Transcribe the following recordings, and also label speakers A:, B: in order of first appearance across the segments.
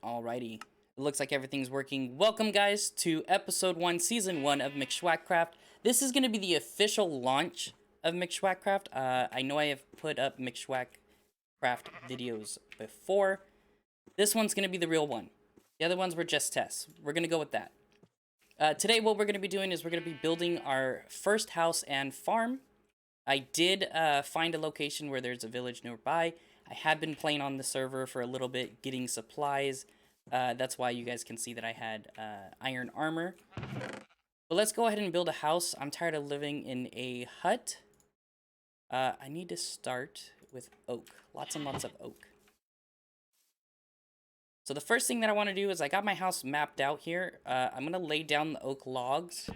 A: Alrighty. It looks like everything's working. Welcome, guys, to episode 1, season 1 of McshwackCraft. This is going to be the official launch of McshwackCraft. I know I have put up McshwackCraft videos before. This one's going to be the real one. The other ones were just tests. We're going to go with that. Today, what we're going to be doing is we're going to be building our first house and farm. I did find a location where there's a village nearby. I had been playing on the server for a little bit, getting supplies. That's why you guys can see that I had iron armor. But let's go ahead and build a house. I'm tired of living in a hut. I need to start with oak. Lots and lots of oak. So the first thing that I want to do is I got my house mapped out here. I'm going to lay down the oak logs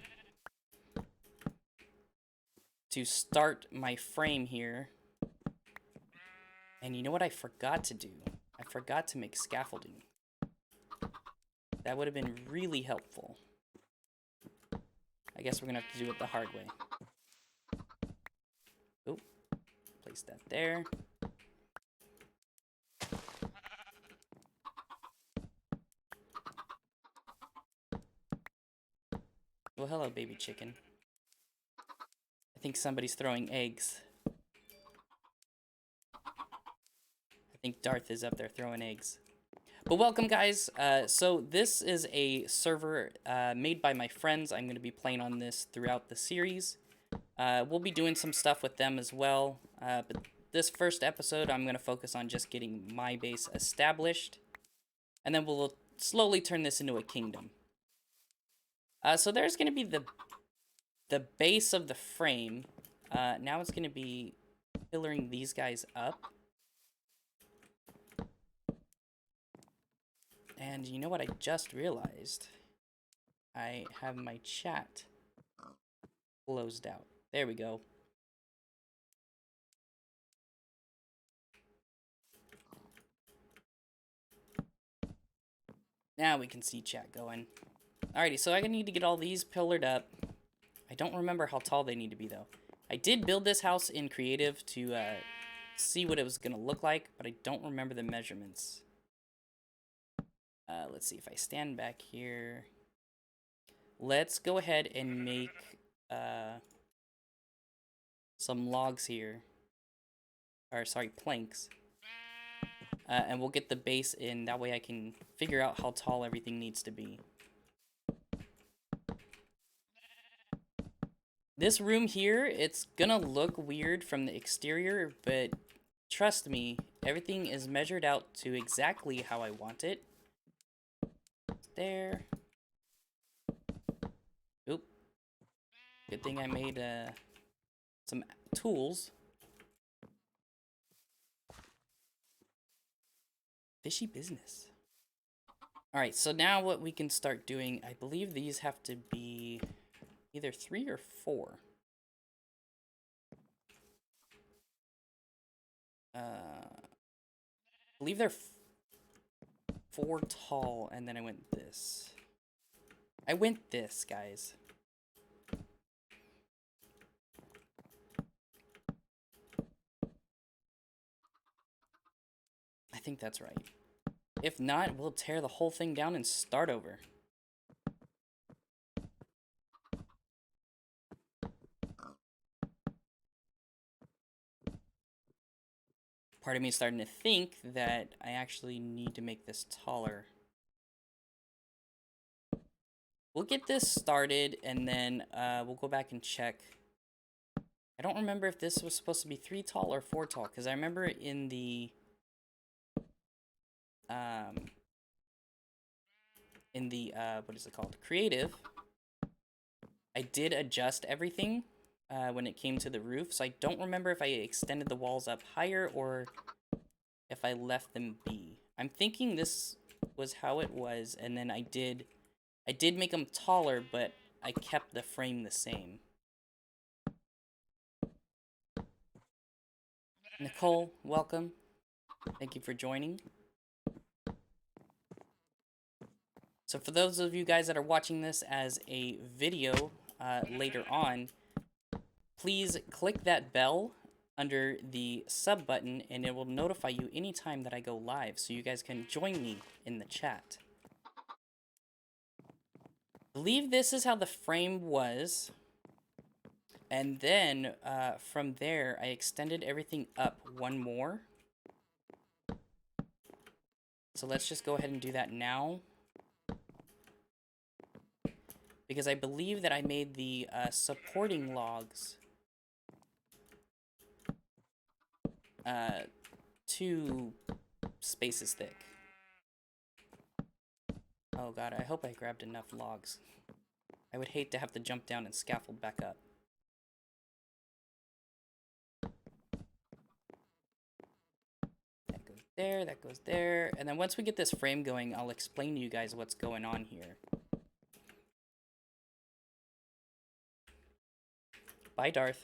A: to start my frame here. And you know what I forgot to do? I forgot to make scaffolding. That would have been really helpful. I guess we're gonna have to do it the hard way. Oh, place that there. Well, hello, baby chicken. I think somebody's throwing eggs. I think Darth is up there throwing eggs. But welcome, guys. So this is a server made by my friends. I'm going to be playing on this throughout the series. We'll be doing some stuff with them as well. But this first episode, I'm going to focus on just getting my base established. And then we'll slowly turn this into a kingdom. So there's going to be the base of the frame. Now it's going to be pillaring these guys up. And you know what I just realized? I have my chat closed out. There we go. Now we can see chat going. Alrighty, so I need to get all these pillared up. I don't remember how tall they need to be, though. I did build this house in creative to see what it was going to look like, but I don't remember the measurements. Let's see if I stand back here. Let's go ahead and make some logs here. Or, sorry, planks. And we'll get the base in. That way I can figure out how tall everything needs to be. This room here, it's gonna look weird from the exterior, but trust me, everything is measured out to exactly how I want it. There. Oop. Good thing I made some tools. Fishy business. Alright, so now what we can start doing, I believe these have to be either 3 or 4. I believe they're 4 tall, and then I went this. I went this, guys. I think that's right. If not, we'll tear the whole thing down and start over. Part of me is starting to think that I actually need to make this taller. We'll get this started, and then we'll go back and check. I don't remember if this was supposed to be 3 tall or 4 tall, because I remember in the what is it called? Creative, I did adjust everything when it came to the roof, so I don't remember if I extended the walls up higher or if I left them be. I'm thinking this was how it was, and then I did make them taller, but I kept the frame the same. Nicole, welcome. Thank you for joining. So for those of you guys that are watching this as a video later on, please click that bell under the sub button, and it will notify you anytime that I go live, so you guys can join me in the chat. I believe this is how the frame was, and then from there I extended everything up one more. So let's just go ahead and do that now, because I believe that I made the supporting logs 2 spaces thick. Oh god, I hope I grabbed enough logs. I would hate to have to jump down and scaffold back up. That goes there, that goes there. And then once we get this frame going, I'll explain to you guys what's going on here. Bye, Darth.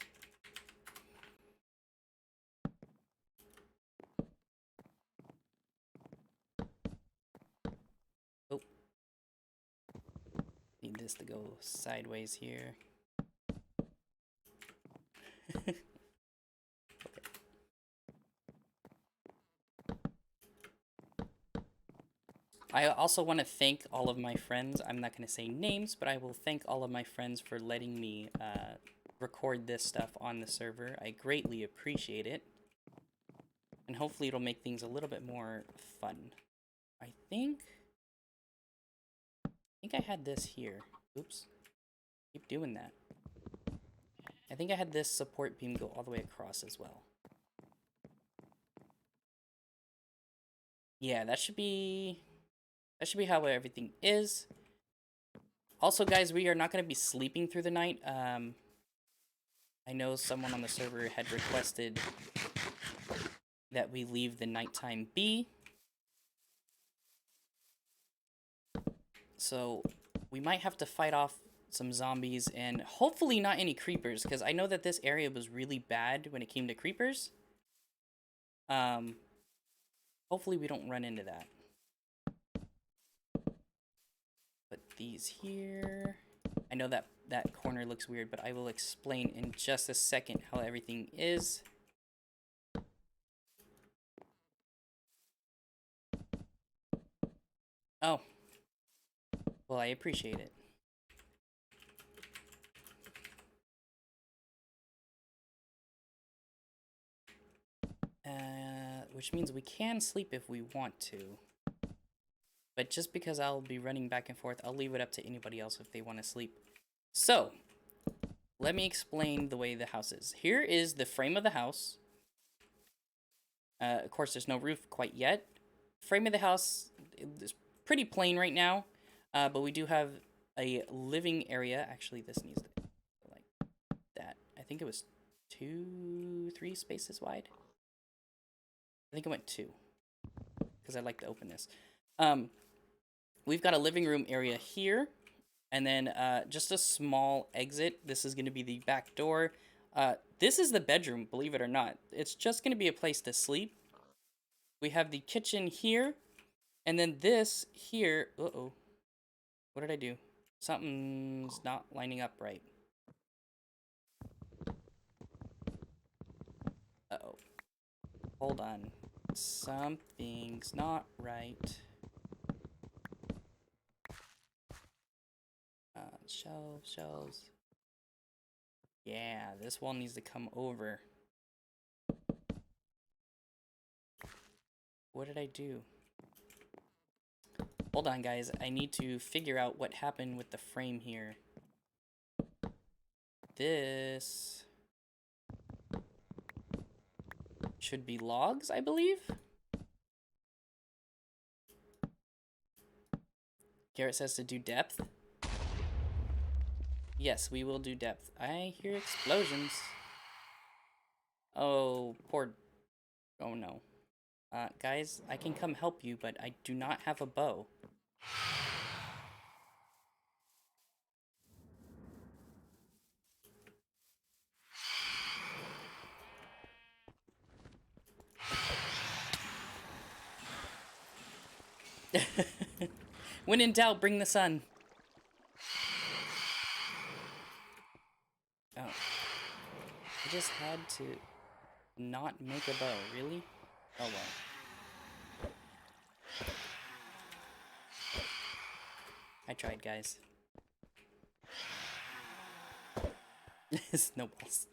A: Oh. Need this to go sideways here. Okay. I also want to thank all of my friends. I'm not going to say names, but I will thank all of my friends for letting me record this stuff on the server. I greatly appreciate it. And hopefully it'll make things a little bit more fun. I think I had this here. Oops. Keep doing that. I think I had this support beam go all the way across as well. Yeah, that should be how everything is. Also, guys, we are not going to be sleeping through the night. I know someone on the server had requested that we leave the nighttime be. So we might have to fight off some zombies and hopefully not any creepers, because I know that this area was really bad when it came to creepers. Hopefully we don't run into that. Put these here. I know that corner looks weird, but I will explain in just a second how everything is. Oh. Well, I appreciate it. Which means we can sleep if we want to. But just because I'll be running back and forth, I'll leave it up to anybody else if they want to sleep. So, let me explain the way the house is. Here is the frame of the house. Of course, there's no roof quite yet. Frame of the house is pretty plain right now. But we do have a living area. Actually, this needs to go like that. I think it was 3 spaces wide. I think it went 2, because I like the openness. We've got a living room area here, and then just a small exit. This is going to be the back door. This is the bedroom, believe it or not. It's just going to be a place to sleep. We have the kitchen here, and then this here. Uh-oh. What did I do? Something's not lining up right. Uh-oh. Hold on. Something's not right. Shelves. Yeah, this wall needs to come over. What did I do? Hold on, guys. I need to figure out what happened with the frame here. This should be logs, I believe. Garrett says to do depth. Yes, we will do depth. I hear explosions. Oh, poor... Oh, no. Guys, I can come help you, but I do not have a bow. When in doubt, bring the sun. Oh. I just had to... not make a bow, really? Oh well. I tried, guys. Snowballs.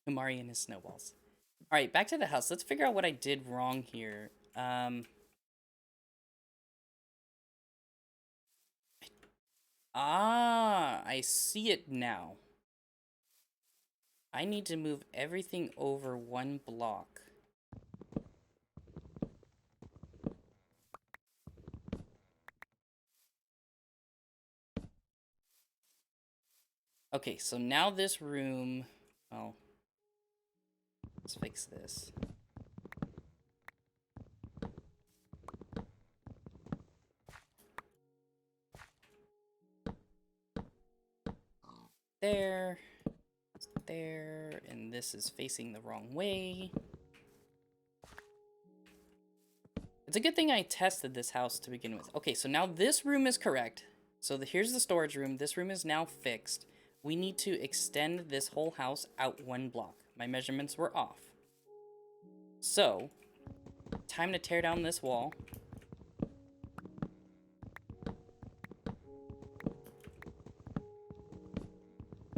A: Umari and his snowballs. Alright, back to the house. Let's figure out what I did wrong here. I see it now. I need to move everything over one block. Okay, so now this room... Well, let's fix this. There, and this is facing the wrong way. It's a good thing I tested this house to begin with. Okay, so now this room is correct. So here's the storage room. This room is now fixed. We need to extend this whole house out one block. My measurements were off. So, time to tear down this wall.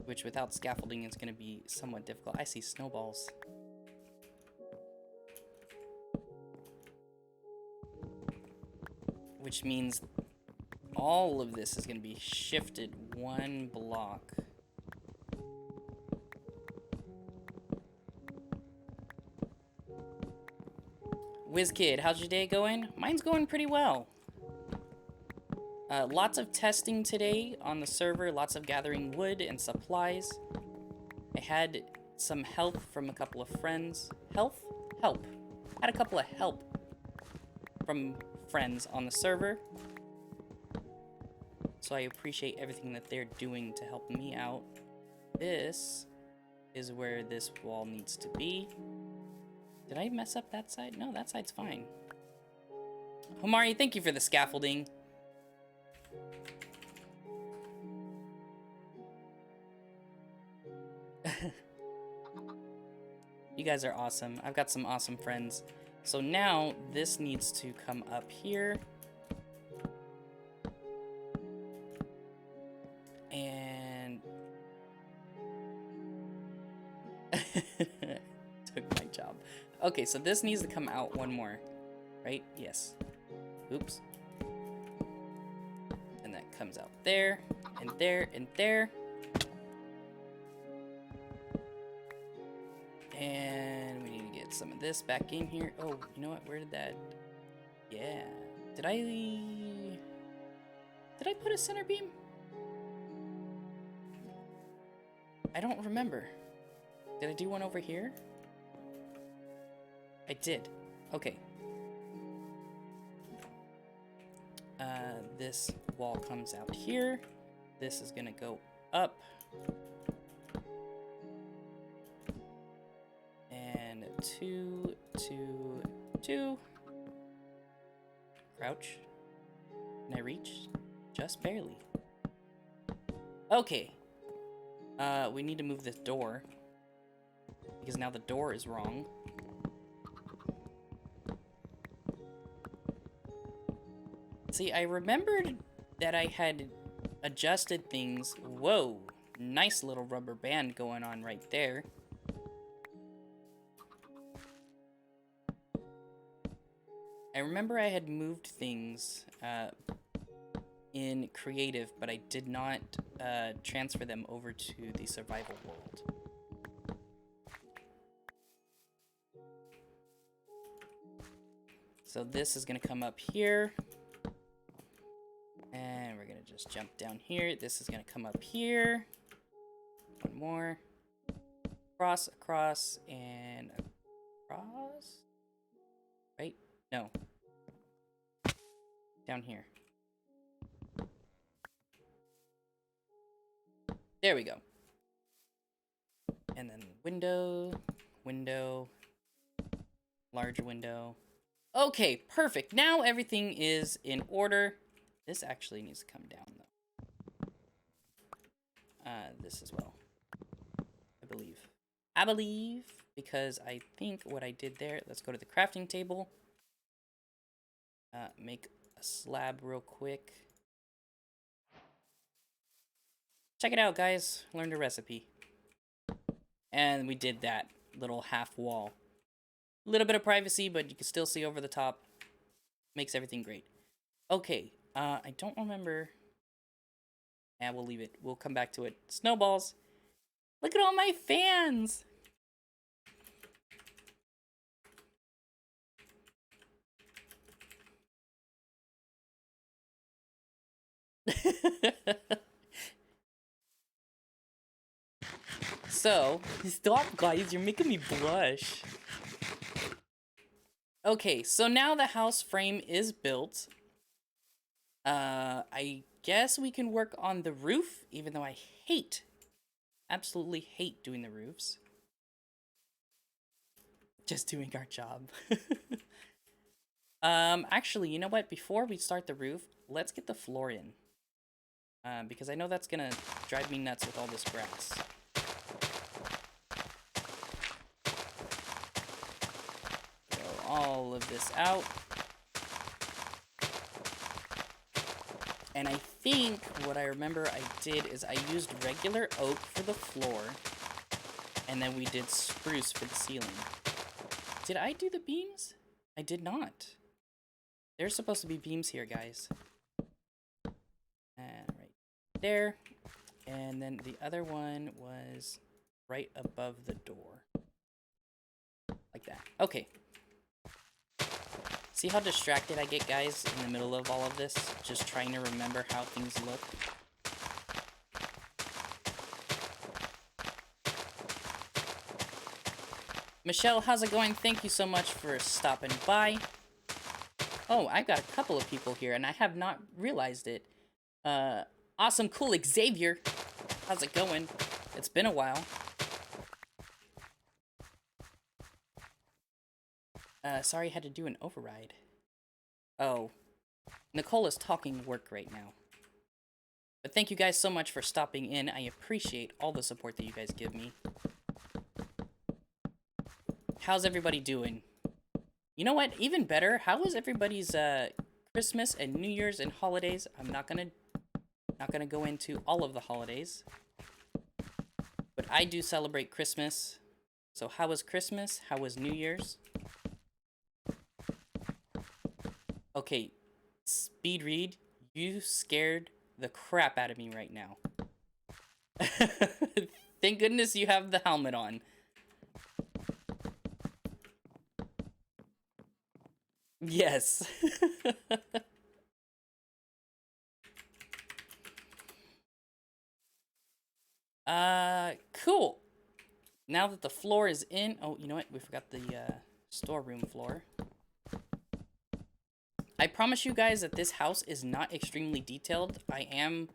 A: Which without scaffolding is going to be somewhat difficult. I see snowballs. Which means all of this is going to be shifted one block. WizKid, how's your day going? Mine's going pretty well. Lots of testing today on the server, lots of gathering wood and supplies. I had some help from a couple of friends. Help. Had a couple of help from friends on the server. So I appreciate everything that they're doing to help me out. This is where this wall needs to be. Did I mess up that side? No, that side's fine. Homari, thank you for the scaffolding. You guys are awesome. I've got some awesome friends. So now this needs to come up here. And took my job. Okay, so this needs to come out one more, right? Yes. Oops. And that comes out there, and there, and there. And we need to get some of this back in here. Oh, you know what? Where did that... Yeah. Did I put a center beam? I don't remember. Did I do one over here? I did. Okay. This wall comes out here. This is gonna go up. And 2, 2, 2. Crouch. Can I reach? Just barely. Okay. We need to move this door. Because now the door is wrong. See, I remembered that I had adjusted things. Whoa, nice little rubber band going on right there. I remember I had moved things in creative, but I did not transfer them over to the survival world. So this is gonna come up here. And we're gonna just jump down here. This is gonna come up here. One more. Across, across, and across? Right? No. Down here. There we go. And then window, window, large window. Okay, perfect. Now everything is in order. This actually needs to come down, though. This as well. I believe. because I think what I did there, let's go to the crafting table. Make a slab real quick. Check it out, guys. Learned a recipe. And we did that little half wall. A little bit of privacy, but you can still see over the top. Makes everything great. Okay, I don't remember. Yeah, we'll leave it. We'll come back to it. Snowballs. Look at all my fans. So, stop, guys. You're making me blush. Okay, so now the house frame is built. I guess we can work on the roof, even though I absolutely hate doing the roofs. Just doing our job. Actually, you know what? Before we start the roof, let's get the floor in. Because I know that's gonna drive me nuts with all this grass. Throw all of this out. And I think what I remember I did is I used regular oak for the floor, and then we did spruce for the ceiling. Did I do the beams? I did not. There's supposed to be beams here, guys. And right there. And then the other one was right above the door. Like that. Okay. See how distracted I get, guys, in the middle of all of this? Just trying to remember how things look. Michelle, how's it going? Thank you so much for stopping by. Oh, I've got a couple of people here, and I have not realized it. Awesome, cool, Xavier. How's it going? It's been a while. Sorry I had to do an override. Oh. Nicole is talking work right now. But thank you guys so much for stopping in. I appreciate all the support that you guys give me. How's everybody doing? You know what? Even better, how was everybody's Christmas and New Year's and holidays? I'm not gonna go into all of the holidays. But I do celebrate Christmas. So how was Christmas? How was New Year's? Okay, Speed Read, you scared the crap out of me right now. Thank goodness you have the helmet on. Yes. Cool. Now that the floor is in... Oh, you know what? We forgot the storeroom floor. I promise you guys that this house is not extremely detailed. I am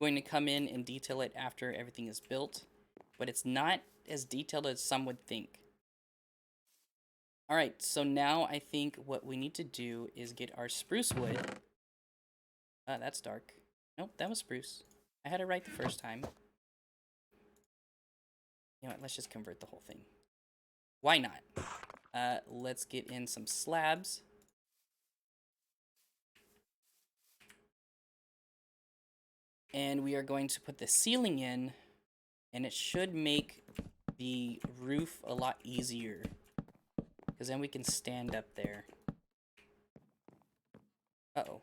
A: going to come in and detail it after everything is built, but it's not as detailed as some would think. Alright, so now I think what we need to do is get our spruce wood. That's dark. Nope, that was spruce. I had it right the first time. You know what, let's just convert the whole thing. Why not? Let's get in some slabs. And we are going to put the ceiling in, and it should make the roof a lot easier. Because then we can stand up there. Uh-oh.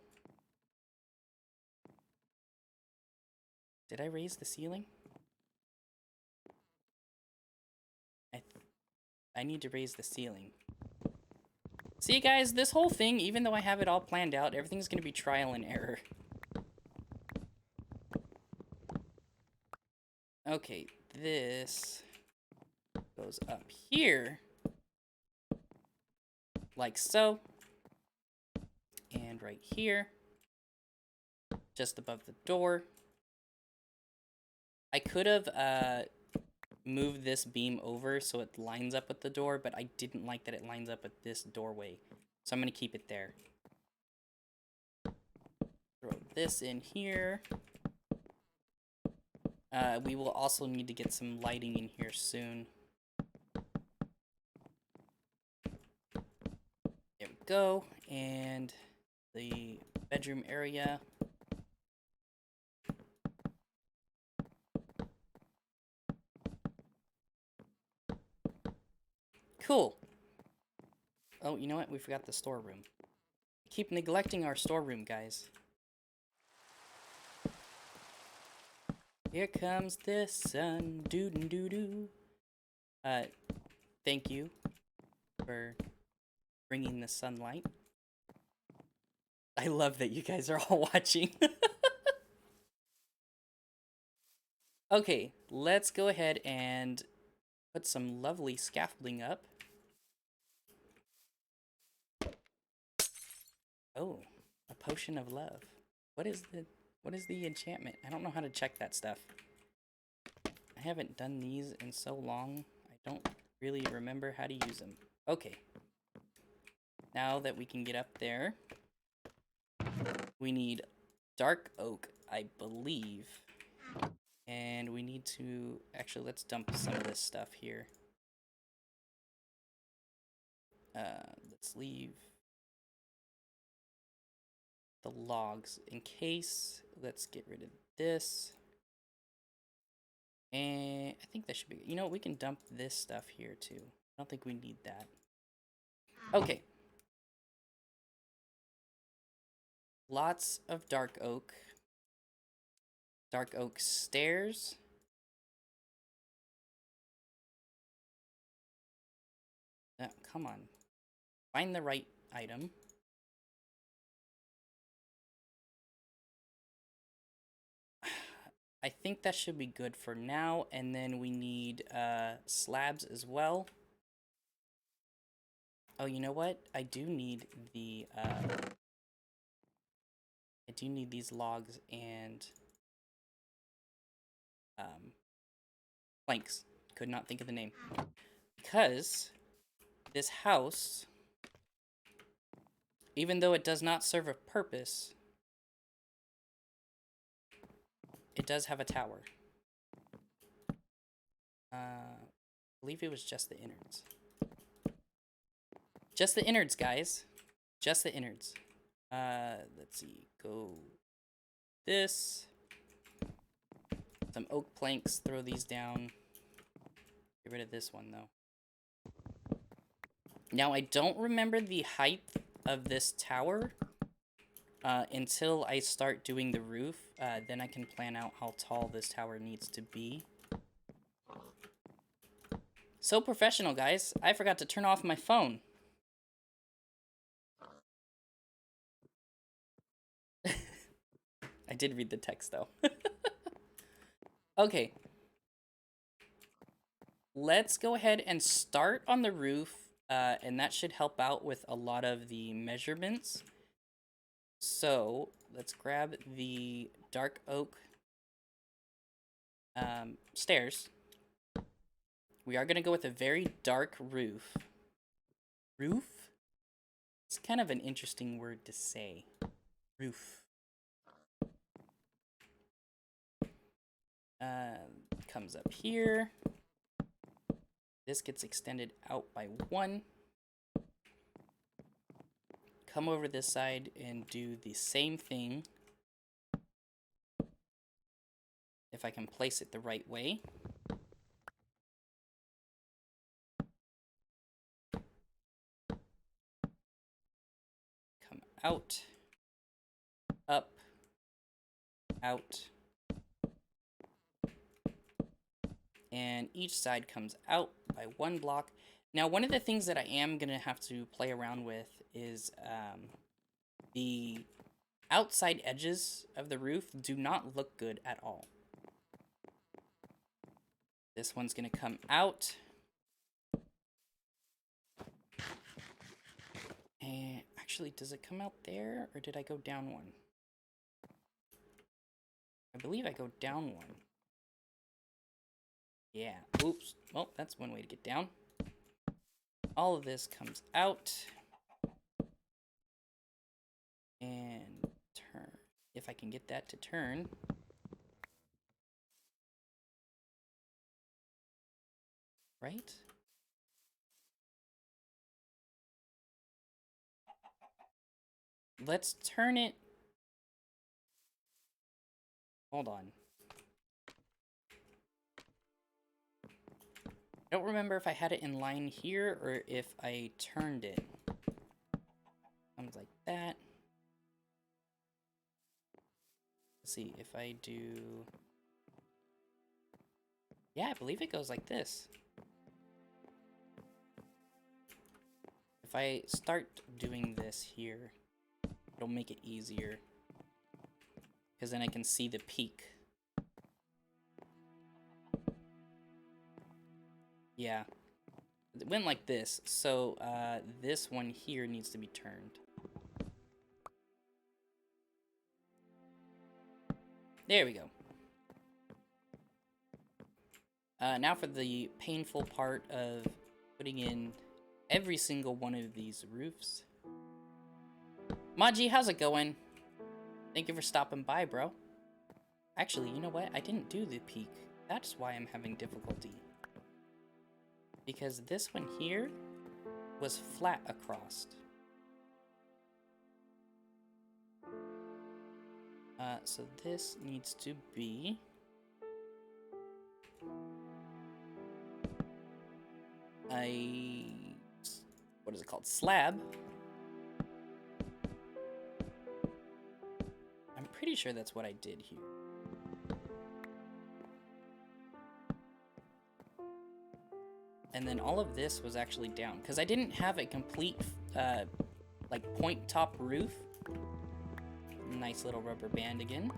A: Did I raise the ceiling? I need to raise the ceiling. See, guys, this whole thing, even though I have it all planned out, everything's going to be trial and error. Okay, this goes up here, like so, and right here, just above the door. I could have moved this beam over so it lines up with the door, but I didn't like that it lines up with this doorway, so I'm going to keep it there. Throw this in here. We will also need to get some lighting in here soon. go. And the bedroom area. Cool. Oh, you know what? We forgot the storeroom. Keep neglecting our storeroom, guys. Here comes the sun. Doo-doo-doo-doo. Thank you for bringing the sunlight. I love that you guys are all watching. Okay, let's go ahead and put some lovely scaffolding up. Oh, a potion of love. What is the enchantment? I don't know how to check that stuff. I haven't done these in so long. I don't really remember how to use them. Okay. Now that we can get up there, we need dark oak, I believe. And we need to... Actually, let's dump some of this stuff here. Let's leave the logs in case. Let's get rid of this. And I think that should be... You know, we can dump this stuff here, too. I don't think we need that. Okay. Lots of dark oak. Dark oak stairs. Come on. Find the right item. I think that should be good for now, and then we need slabs as well. Oh, you know what? I do need the I do need these logs and planks. Could not think of the name. Because this house, even though it does not serve a purpose, it does have a tower. I believe it was just the innards. Just the innards, guys. Just the innards. Let's see. Go this. Some oak planks. Throw these down. Get rid of this one, though. Now, I don't remember the height of this tower until I start doing the roof. Then I can plan out how tall this tower needs to be. So professional, guys. I forgot to turn off my phone. I did read the text, though. Okay. Let's go ahead and start on the roof, and that should help out with a lot of the measurements. So, let's grab the dark oak stairs. We are going to go with a very dark roof. Roof? It's kind of an interesting word to say. Roof. Comes up here. This gets extended out by 1. Come over this side and do the same thing. If I can place it the right way. Come out. Up. Out. And each side comes out by 1 block. Now, one of the things that I am going to have to play around with is the outside edges of the roof do not look good at all. This one's going to come out. And actually, does it come out there, or did I go down 1? I believe I go down 1. Yeah, oops. Well, that's one way to get down. All of this comes out. And turn. If I can get that to turn. Right? let's turn it. Hold on. I don't remember if I had it in line here or if I turned it. Comes like that. Let's see if I do. Yeah, I believe it goes like this. If I start doing this here, it'll make it easier. Because then I can see the peak. Yeah. It went like this, so this one here needs to be turned. There we go. Now for the painful part of putting in every single one of these roofs. Maji, how's it going? Thank you for stopping by, bro. Actually, you know what? I didn't do the peak. That's why I'm having difficulty. Because this one here was flat across. So this needs to be... what is it called? Slab. I'm pretty sure that's what I did here. And then all of this was actually down because I didn't have a complete like point top roof. Nice little rubber band again.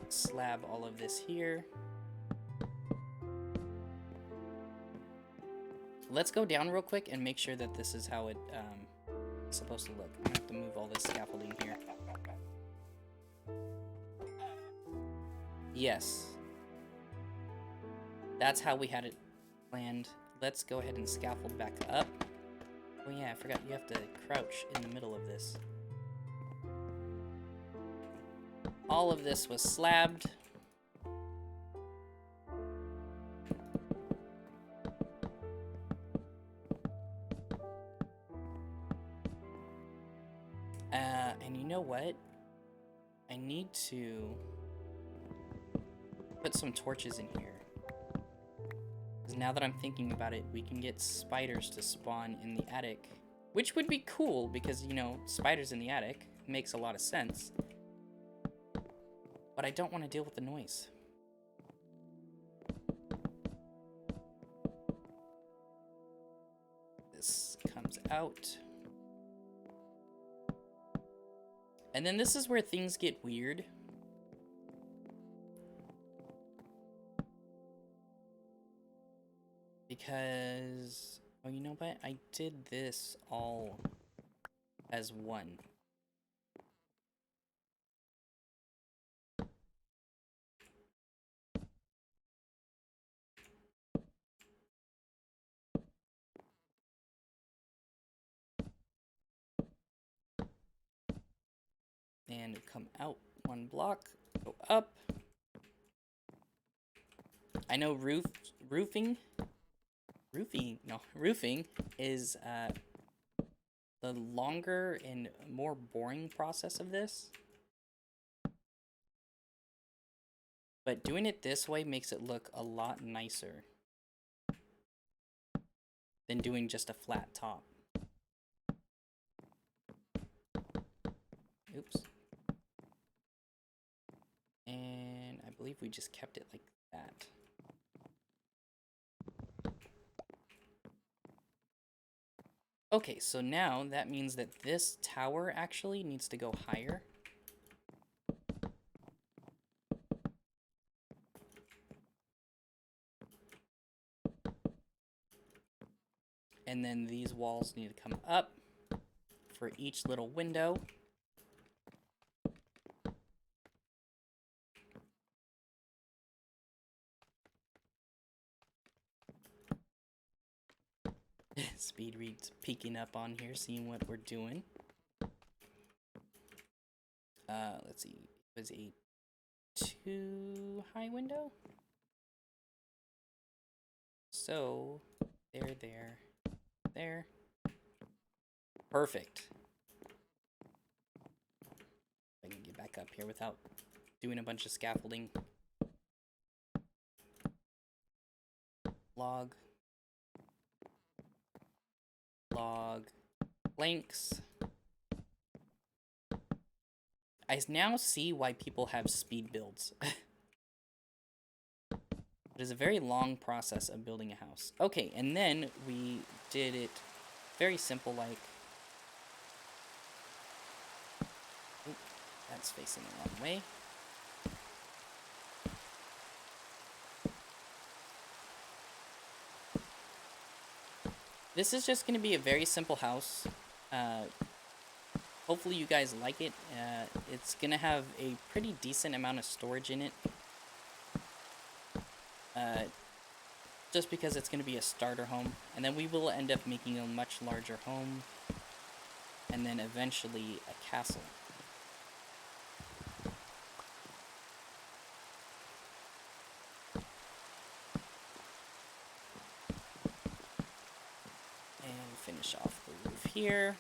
A: Slab all of this here. Let's go down real quick and make sure that this is how it's supposed to look. I'm gonna have to move all this scaffolding here. Yes. That's how we had it planned. Let's go ahead and scaffold back up. Oh yeah, I forgot you have to crouch in the middle of this. All of this was slabbed. And you know what? I need to put some torches in here. Because now that I'm thinking about it, we can get spiders to spawn in the attic. Which would be cool because, you know, spiders in the attic makes a lot of sense. But I don't want to deal with the noise. This comes out. And then this is where things get weird. Because, oh, you know what? I did this all as one. And come out one block, go up. I know roofing is the longer and more boring process of this. But doing it this way makes it look a lot nicer than doing just a flat top. Oops. And I believe we just kept it like that. Okay, so now that means that this tower actually needs to go higher. And then these walls need to come up for each little window. Speed read's peeking up on here, seeing what we're doing. Let's see. It was a 2 high window. So, there. there. Perfect. I can get back up here without doing a bunch of scaffolding. Log. Log. Planks. I now see why people have speed builds. It is a very long process of building a house. Okay, and then we did it very simple, like... Oop, that's facing the wrong way. This is just going to be a very simple house. Hopefully you guys like it. It's going to have a pretty decent amount of storage in it. Just because it's going to be a starter home. And then we will end up making a much larger home. And then eventually a castle. And finish off the roof here.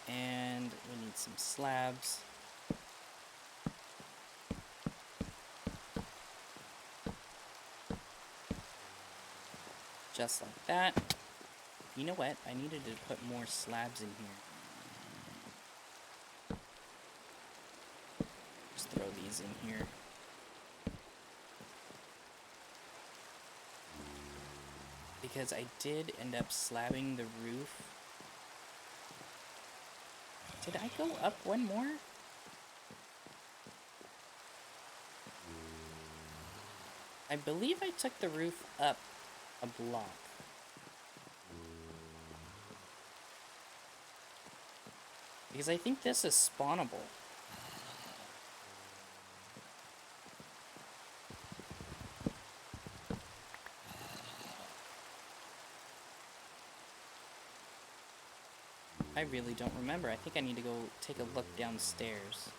A: And we need some slabs. Just like that. You know what? I needed to put more slabs in here. Just throw these in here. Because I did end up slabbing the roof. Did I go up one more? I believe I took the roof up a block. Because I think this is spawnable. I really don't remember. I think I need to go take a look downstairs.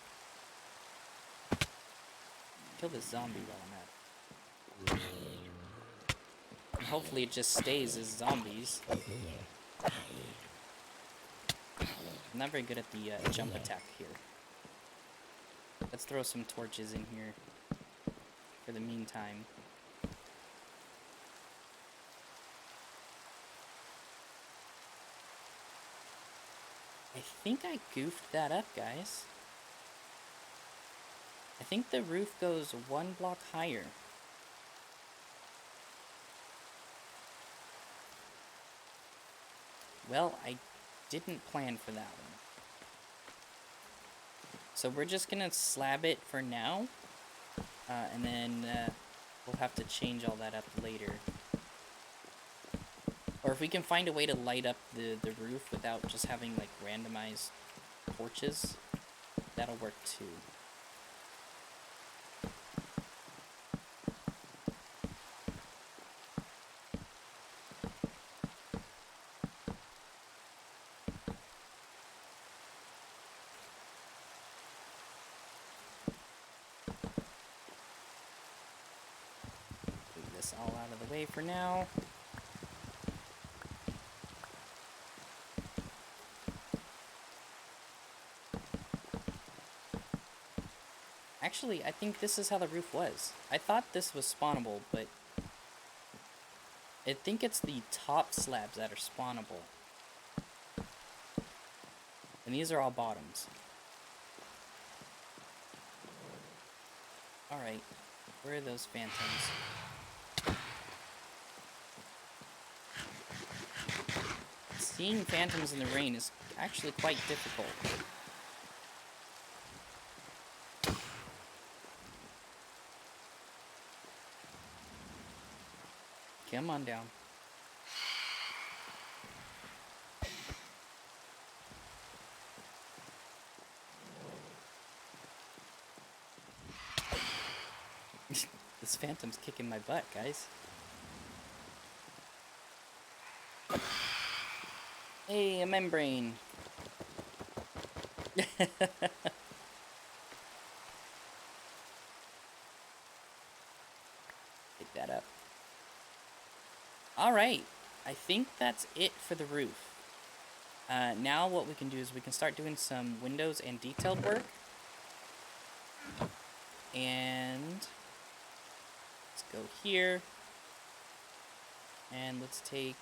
A: Kill this zombie while I'm at it. And hopefully it just stays as zombies. I'm not very good at the jump attack here. Let's throw some torches in here for the meantime. I think I goofed that up, guys. I think the roof goes one block higher. Well, I didn't plan for that one. So we're just gonna slab it for now. And then we'll have to change all that up later. Or if we can find a way to light up the roof without just having, like, randomized torches, that'll work too. Move this all out of the way for now. Actually, I think this is how the roof was. I thought this was spawnable, but I think it's the top slabs that are spawnable. And these are all bottoms. Alright, where are those phantoms? Seeing phantoms in the rain is actually quite difficult. Come on down. This phantom's kicking my butt, guys. Hey, a membrane. that up. All right, I think that's it for the roof. Now what we can do is we can start doing some windows and detailed work. And let's go here. And let's take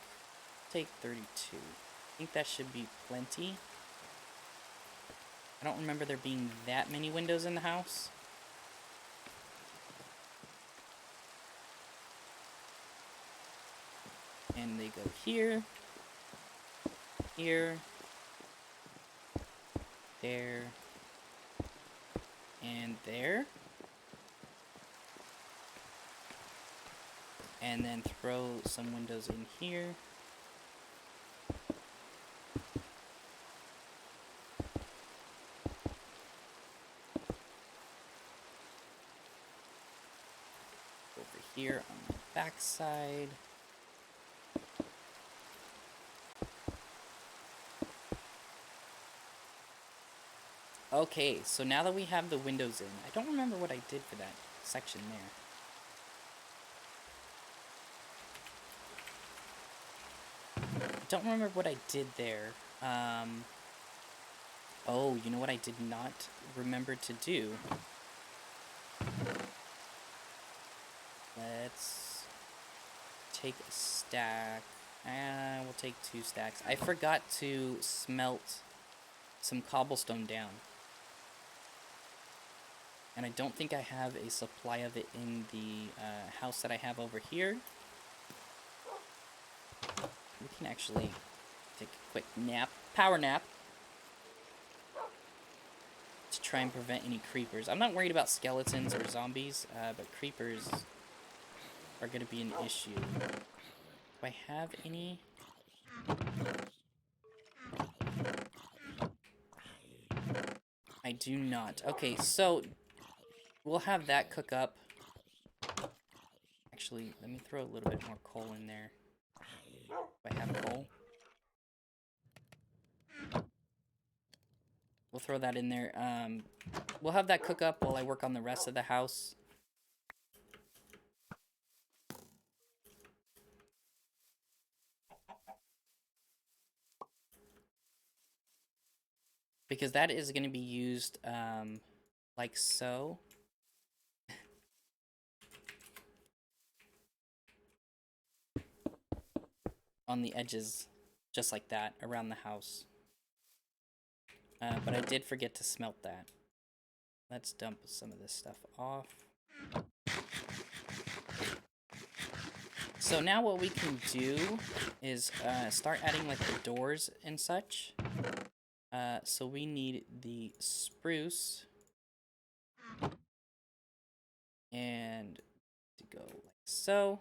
A: 32. I think that should be plenty. I don't remember there being that many windows in the house. And they go here, here, there, and there. And then throw some windows in here. Over here on the back side. Okay, so now that we have the windows in, I don't remember what I did for that section there. I don't remember what I did there. Oh, you know what I did not remember to do? Let's take a stack. We'll take 2 stacks. I forgot to smelt some cobblestone down. And I don't think I have a supply of it in the house that I have over here. We can actually take a quick nap, power nap, to try and prevent any creepers. I'm not worried about skeletons or zombies, but creepers are going to be an issue. Do I have any? I do not. Okay, so we'll have that cook up. Actually, let me throw a little bit more coal in there. Do I have coal? We'll throw that in there. We'll have that cook up while I work on the rest of the house. Because that is going to be used like so. On the edges, just like that, around the house. But I did forget to smelt that. Let's dump some of this stuff off. So now what we can do is start adding like the doors and such. So we need the spruce. And to go like so.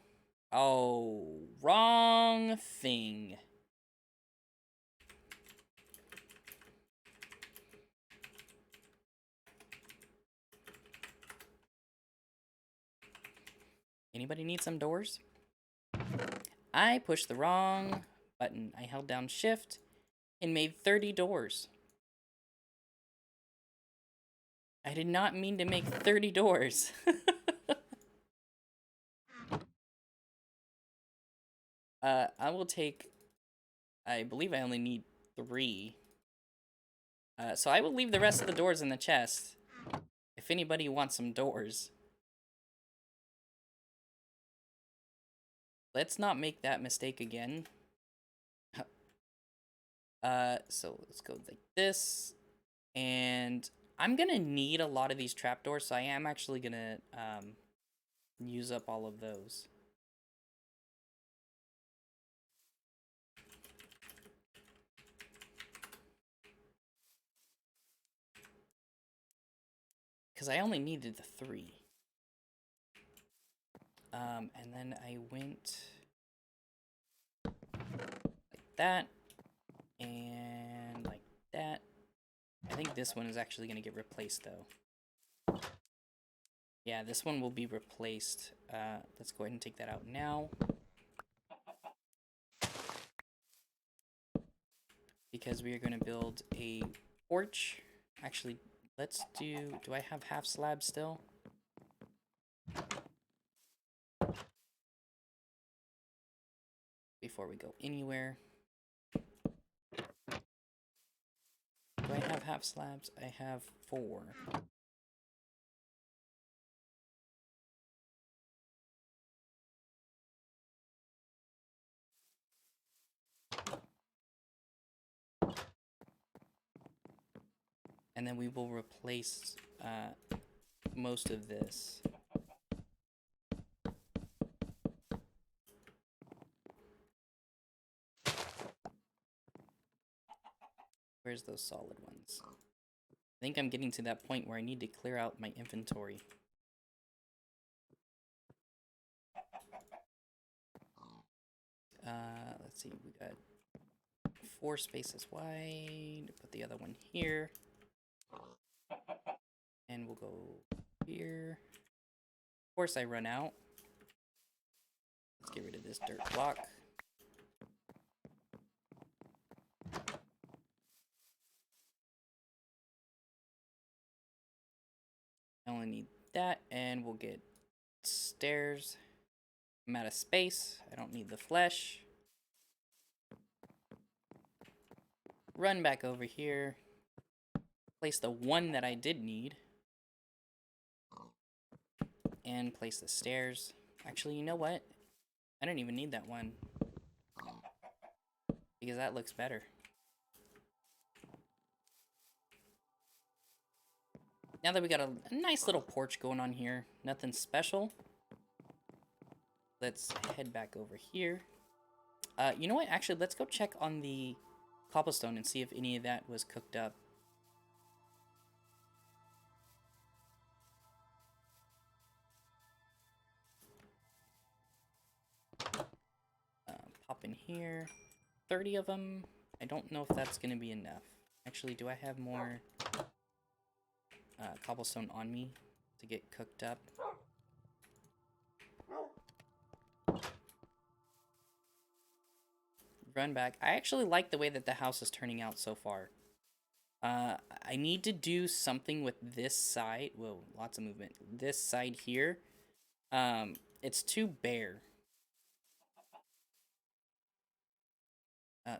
A: Oh, wrong thing. Anybody need some doors? I pushed the wrong button. I held down shift and made 30 doors. I did not mean to make 30 doors. I will take, I believe I only need 3. So I will leave the rest of the doors in the chest. If anybody wants some doors. Let's not make that mistake again. So let's go like this. And I'm gonna need a lot of these trapdoors, so I am actually gonna use up all of those. Because I only needed the 3. And then I went like that, and like that. I think this one is actually going to get replaced, though. Yeah, this one will be replaced. Let's go ahead and take that out now. Because we are going to build a porch. Actually, let's do I have half slab still? before we go anywhere. Do I have half slabs? I have 4. And then we will replace most of this. Where's those solid ones? I think I'm getting to that point where I need to clear out my inventory. Let's see, we got 4 spaces wide. Put the other one here. And we'll go here. Of course I run out. Let's get rid of this dirt block. I only need that, and we'll get stairs. I'm out of space. I don't need the flesh. Run back over here. Place the one that I did need. And place the stairs. Actually, you know what? I don't even need that one. Because that looks better. Now that we got a nice little porch going on here, nothing special. Let's head back over here. You know what? Actually, let's go check on the cobblestone and see if any of that was cooked up. Pop in here. 30 of them. I don't know if that's going to be enough. Actually, do I have more cobblestone on me to get cooked up? Run back. I actually like the way that the house is turning out so far. I need to do something with this side. Whoa, lots of movement. This side here. It's too bare.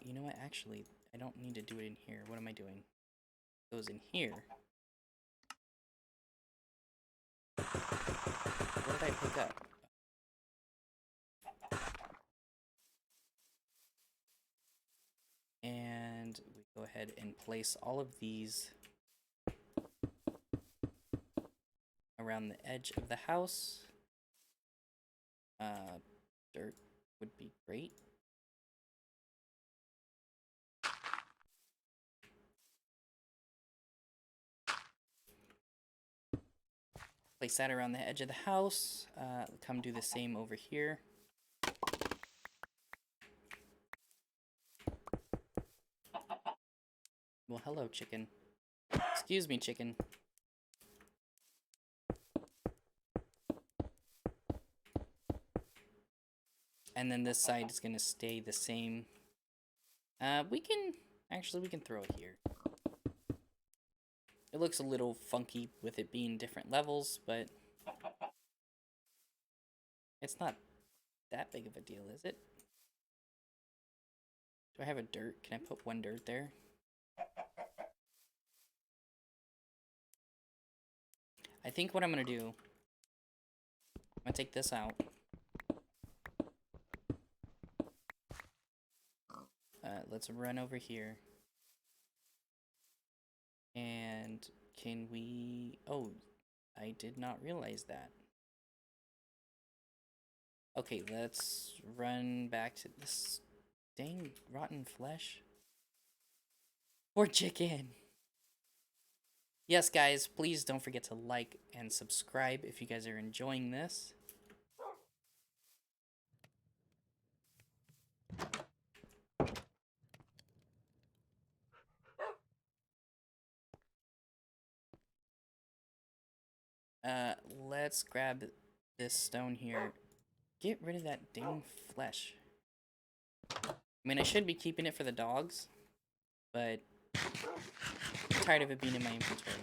A: You know what? Actually, I don't need to do it in here. What am I doing? It goes in here. What did I pick up? And we go ahead and place all of these around the edge of the house. Dirt would be great. Place that around the edge of the house. Come do the same over here. Well, hello, chicken. Excuse me, chicken. And then this side is going to stay the same. We can throw it here. It looks a little funky with it being different levels, but it's not that big of a deal, is it? Do I have a dirt? Can I put 1 dirt there? I think what I'm going to do, I'm going to take this out. Let's run over here. And can we... Oh, I did not realize that. Okay, let's run back to this dang rotten flesh. Poor chicken. Yes, guys, please don't forget to like and subscribe if you guys are enjoying this. Let's grab this stone here. Get rid of that dang flesh. I mean, I should be keeping it for the dogs, but I'm tired of it being in my inventory.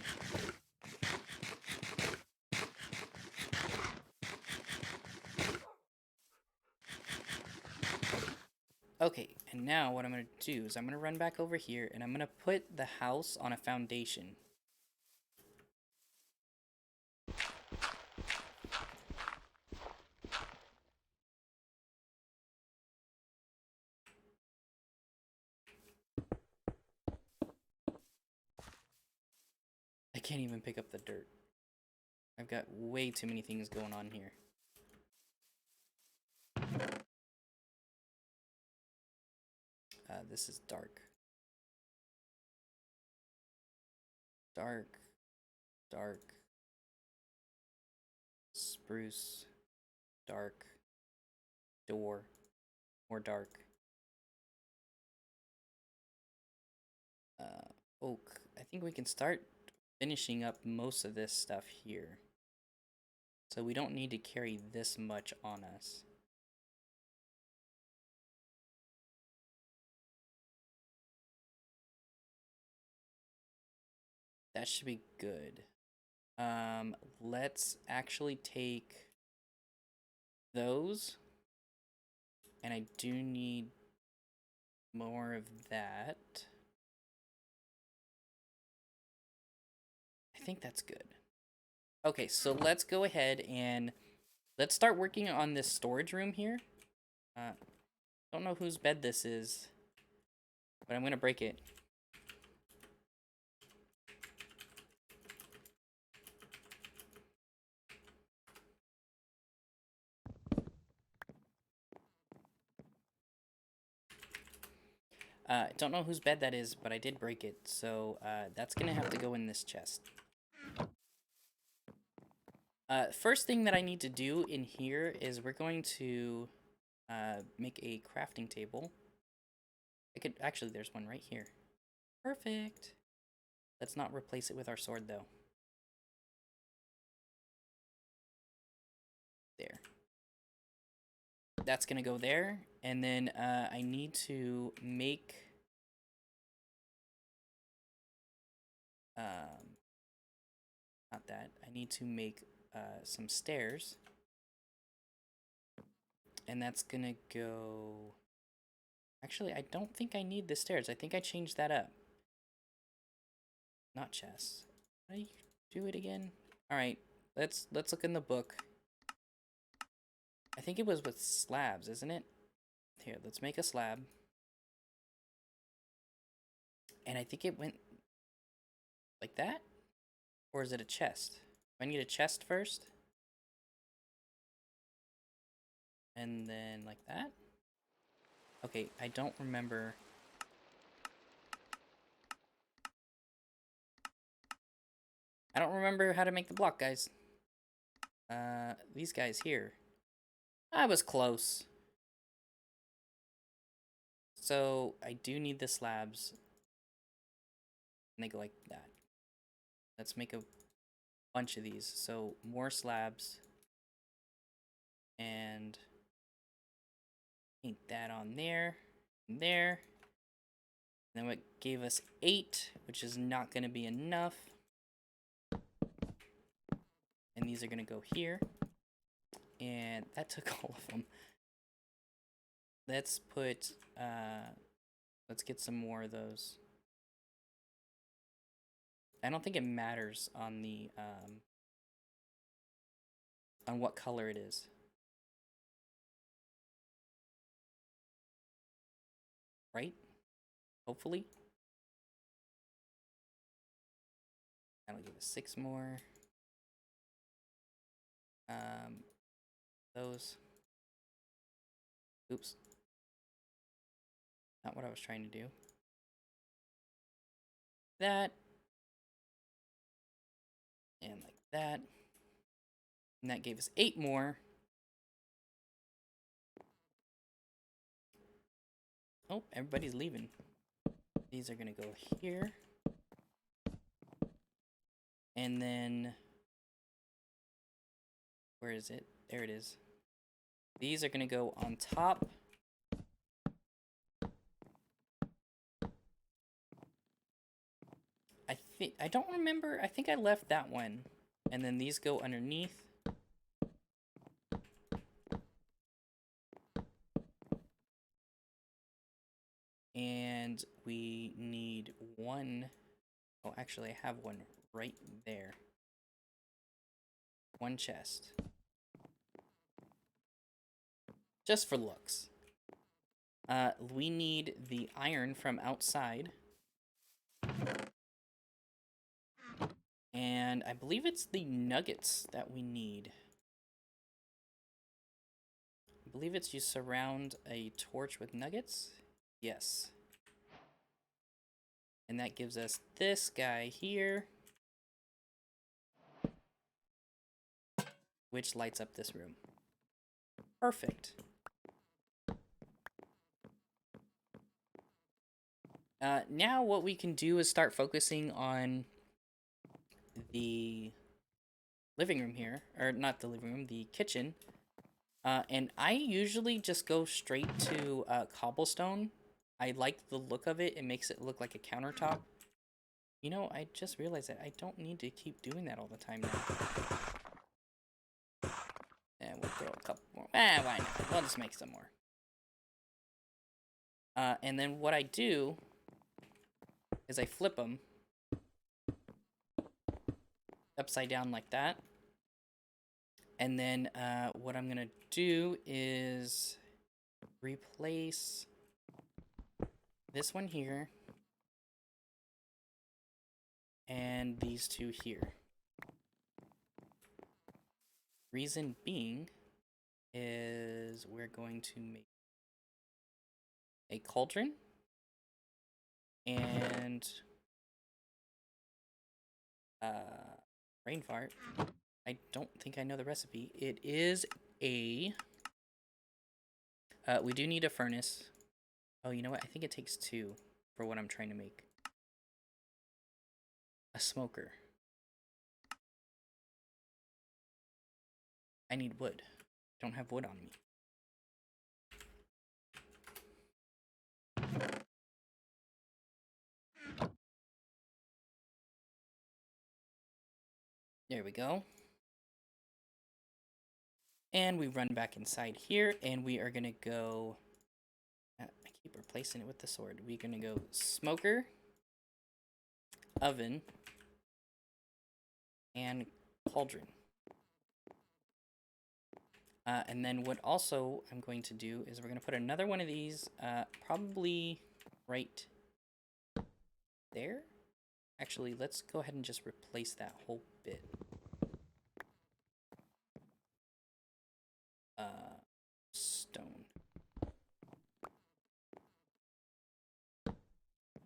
A: Okay, and now what I'm going to do is I'm going to run back over here and I'm going to put the house on a foundation. I can't even pick up the dirt. I've got way too many things going on here. This is dark. Dark. Dark. Spruce. Dark. Door. More dark. Oak. I think we can start finishing up most of this stuff here. So we don't need to carry this much on us. That should be good. Let's actually take those. And I do need more of that. I think that's good. Okay, so let's go ahead and let's start working on this storage room here. Don't know whose bed this is, but I'm gonna break it. Don't know whose bed that is, but I did break it, so that's gonna have to go in this chest. First thing that I need to do in here is we're going to make a crafting table. Actually, there's one right here. Perfect. Let's not replace it with our sword, though. There. That's gonna go there, and then I need to make not that. I need to make some stairs, and that's gonna go. Actually, I don't think I need the stairs. I think I changed that up. Not chests. How do you do it again? All right, let's look in the book. I think it was with slabs, isn't it? Here, let's make a slab. And I think it went like that? Or is it a chest? Do I need a chest first? And then like that? Okay, I don't remember. I don't remember how to make the block, guys. These guys here. I was close. So, I do need the slabs. And they go like that. Let's make a bunch of these. So, more slabs. And paint that on there. And there. And then what gave us 8, which is not going to be enough. And these are going to go here. And that took all of them. Let's put, let's get some more of those. I don't think it matters on the, on what color it is. Right? Hopefully. That'll give us 6 more. Those. Oops. Not what I was trying to do. That. And like that. And that gave us 8 more. Oh, everybody's leaving. These are gonna go here. And then, where is it? There it is. These are gonna go on top. I don't remember. I think I left that one. And then these go underneath. one. Oh, actually, I have one right there. One chest. Just for looks. We need the iron from outside. And I believe it's the nuggets that we need. I believe it's you surround a torch with nuggets. Yes. And that gives us this guy here, which lights up this room. Perfect. Now what we can do is start focusing on the living room here. Or not the living room, the kitchen. And I usually just go straight to cobblestone. I like the look of it. It makes it look like a countertop. You know, I just realized that I don't need to keep doing that all the time now. And we'll throw a couple more. Why not? We'll just make some more. And then what I do is I flip them upside down like that. And then what I'm going to do is replace this one here and these two here. Reason being is we're going to make a cauldron and rain fart. I don't think I know the recipe. It is a we do need a furnace. Oh, you know what? I think it takes 2 for what I'm trying to make. A smoker. I need wood. Don't have wood on me. There we go. And we run back inside here, and we are gonna go... I keep replacing it with the sword. We're gonna go smoker, oven, and cauldron. And then what also I'm going to do is we're going to put another one of these, probably right there. Actually, let's go ahead and just replace that whole bit. Stone.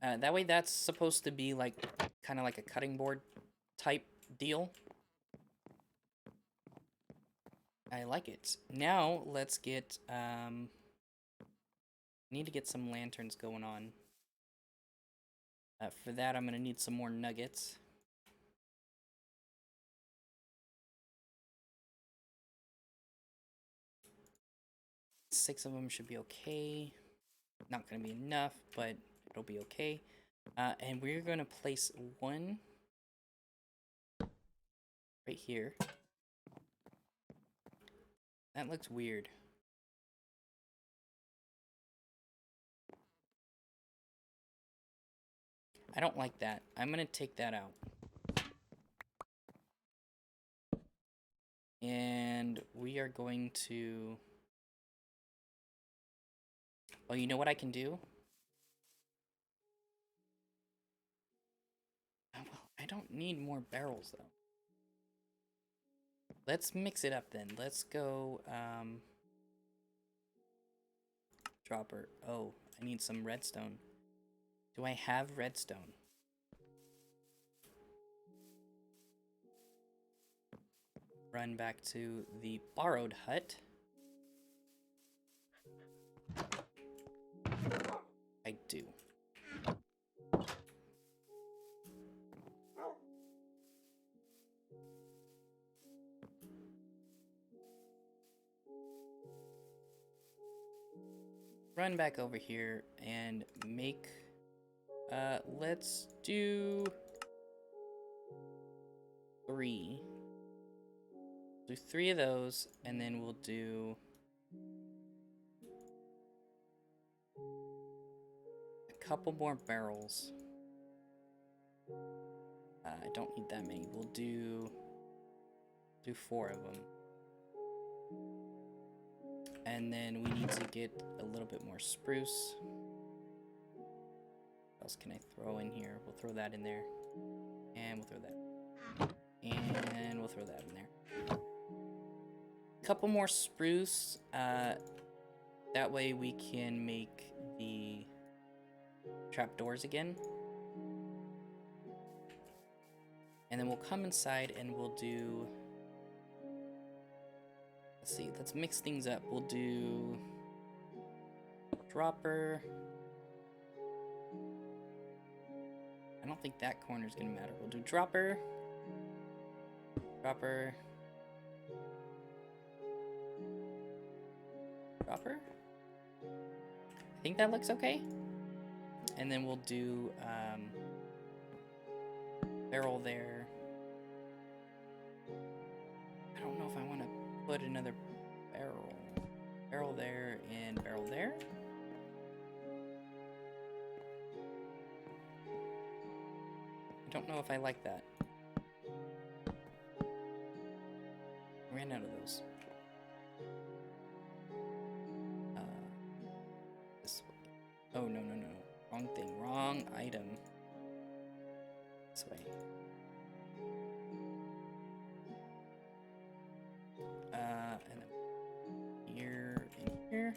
A: That way that's supposed to be like, kind of like a cutting board type deal. I like it. Now, let's get, need to get some lanterns going on. For that, I'm going to need some more nuggets. Six of them should be okay. Not going to be enough, but it'll be okay. And we're going to place one right here. That looks weird. I don't like that. I'm going to take that out. And we are going to... Oh, you know what I can do? Well, I don't need more barrels, though. Let's mix it up, then. Let's go, dropper. Oh, I need some redstone. Do I have redstone? Run back to the borrowed hut. I do. Run back over here and make, let's do 3. Do 3 of those, and then we'll do a couple more barrels. I don't need that many. We'll do 4 of them. And then we need to get a little bit more spruce. What else can I throw in here? We'll throw that in there. And we'll throw that. And we'll throw that in there. Couple more spruce. That way we can make the trapdoors again. And then we'll come inside and we'll do... Let's see, let's mix things up. We'll do... dropper. I don't think that corner is going to matter. We'll do dropper. Dropper. Dropper. I think that looks okay. And then we'll do barrel there. I don't know if I want to put another barrel. Barrel there and barrel there. I don't know if I like that. Ran out of those. This way. Oh, no. Wrong thing. Wrong item. This way. And then here and here.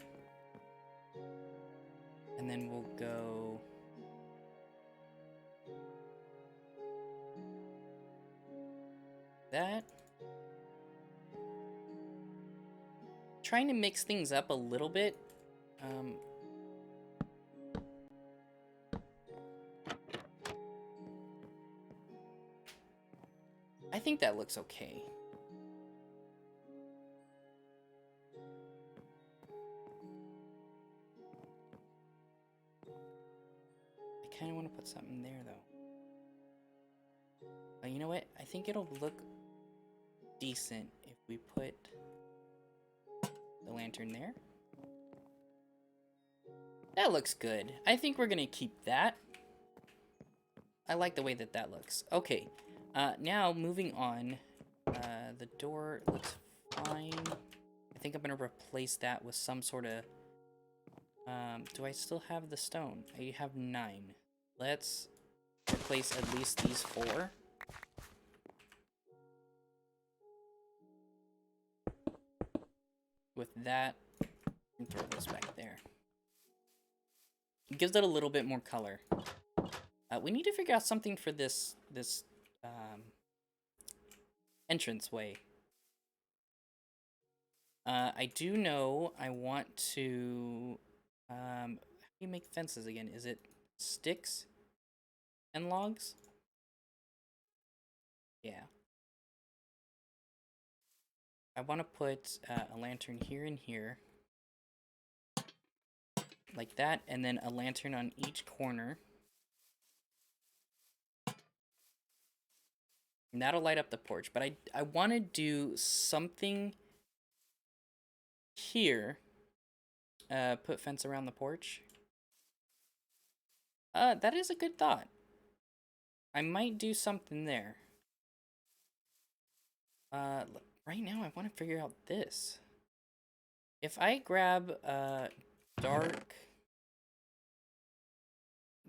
A: And then we'll go... that. Trying to mix things up a little bit. I think that looks okay. I kind of want to put something there, though. You know what? I think it'll look decent if we put the lantern there. That looks good. I think we're gonna keep that. I like the way that that looks. Okay, now moving on. The door looks fine. I think I'm gonna replace that with some sort of... do I still have the stone? I have 9. Let's replace at least these 4. With that, and throw this back there. It gives it a little bit more color. We need to figure out something for this entranceway. I do know I want to... how do you make fences again? Is it sticks and logs? Yeah. I want to put a lantern here and here. Like that, and then a lantern on each corner. And that'll light up the porch. But I want to do something here. Put fence around the porch. That is a good thought. I might do something there. Right now I want to figure out this. If I grab dark...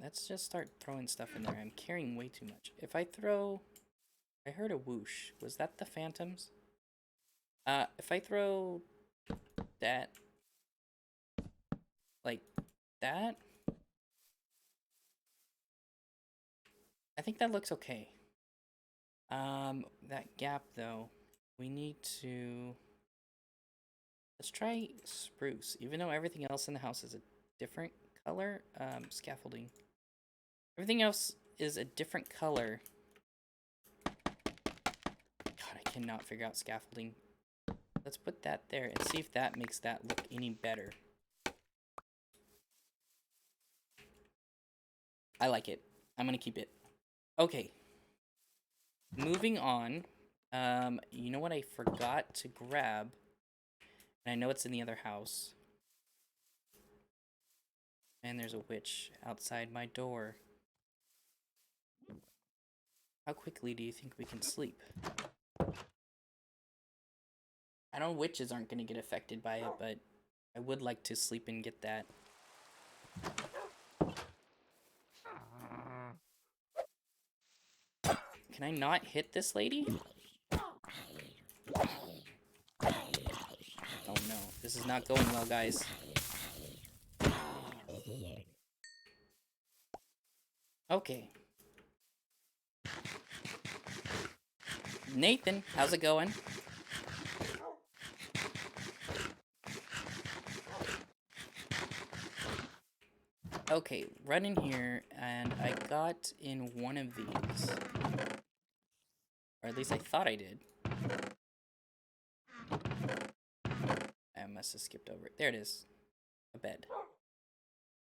A: Let's just start throwing stuff in there. I'm carrying way too much. If I throw... I heard a whoosh. Was that the phantoms? If I throw that... like that... I think that looks okay. That gap though, we need to... Let's try spruce. Even though everything else in the house is a different color, scaffolding. Everything else is a different color. God, I cannot figure out scaffolding. Let's put that there and see if that makes that look any better. I like it. I'm gonna keep it. Okay. Moving on. You know what I forgot to grab? And I know it's in the other house. And there's a witch outside my door. How quickly do you think we can sleep? I know witches aren't going to get affected by it, but I would like to sleep and get that. Can I not hit this lady? Oh no, this is not going well, guys. Okay. Nathan, how's it going? Okay, run in here, and I got in one of these. Or at least I thought I did. I must have skipped over it. There it is. A bed.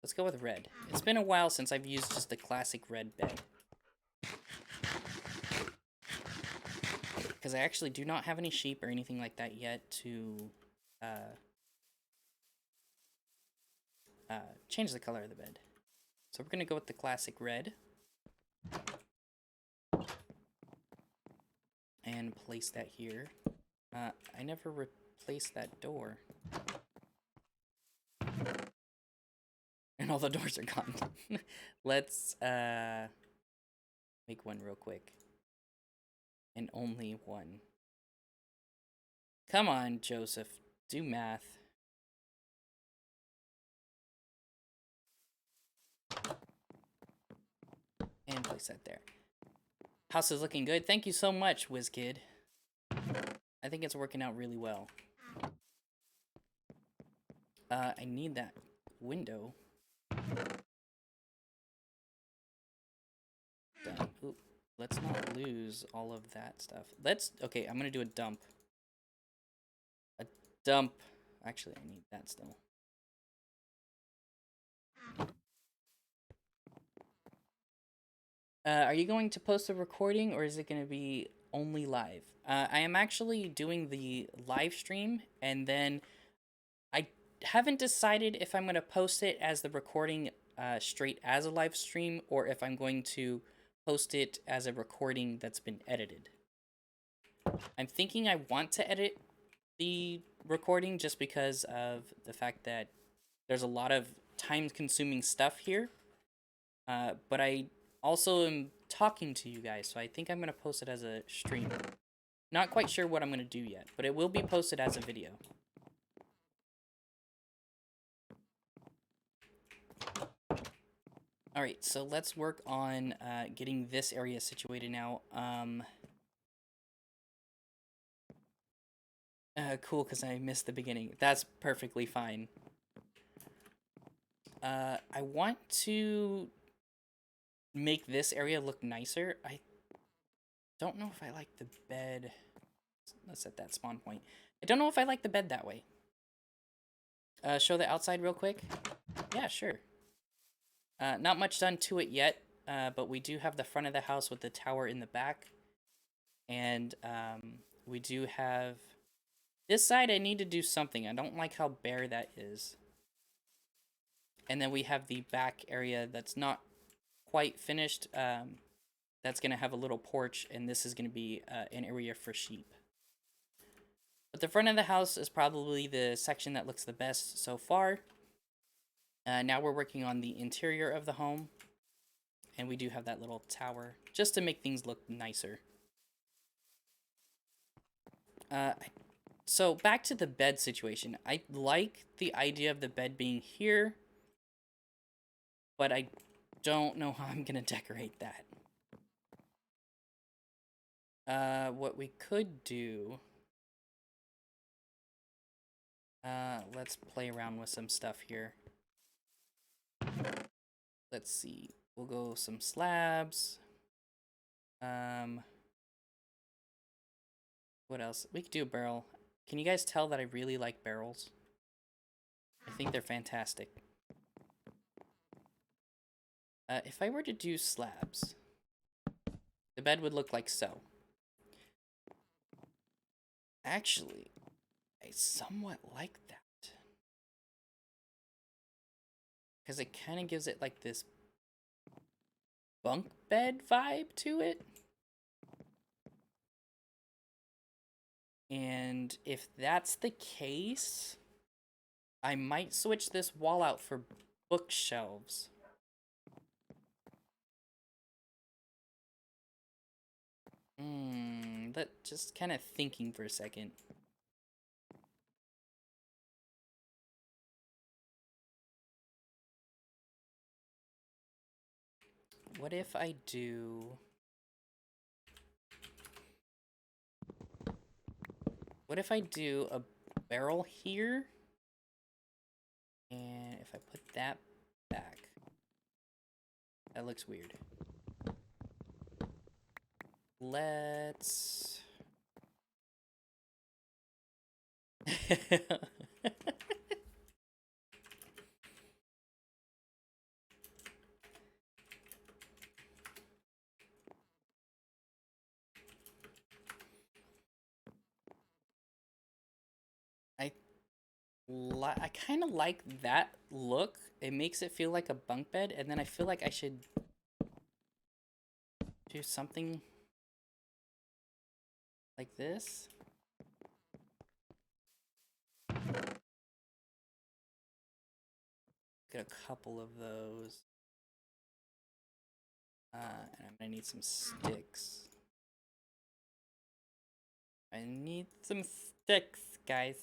A: Let's go with red. It's been a while since I've used just the classic red bed. Because I actually do not have any sheep or anything like that yet to change the color of the bed. So we're going to go with the classic red. And place that here. I never replaced that door. And all the doors are gone. Let's make one real quick. And only one. Come on, Joseph. Do math. And place that there. House is looking good. Thank you so much, WizKid. I think it's working out really well. I need that window. Done. Oop. Let's not lose all of that stuff. Okay, I'm gonna do a dump. A dump. Actually, I need that still. Are you going to post a recording, or is it going to be only live? I am actually doing the live stream, and then I haven't decided if I'm going to post it as the recording straight as a live stream, or if I'm going to post it as a recording that's been edited. I'm thinking I want to edit the recording just because of the fact that there's a lot of time-consuming stuff here, but I also am talking to you guys, so I think I'm going to post it as a stream. Not quite sure what I'm going to do yet, but it will be posted as a video. Alright, so let's work on getting this area situated now. Cool, because I missed the beginning. That's perfectly fine. I want to make this area look nicer. I don't know if I like the bed. Let's set that spawn point. I don't know if I like the bed that way. Show the outside real quick. Yeah, sure. Not much done to it yet, but we do have the front of the house with the tower in the back. And we do have... This side, I need to do something. I don't like how bare that is. And then we have the back area that's not quite finished. That's going to have a little porch, and this is going to be an area for sheep. But the front of the house is probably the section that looks the best so far. Now we're working on the interior of the home. And we do have that little tower, just to make things look nicer. So back to the bed situation. I like the idea of the bed being here, but I don't know how I'm going to decorate that. What we could do... let's play around with some stuff here. Let's see. We'll go some slabs. What else? We could do a barrel. Can you guys tell that I really like barrels? I think they're fantastic. If I were to do slabs, the bed would look like so. Actually, I somewhat like that. Because it kind of gives it like this bunk bed vibe to it. And if that's the case, I might switch this wall out for bookshelves. But just kind of thinking for a second. What if I do... What if I do a barrel here? And if I put that back... That looks weird. Let's... I kind of like that look. It makes it feel like a bunk bed, and then I feel like I should do something like this. Get a couple of those. And I'm gonna need some sticks. I need some sticks, guys.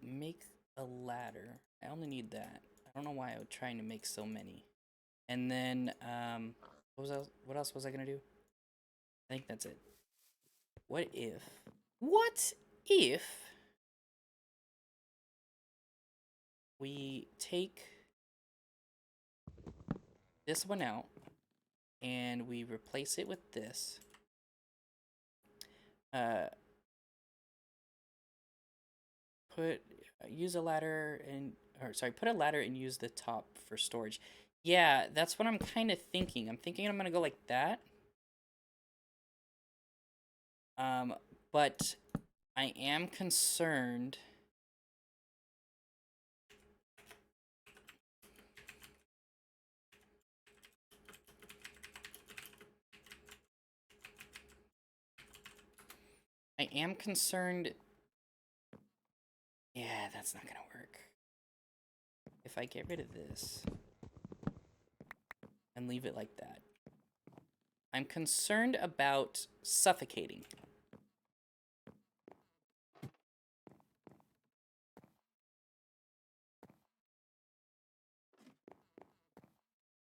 A: Make a ladder. I only need that. I don't know why I was trying to make so many. And then, what else was I gonna do? I think that's it. What if we take this one out and we replace it with this? Use a ladder and, put a ladder and use the top for storage. Yeah, that's what I'm kind of thinking. I'm thinking I'm gonna go like that. But I am concerned. Yeah, that's not gonna work. If I get rid of this and leave it like that, I'm concerned about suffocating.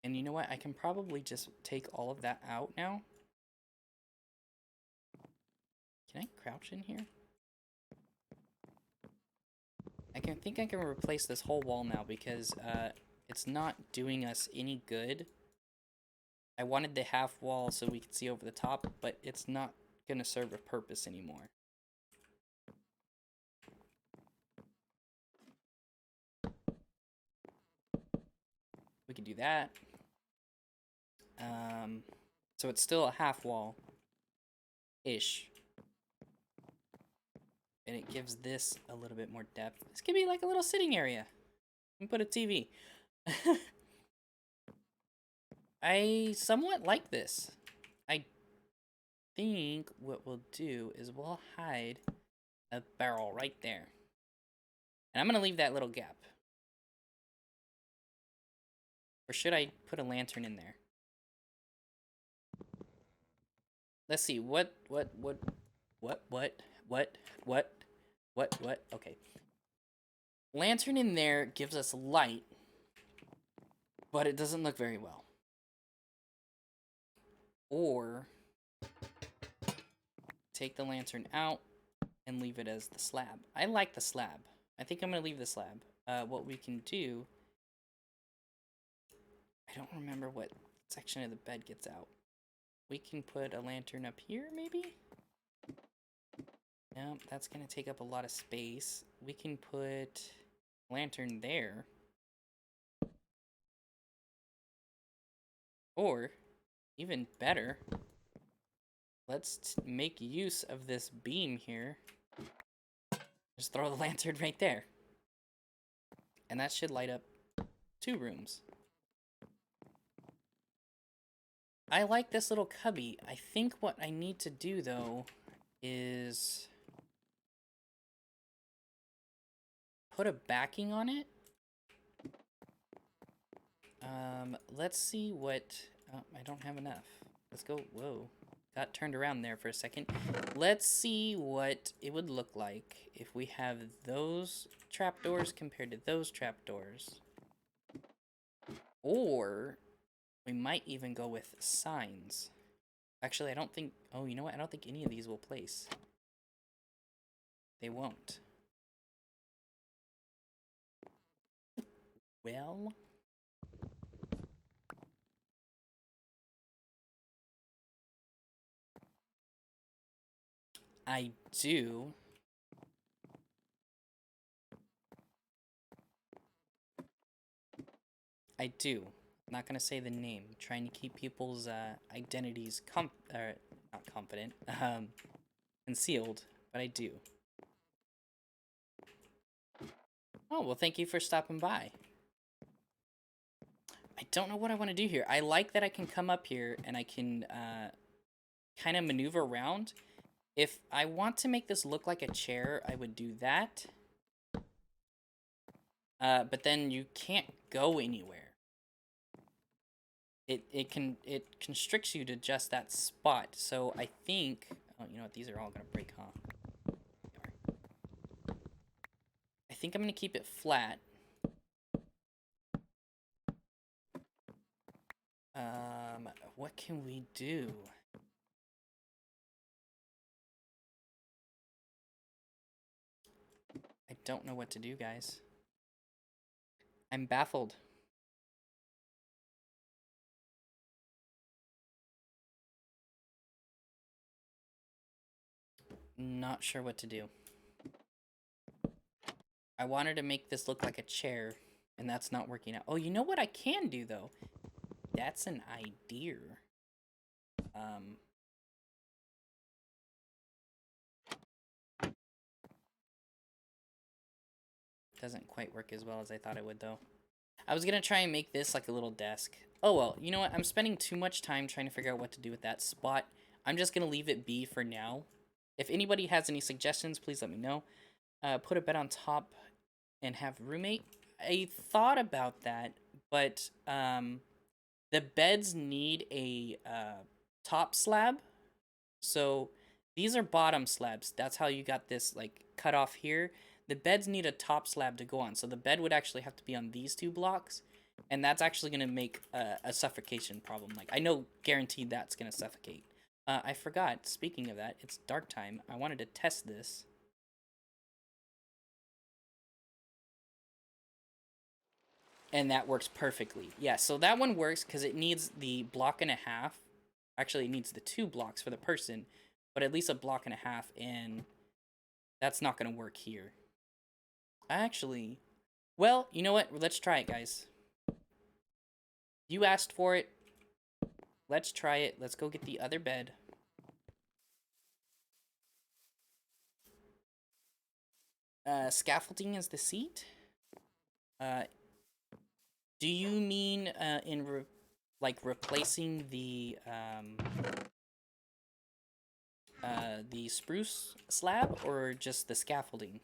A: And you know what? I can probably just take all of that out now. Can I crouch in here? I think I can replace this whole wall now because it's not doing us any good. I wanted the half wall so we could see over the top, but it's not gonna serve a purpose anymore. We can do that. So it's still a half wall-ish. And it gives this a little bit more depth. This could be like a little sitting area. And put a TV. I somewhat like this. I think what we'll do is we'll hide a barrel right there. And I'm gonna leave that little gap. Or should I put a lantern in there? Let's see, what? Okay. Lantern in there gives us light, but it doesn't look very well. Or take the lantern out and leave it as the slab. I like the slab. I think I'm gonna leave the slab. What we can do, I don't remember what section of the bed gets out. We can put a lantern up here, maybe? No, that's gonna take up a lot of space. We can put a lantern there. Or, even better, let's make use of this beam here. Just throw the lantern right there. And that should light up 2 rooms. I like this little cubby. I think what I need to do, though, is put a backing on it. Let's see what... Oh, I don't have enough. Let's go... Whoa. Got turned around there for a second. Let's see what it would look like if we have those trapdoors compared to those trapdoors. Or we might even go with signs. Actually, I don't think... Oh, you know what? I don't think any of these will place. They won't. Well... I do. I do. I'm not gonna say the name. I'm trying to keep people's identities not confident, concealed, but I do. Oh, well, thank you for stopping by. I don't know what I want to do here. I like that I can come up here and I can kind of maneuver around. If I want to make this look like a chair, I would do that. But then you can't go anywhere. It constricts you to just that spot. So I think... Oh, you know what? These are all going to break, huh? I think I'm going to keep it flat. What can we do? I don't know what to do, guys. I'm baffled. Not sure what to do. I wanted to make this look like a chair, and that's not working out. Oh, you know what I can do, though? That's an idea. Doesn't quite work as well as I thought it would, though. I was gonna try and make this like a little desk. Oh well, you know what? I'm spending too much time trying to figure out what to do with that spot. I'm just gonna leave it be for now. If anybody has any suggestions, please let me know. Put a bed on top and have roommate. I thought about that, but the beds need a top slab. So these are bottom slabs. That's how you got this like cut off here. The beds need a top slab to go on. So the bed would actually have to be on these two blocks. And that's actually going to make a suffocation problem. Like, I know guaranteed that's going to suffocate. I forgot, speaking of that, it's dark time. I wanted to test this. And that works perfectly. Yeah, so that one works because it needs the block and a half. Actually, it needs the 2 blocks for the person. But at least a block and a half, and that's not going to work here. Actually, well, you know what? Let's try it, guys. You asked for it. Let's try it. Let's go get the other bed. Scaffolding is the seat? Do you mean like replacing the spruce slab, or just the scaffolding?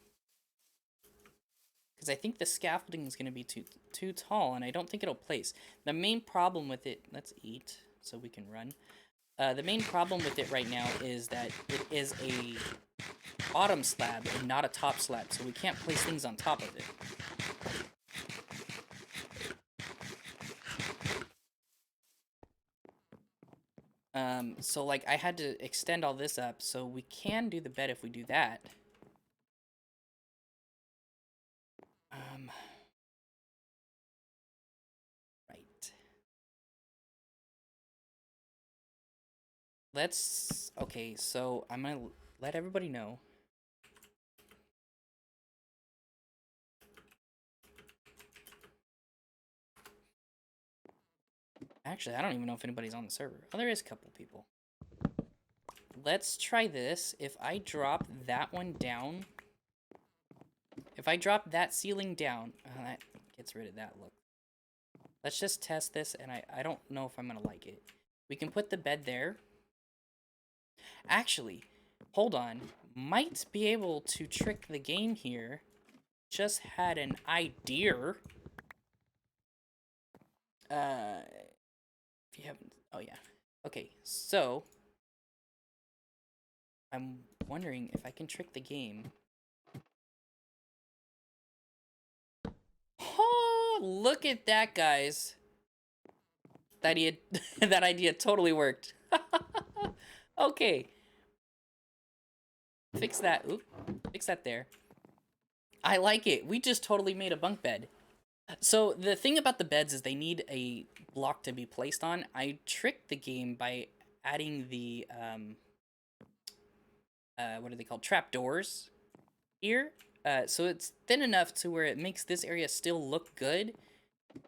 A: Because I think the scaffolding is going to be too tall, and I don't think it'll place. The main problem with it... Let's eat so we can run. The main problem with it right now is that it is a bottom slab and not a top slab, so we can't place things on top of it. So like I had to extend all this up, so we can do the bed if we do that. Right. Okay, so I'm gonna let everybody know. Actually, I don't even know if anybody's on the server. Oh, there is a couple people. Let's try this. If I drop that one down... If I drop that ceiling down... that gets rid of that look. Let's just test this, and I don't know if I'm going to like it. We can put the bed there. Actually, hold on. Might be able to trick the game here. Just had an idea. If you haven't... Oh, yeah. Okay, so... I'm wondering if I can trick the game. Oh, look at that, guys. That idea, that idea totally worked. Okay. Fix that. Oop. Fix that there. I like it. We just totally made a bunk bed. So the thing about the beds is they need a block to be placed on. I tricked the game by adding the, what are they called? Trapdoors here. So it's thin enough to where it makes this area still look good,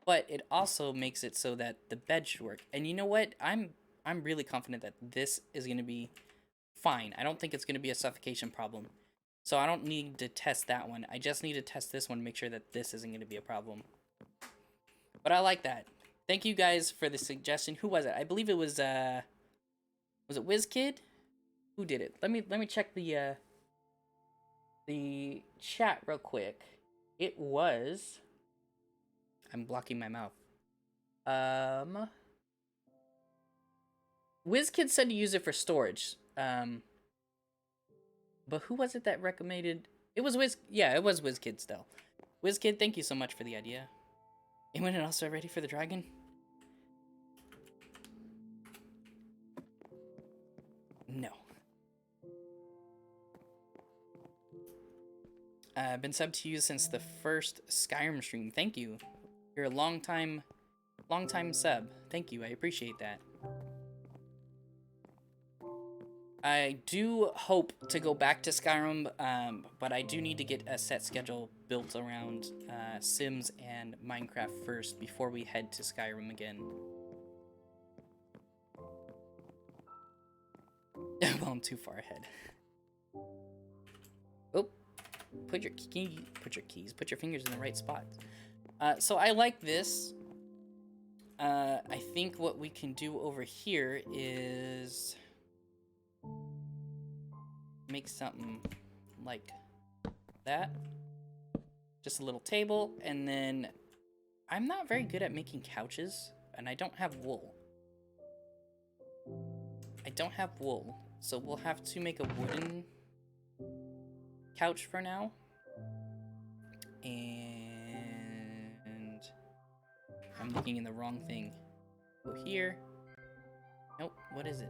A: but it also makes it so that the bed should work. And you know what? I'm really confident that this is going to be fine. I don't think it's going to be a suffocation problem. So I don't need to test that one. I just need to test this one to make sure that this isn't going to be a problem. But I like that. Thank you guys for the suggestion. Who was it? I believe it was it WizKid? Who did it? Let me check the chat real quick. It was... I'm blocking my mouth. WizKid said to use it for storage. But who was it that recommended? It was yeah, it was WizKid still. WizKid, thank you so much for the idea. Anyone also ready for the dragon? No. I've been subbed to you since the first Skyrim stream. Thank you. You're a long time sub. Thank you. I appreciate that. I do hope to go back to Skyrim, but I do need to get a set schedule built around Sims and Minecraft first before we head to Skyrim again. Well, I'm too far ahead. Oh, put your fingers in the right spot. So I like this. I think what we can do over here is make something like that. Just a little table, and then I'm not very good at making couches, and I don't have wool. So we'll have to make a wooden couch for now. And I'm looking in the wrong thing. Go here. Nope, what is it?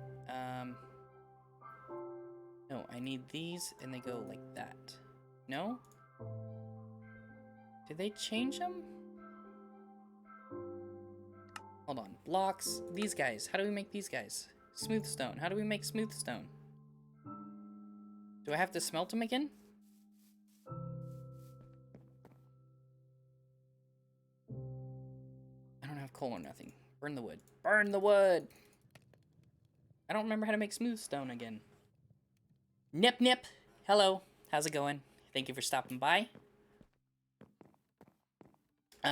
A: No, I need these, and they go like that. No? Did they change them? Hold on. Blocks. These guys. How do we make these guys? Smooth stone. How do we make smooth stone? Do I have to smelt them again? I don't have coal or nothing. Burn the wood. Burn the wood! I don't remember how to make smooth stone again. Nip Nip! Hello. How's it going? Thank you for stopping by.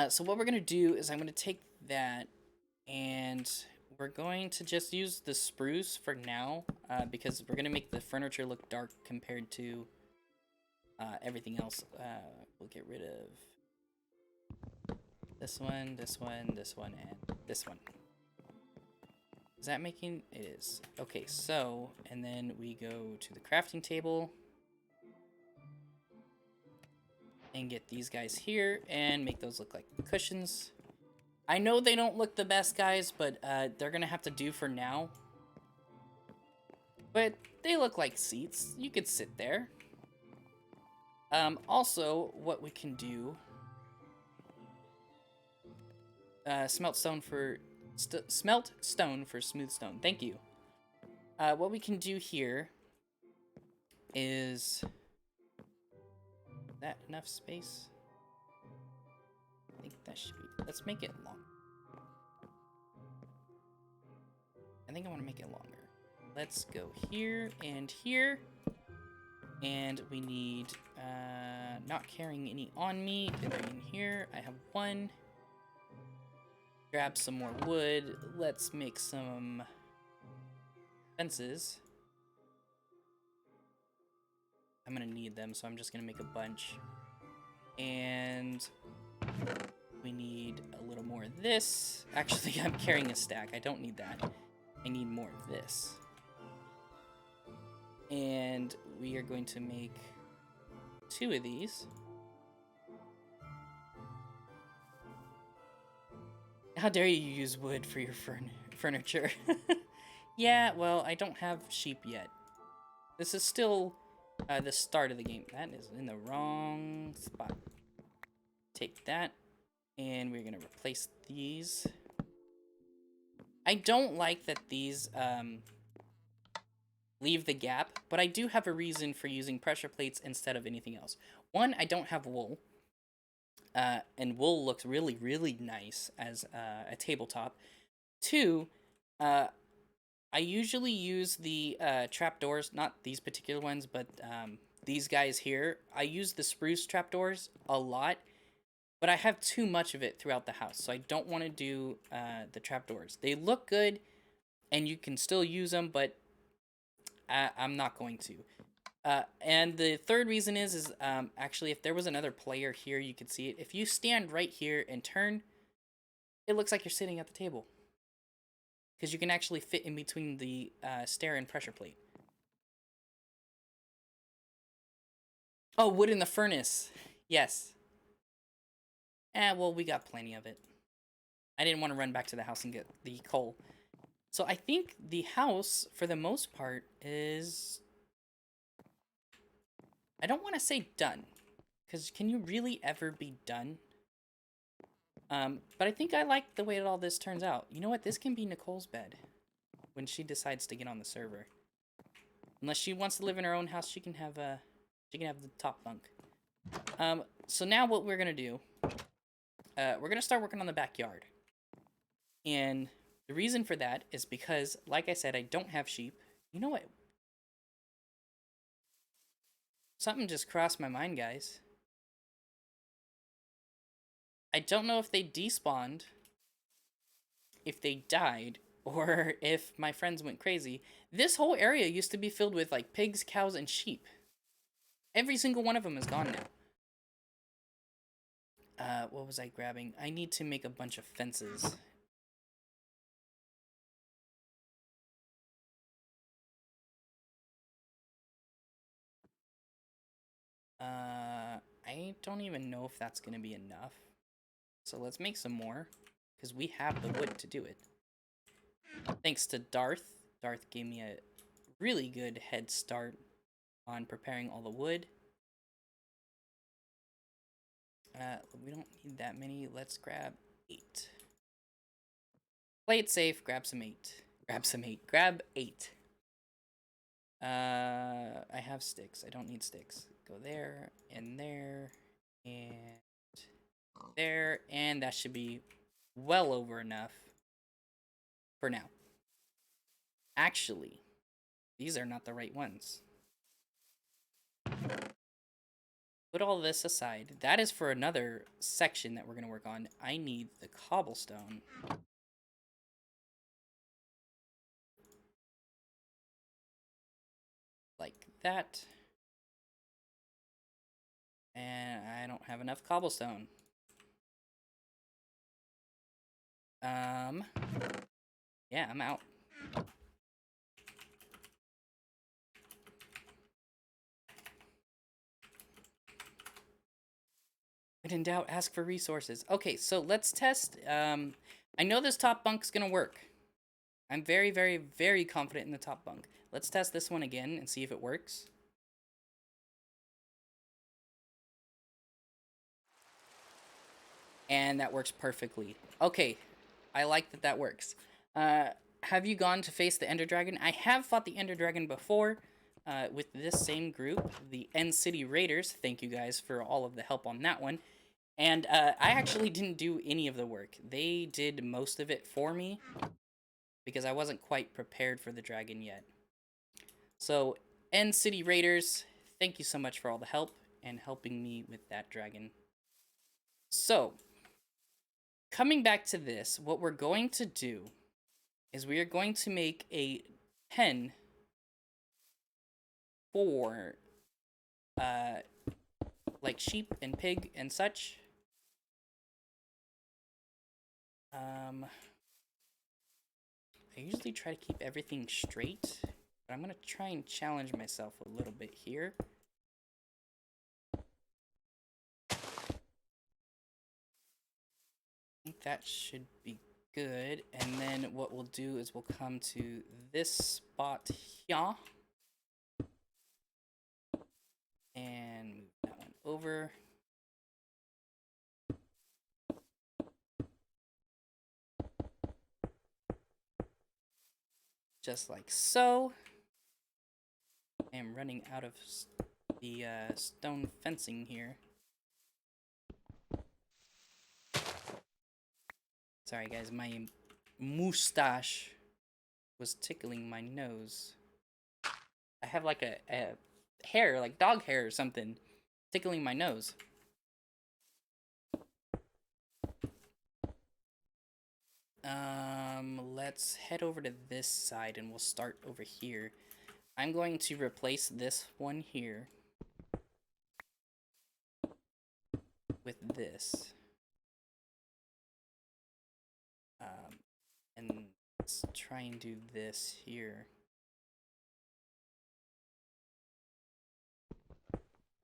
A: So what we're going to do is I'm going to take that and we're going to just use the spruce for now because we're going to make the furniture look dark compared to everything else. We'll get rid of this one, this one, this one, and this one. Is that making... It is. Okay, so, and then we go to the crafting table. And get these guys here, and make those look like cushions. I know they don't look the best, guys, but they're gonna have to do for now. But they look like seats. You could sit there. Also, what we can do... smelt stone for smooth stone. Thank you. What we can do here is that enough space? I think that should be. Let's make it long. I think I want to make it longer. Let's go here and here. And we need not carrying any on me. Get them in here. I have one. Grab some more wood. Let's make some fences. I'm gonna need them, so I'm just gonna make a bunch. And we need a little more of this. Actually, I'm carrying a stack. I don't need that. I need more of this. And we are going to make 2 of these. How dare you use wood for your furniture? Yeah, well, I don't have sheep yet. This is still the start of the game. That is in the wrong spot. Take that, and we're gonna replace these. I don't like that these leave the gap, but I do have a reason for using pressure plates instead of anything else. One, I don't have wool. And wool looks really, really nice as a tabletop. 2, I usually use the trapdoors, not these particular ones, but these guys here. I use the spruce trapdoors a lot, but I have too much of it throughout the house, so I don't want to do the trapdoors. They look good, and you can still use them, but I'm not going to. And the third reason is actually, if there was another player here, you could see it. If you stand right here and turn, it looks like you're sitting at the table. Because you can actually fit in between the stair and pressure plate. Oh, wood in the furnace. Yes. Well, we got plenty of it. I didn't want to run back to the house and get the coal. So I think the house, for the most part, is... I don't want to say done. Because can you really ever be done? But I think I like the way all this turns out. You know what? This can be Nicole's bed. When she decides to get on the server. Unless she wants to live in her own house, she can have the top bunk. So now what we're gonna do, we're gonna start working on the backyard. And the reason for that is because, like I said, I don't have sheep. You know what? Something just crossed my mind, guys. I don't know if they despawned, if they died, or if my friends went crazy. This whole area used to be filled with, like, pigs, cows, and sheep. Every single one of them is gone now. What was I grabbing? I need to make a bunch of fences. I don't even know if that's gonna be enough. So let's make some more, because we have the wood to do it. Thanks to Darth. Darth gave me a really good head start on preparing all the wood. We don't need that many. Let's grab 8. Play it safe. Grab some 8. Grab some 8. Grab 8. I have sticks. I don't need sticks. Go there, and there, and there, and that should be well over enough for now. Actually, these are not the right ones. Put all this aside. That is for another section that we're going to work on. I need the cobblestone. Like that. And I don't have enough cobblestone. Yeah, I'm out. When in doubt, ask for resources. Okay, so let's test. I know this top bunk's gonna work. I'm very, very, very confident in the top bunk. Let's test this one again and see if it works. And that works perfectly. Okay, I like that that works. Have you gone to face the Ender Dragon? I have fought the Ender Dragon before with this same group, the End City Raiders. Thank you guys for all of the help on that one. And I actually didn't do any of the work. They did most of it for me because I wasn't quite prepared for the dragon yet. So, End City Raiders, thank you so much for all the help and helping me with that dragon. So, coming back to this, what we're going to do is we are going to make a pen for like sheep and pig and such. I usually try to keep everything straight, but I'm gonna try and challenge myself a little bit here. I think that should be good. And then what we'll do is we'll come to this spot here and move that one over. Just like so. I am running out of the stone fencing here. Sorry guys, my mustache was tickling my nose. I have like a hair, like dog hair or something, tickling my nose. Let's head over to this side and we'll start over here. I'm going to replace this one here with this. And let's try and do this here.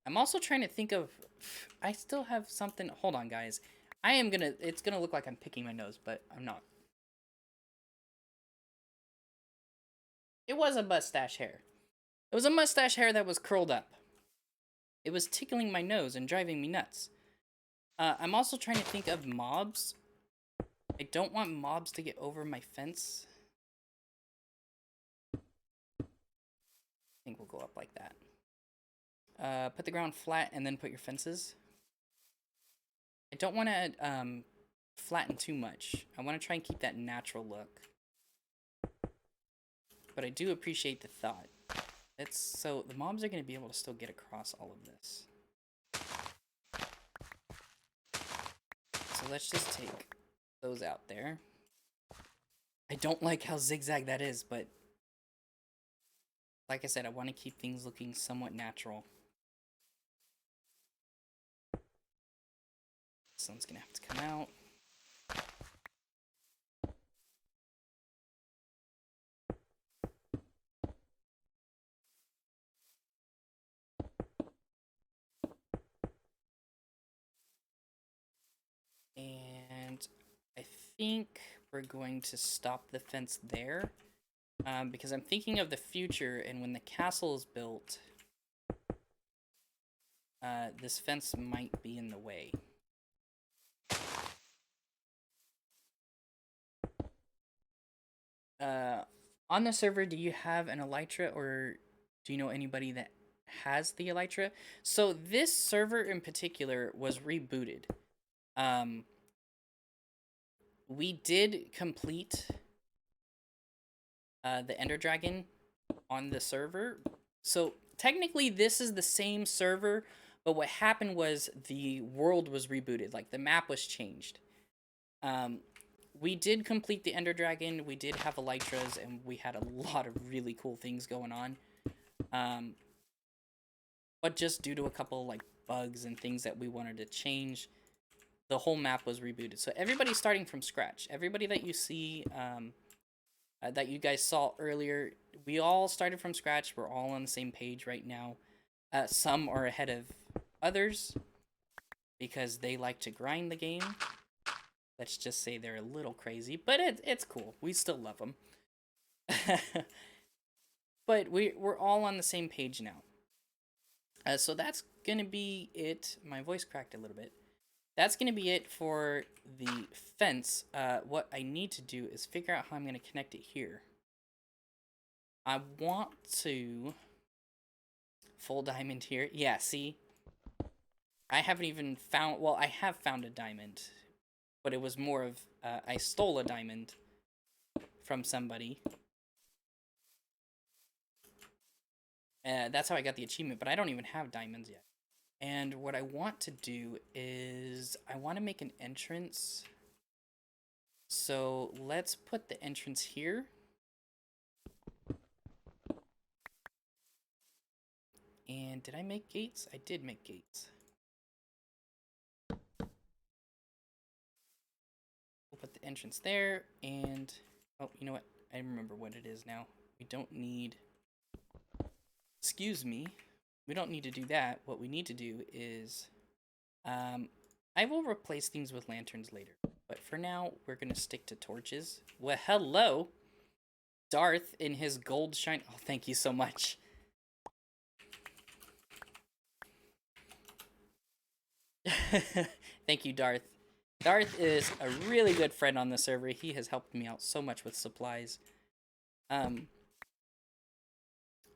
A: I'm also trying to think of, I still have something, hold on guys. It's gonna look like I'm picking my nose, but I'm not. It was a mustache hair. It was a mustache hair that was curled up. It was tickling my nose and driving me nuts. I'm also trying to think of mobs. I don't want mobs to get over my fence. I think we'll go up like that. Put the ground flat and then put your fences. I don't want to flatten too much. I want to try and keep that natural look. But I do appreciate the thought. So the mobs are going to be able to still get across all of this. So let's just take those out there. I don't like how zigzag that is, but like I said, I want to keep things looking somewhat natural. This one's going to have to come out. And I think we're going to stop the fence there, because I'm thinking of the future, and when the castle is built, this fence might be in the way. On the server, do you have an elytra, or do you know anybody that has the elytra? So this server in particular was rebooted. We did complete the Ender Dragon on the server. So technically this is the same server, but what happened was the world was rebooted, like the map was changed. We did complete the Ender Dragon, we did have elytras, and we had a lot of really cool things going on. But just due to a couple like bugs and things that we wanted to change, the whole map was rebooted. So everybody's starting from scratch. Everybody that you see, that you guys saw earlier, we all started from scratch. We're all on the same page right now. Some are ahead of others because they like to grind the game. Let's just say they're a little crazy, but it's cool. We still love them. But we're all on the same page now. So that's gonna be it. My voice cracked a little bit. That's gonna be it for the fence. What I need to do is figure out how I'm gonna connect it here. I want to full diamond here. Yeah, see? I haven't even found, well, I have found a diamond, but it was more of, I stole a diamond from somebody. That's how I got the achievement, but I don't even have diamonds yet. And what I want to do is, I want to make an entrance. So let's put the entrance here. And did I make gates? I did make gates. We'll put the entrance there, and... Oh, you know what? I remember what it is now. We don't need... Excuse me. We don't need to do that. What we need to do is... I will replace things with lanterns later. But for now, we're going to stick to torches. Well, hello! Darth in his gold shine... Oh, thank you so much. Thank you, Darth. Darth is a really good friend on the server. He has helped me out so much with supplies. What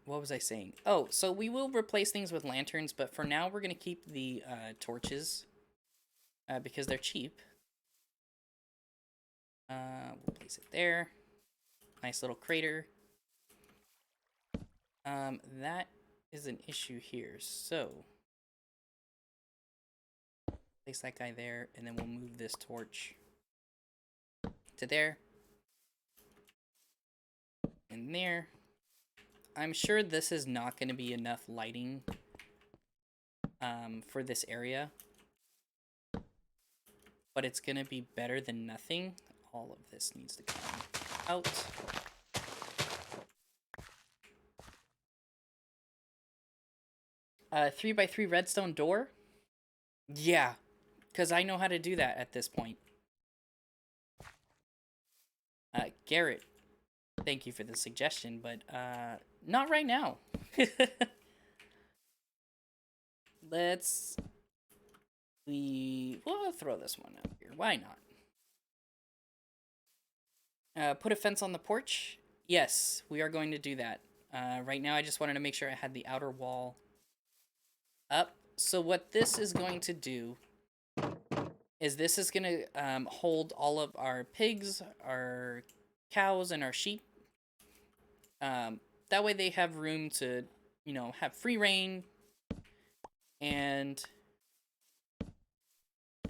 A: was I saying? Oh, so we will replace things with lanterns, but for now we're going to keep the torches because they're cheap. We'll place it there. Nice little crater. That is an issue here, so place that guy there, and then we'll move this torch to there and there. I'm sure this is not going to be enough lighting for this area, but it's going to be better than nothing. All of this needs to come out. A 3x3 redstone door? Yeah, because I know how to do that at this point. Garrett, thank you for the suggestion, but not right now. We'll throw this one up here. Why not? Put a fence on the porch? Yes, we are going to do that. Right now I just wanted to make sure I had the outer wall up. So what this is going to do is this is going to hold all of our pigs, our cows, and our sheep. That way they have room to, you know, have free reign. And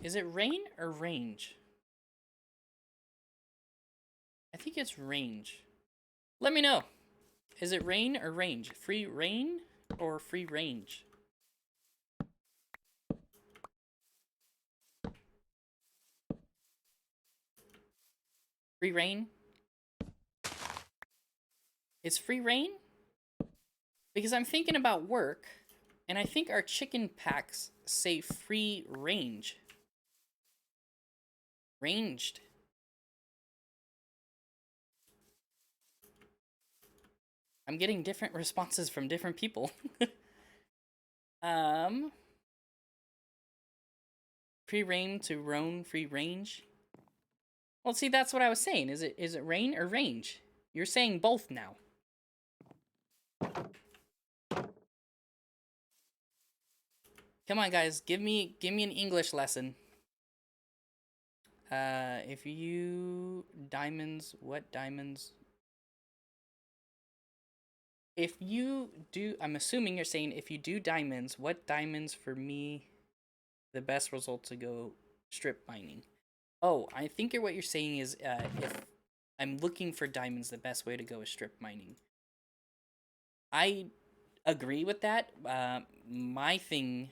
A: is it rain or range? I think it's range. Let me know. Is it rain or range? Free reign or free range? Free reign? It's free reign? Because I'm thinking about work, and I think our chicken packs say free range. Ranged. I'm getting different responses from different people. Free reign to roam, free range. Well, see, that's what I was saying. Is it rain or range? You're saying both now. Come on, guys, give me an English lesson. If you diamonds, what diamonds? If you do, I'm assuming you're saying if you do diamonds, what diamonds for me, the best result to go strip mining? Oh, I think what you're saying is if I'm looking for diamonds, the best way to go is strip mining. I agree with that. My thing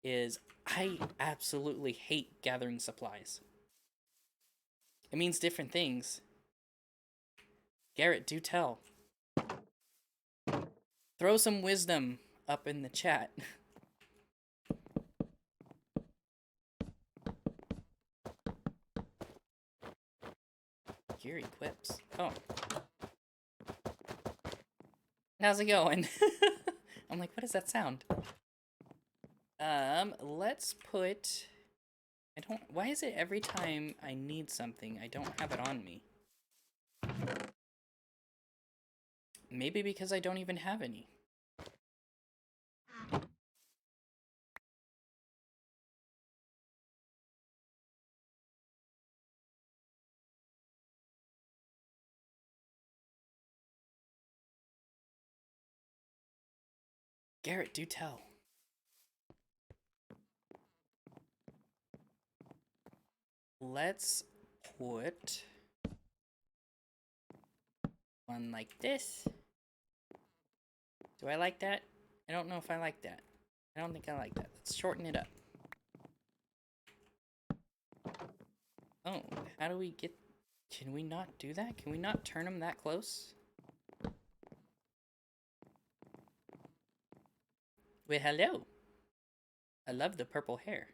A: is I absolutely hate gathering supplies. It means different things. Garrett, do tell. Throw some wisdom up in the chat. Geary quips. Oh. How's it going? I'm like, what does that sound? Let's put... Why is it every time I need something, I don't have it on me? Maybe because I don't even have any. Garrett, do tell. Let's put one like this. Do I like that? I don't know if I like that. I don't think I like that. Let's shorten it up. Oh, how do we get... Can we not do that? Can we not turn them that close? Well, hello. I love the purple hair.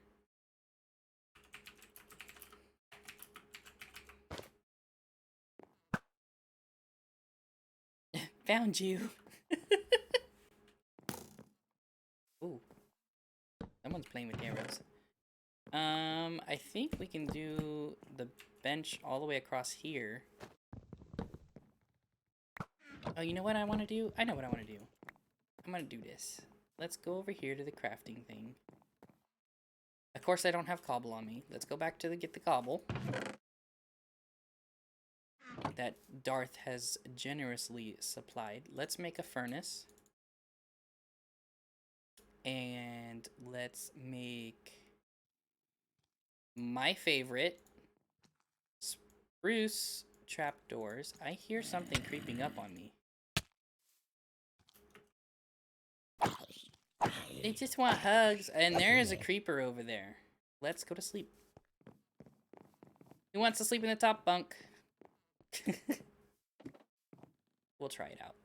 A: Found you. Ooh. Someone's playing with arrows. I think we can do the bench all the way across here. Oh, you know what I want to do? I know what I want to do. I'm gonna do this. Let's go over here to the crafting thing. Of course, I don't have cobble on me. Let's go back to get the cobble that Darth has generously supplied. Let's make a furnace. And let's make my favorite spruce trapdoors. I hear something creeping up on me. They just want hugs. And there is a creeper over there. Let's go to sleep. Who wants to sleep in the top bunk? We'll try it out.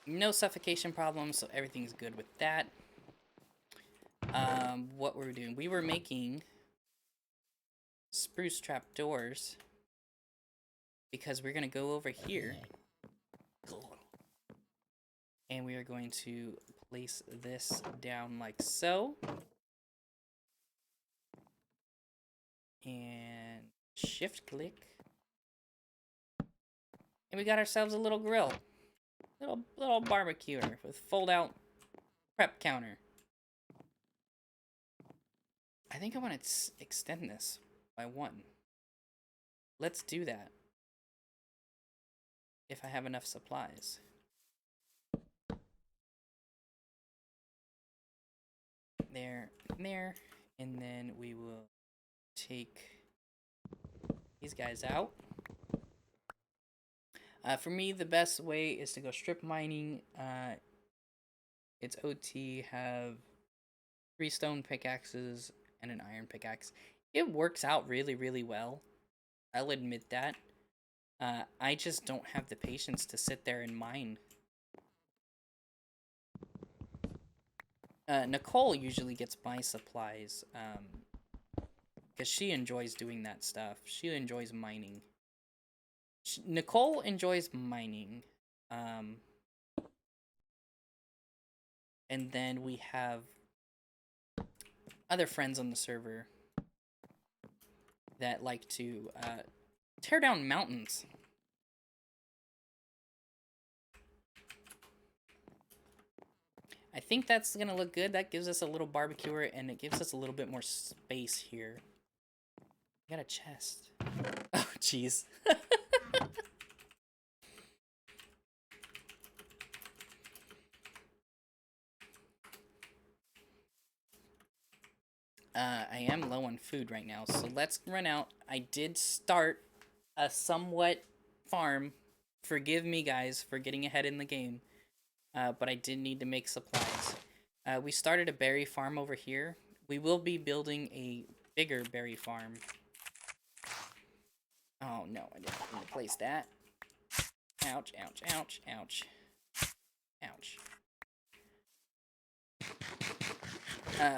A: No suffocation problems, so everything's good with that. What were we doing? We were making spruce trapdoors because we're gonna go over here and we are going to place this down like so, and shift click, and we got ourselves a little grill, little barbecuer with fold out prep counter. I think I want to extend this by 1. Let's do that. If I have enough supplies. There, and then we will take these guys out. For me, the best way is to go strip mining. It's OT, have 3 stone pickaxes and an iron pickaxe. It works out really, really well. I'll admit that. I just don't have the patience to sit there and mine. Nicole usually gets my supplies, because she enjoys doing that stuff. She enjoys mining. Nicole enjoys mining. And then we have other friends on the server that like to tear down mountains. I think that's gonna look good. That gives us a little barbecuer, and it gives us a little bit more space here. I got a chest. Oh, jeez. I am low on food right now, so let's run out. I did start a somewhat farm. Forgive me, guys, for getting ahead in the game. But I did need to make supplies. We started a berry farm over here. We will be building a bigger berry farm. Oh, no, I didn't need to place that. Ouch, ouch, ouch, ouch. Ouch.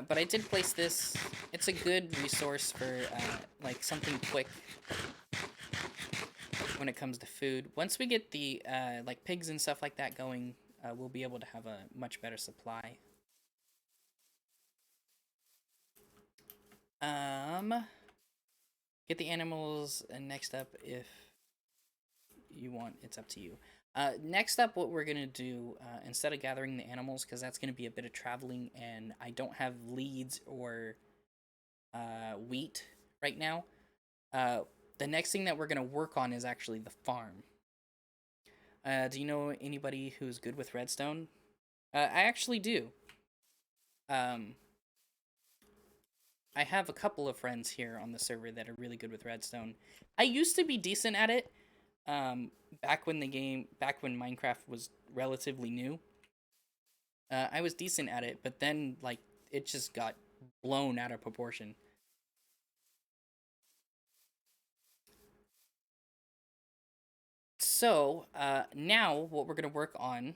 A: But I did place this. It's a good resource for, like, something quick when it comes to food. Once we get the, like, pigs and stuff like that going, we'll be able to have a much better supply. Get the animals, and next up, if you want, it's up to you. Next up, what we're gonna do, instead of gathering the animals, because that's gonna be a bit of traveling, and I don't have leads or wheat right now. The next thing that we're gonna work on is actually the farm. Do you know anybody who's good with redstone? I actually do. I have a couple of friends here on the server that are really good with redstone. I used to be decent at it, back when Minecraft was relatively new, I was decent at it, but then like it just got blown out of proportion. So now what we're gonna work on.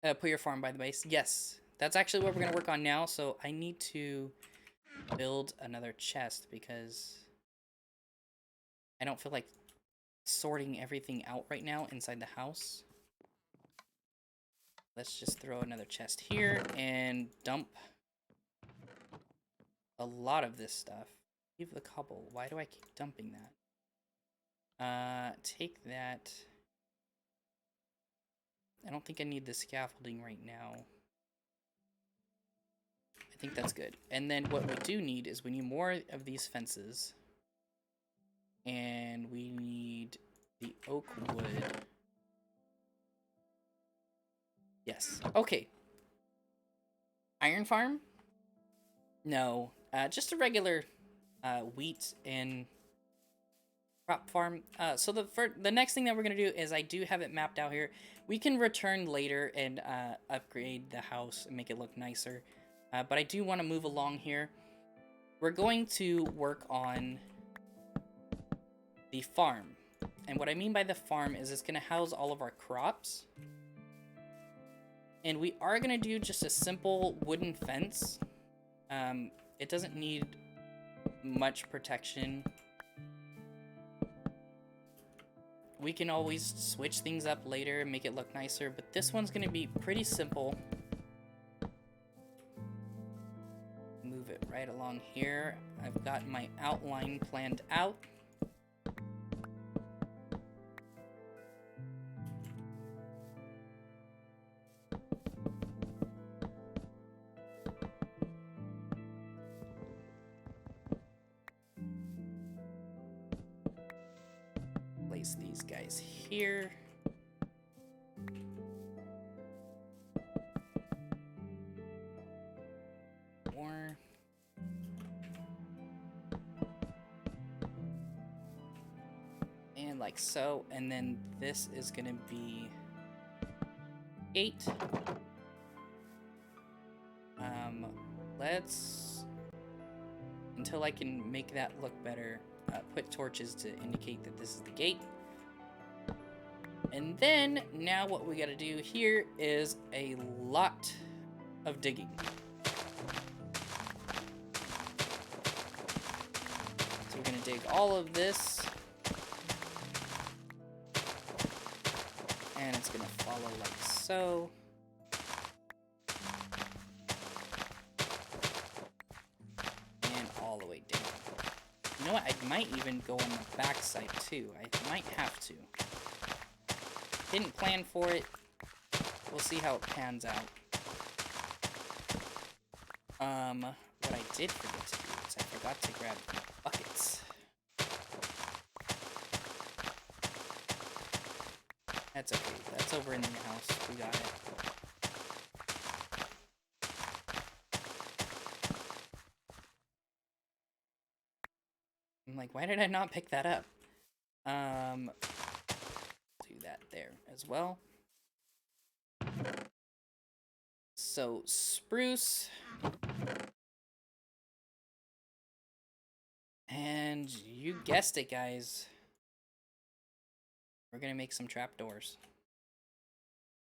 A: Put your farm by the base. Yes, that's actually what we're gonna work on now. So I need to build another chest because I don't feel like sorting everything out right now inside the house. Let's just throw another chest here and dump a lot of this stuff. Leave the cobble. Why do I keep dumping that? Take that. I don't think I need the scaffolding right now. I think that's good. And then what we do need is we need more of these fences. And we need the oak wood. Yes. Okay. Iron farm? No. Just a regular wheat and crop farm. So the next thing that we're gonna do is I do have it mapped out here. We can return later and upgrade the house and make it look nicer. But I do want to move along here. We're going to work on the farm. And what I mean by the farm is it's going to house all of our crops. And we are going to do just a simple wooden fence. It doesn't need much protection. We can always switch things up later and make it look nicer, but this one's going to be pretty simple. Move it right along here. I've got my outline planned out. Place these guys here. More. And like so, and then this is gonna be 8. Let's, until I can make that look better, put torches to indicate that this is the gate. And then, now what we gotta do here is a lot of digging. So we're gonna dig all of this. And it's gonna follow like so. And all the way down. You know what? I might even go on the back side too. I might have to. Didn't plan for it. We'll see how it pans out. What I did forget to do is I forgot to grab buckets. That's okay. That's over in the house. We got it. I'm like, why did I not pick that up? Do that there as well. So, spruce. And you guessed it, guys. We're gonna make some trapdoors.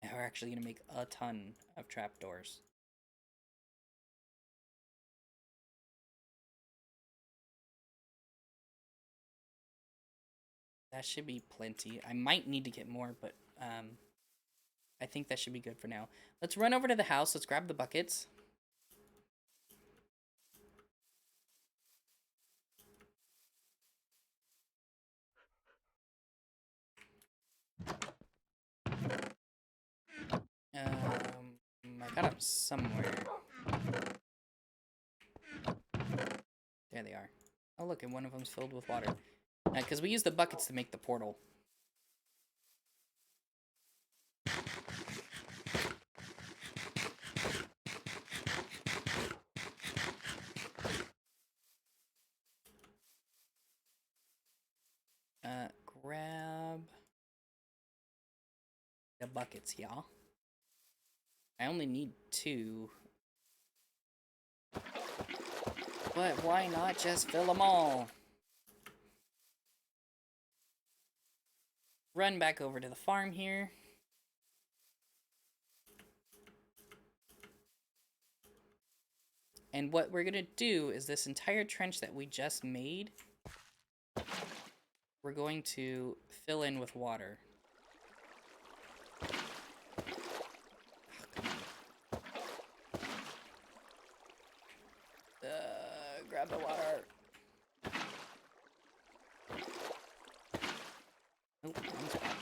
A: And we're actually gonna make a ton of trapdoors. That should be plenty. I might need to get more, but I think that should be good for now. Let's run over to the house. Let's grab the buckets. I got them somewhere. There they are. Oh, look, and one of them's filled with water. Because we use the buckets to make the portal. the buckets, y'all. I only need 2. But why not just fill them all? Run back over to the farm here. And what we're gonna do is this entire trench that we just made, we're going to fill in with water. Grab the water. Oh, wrong spot.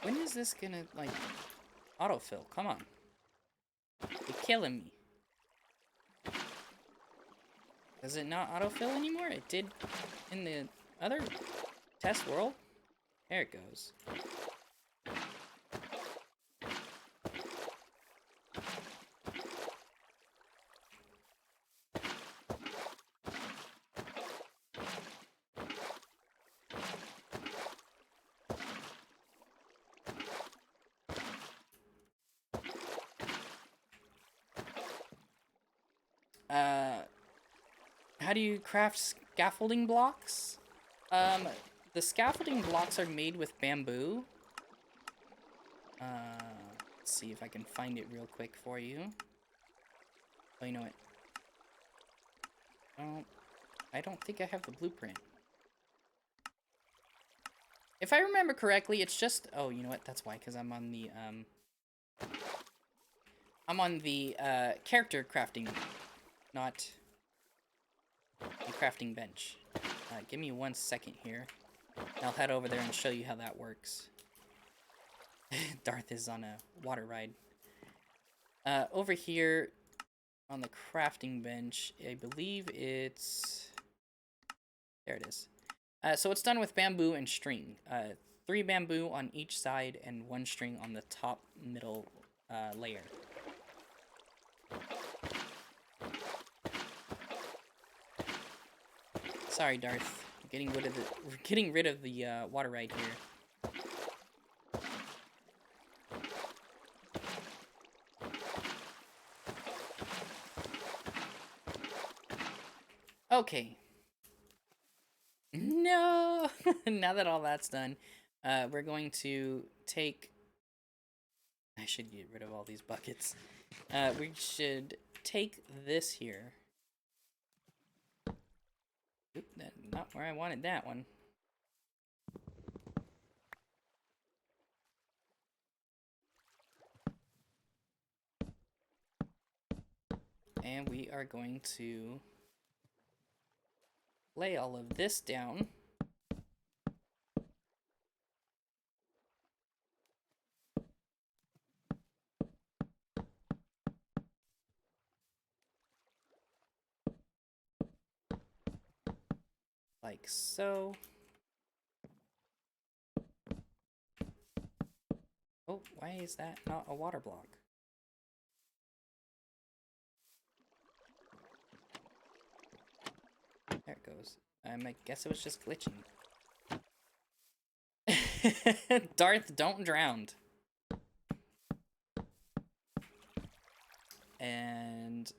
A: When is this gonna, like, autofill? Come on. You're killing me. Does it not autofill anymore? It did in the other test world. There it goes. How do you craft scaffolding blocks? The scaffolding blocks are made with bamboo. Let's see if I can find it real quick for you. Oh, you know what? Oh, I don't think I have the blueprint. If I remember correctly, it's just... Oh, you know what? That's why, because I'm on the, character crafting, not the crafting bench. Give me 1 second here. I'll head over there and show you how that works. Darth is on a water ride. Over here on the crafting bench, I believe it's... There it is. So it's done with bamboo and string. 3 bamboo on each side and 1 string on the top middle layer. Sorry, Darth. We're getting rid of the water ride here. Okay. No! Now that all that's done, we're going to take... I should get rid of all these buckets. We should take this here. Oop, that's not where I wanted that one. And we are going to lay all of this down. Like so. Oh, why is that not a water block? There it goes. I guess it was just glitching. Darth, don't drown. And...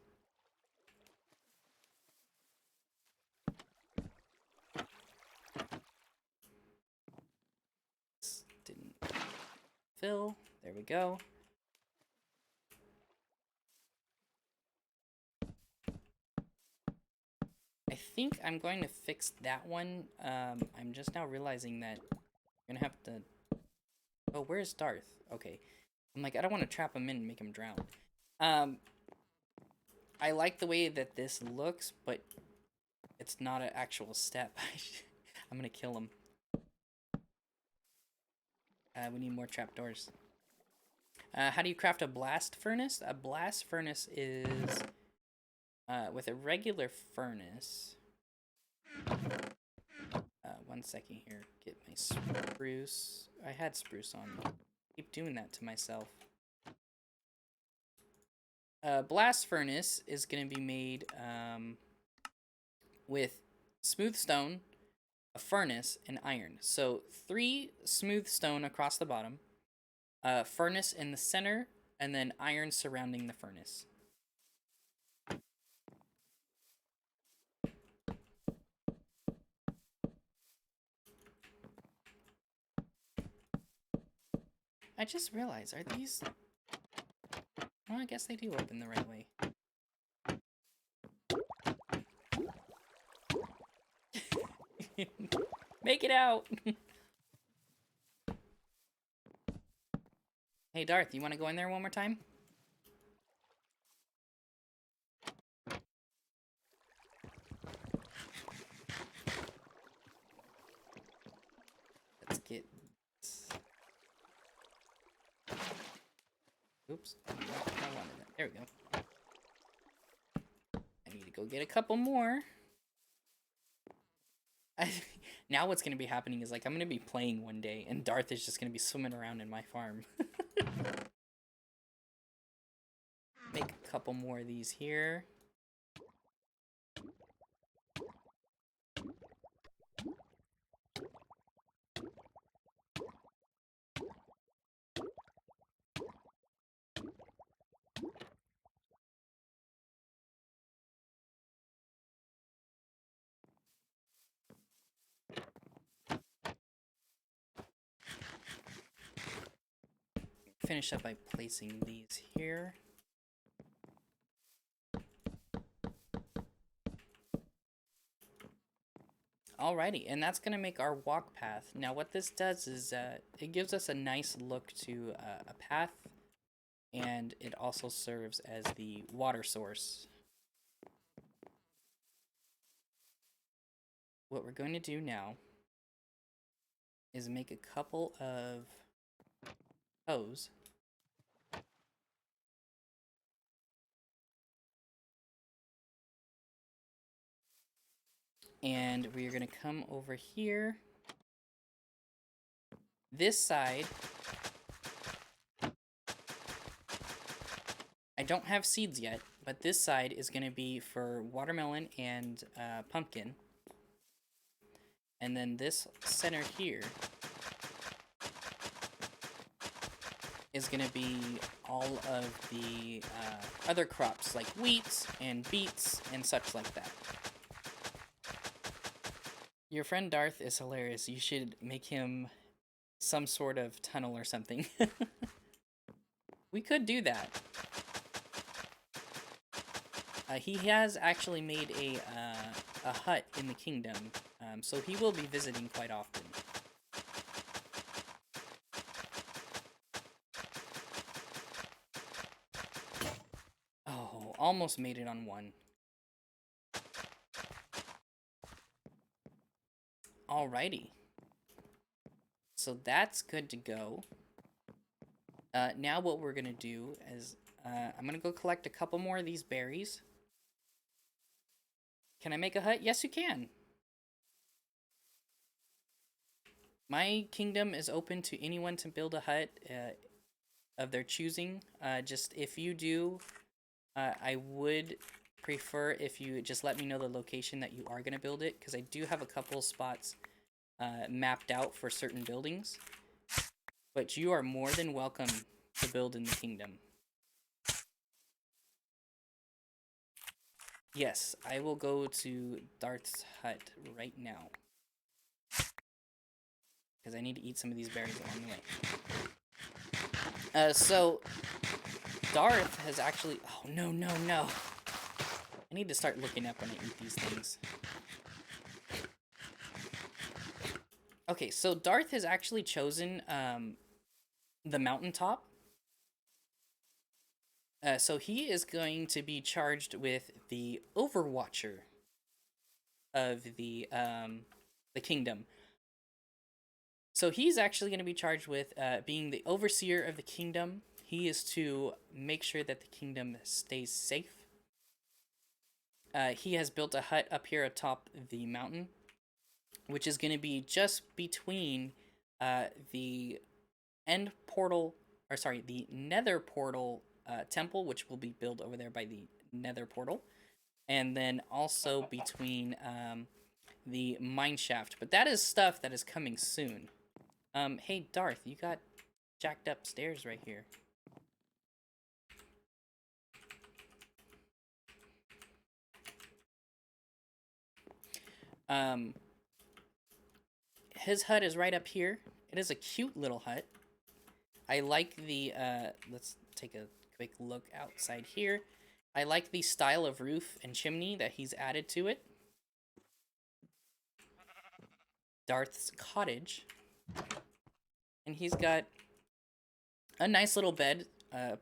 A: this didn't fill. There we go. I think I'm going to fix that one. I'm just now realizing that I'm gonna have to... Oh, where's Darth? Okay. I'm like, I don't want to trap him in and make him drown. I like the way that this looks, but it's not an actual step. I'm gonna kill him. We need more trapdoors. How do you craft a blast furnace? A blast furnace is... with a regular furnace... 1 second here. Get my spruce. I had spruce on. Keep doing that to myself. Blast furnace is going to be made with smooth stone, a furnace, and iron. So 3 smooth stone across the bottom, a furnace in the center, and then iron surrounding the furnace. I just realized, are these... Well, I guess they do open the right way. Make it out! Hey, Darth, you want to go in there one more time? Let's get... Oops. I wanted that. There we go. I need to go get a couple more. Now what's going to be happening is, like, I'm going to be playing one day, and Darth is just going to be swimming around in my farm. Make a couple more of these here. Finish up by placing these here. Alrighty, and that's going to make our walk path. Now what this does is it gives us a nice look to a path, and it also serves as the water source. What we're going to do now is make a couple of hose. And we're going to come over here. This side, I don't have seeds yet, but this side is going to be for watermelon and pumpkin. And then this center here is going to be all of the other crops, like wheat and beets and such like that. Your friend Darth is hilarious. You should make him some sort of tunnel or something. We could do that. He has actually made a hut in the kingdom, so he will be visiting quite often. Oh, almost made it on one. Alrighty. So that's good to go. Now what we're gonna do is, I'm gonna go collect a couple more of these berries. Can I make a hut? Yes, you can. My kingdom is open to anyone to build a hut of their choosing. Just if you do, I would prefer if you just let me know the location that you are going to build it, because I do have a couple spots mapped out for certain buildings. But you are more than welcome to build in the kingdom. Yes, I will go to Darth's hut right now, because I need to eat some of these berries along the way. So Darth has actually... Oh, no, no, no. I need to start looking up when I eat these things. Okay, so Darth has actually chosen the mountaintop. So he is going to be charged with the Overwatcher of the kingdom. So he's actually going to be charged with being the overseer of the kingdom. He is to make sure that the kingdom stays safe. He has built a hut up here atop the mountain, which is going to be just between the end portal, or sorry, the nether portal temple, which will be built over there by the nether portal, and then also between the mine shaft. But that is stuff that is coming soon. Hey, Darth, you got jacked up stairs right here. His hut is right up here. It is a cute little hut. I like the, let's take a quick look outside here. I like the style of roof and chimney that he's added to it. Darth's cottage. And he's got a nice little bed,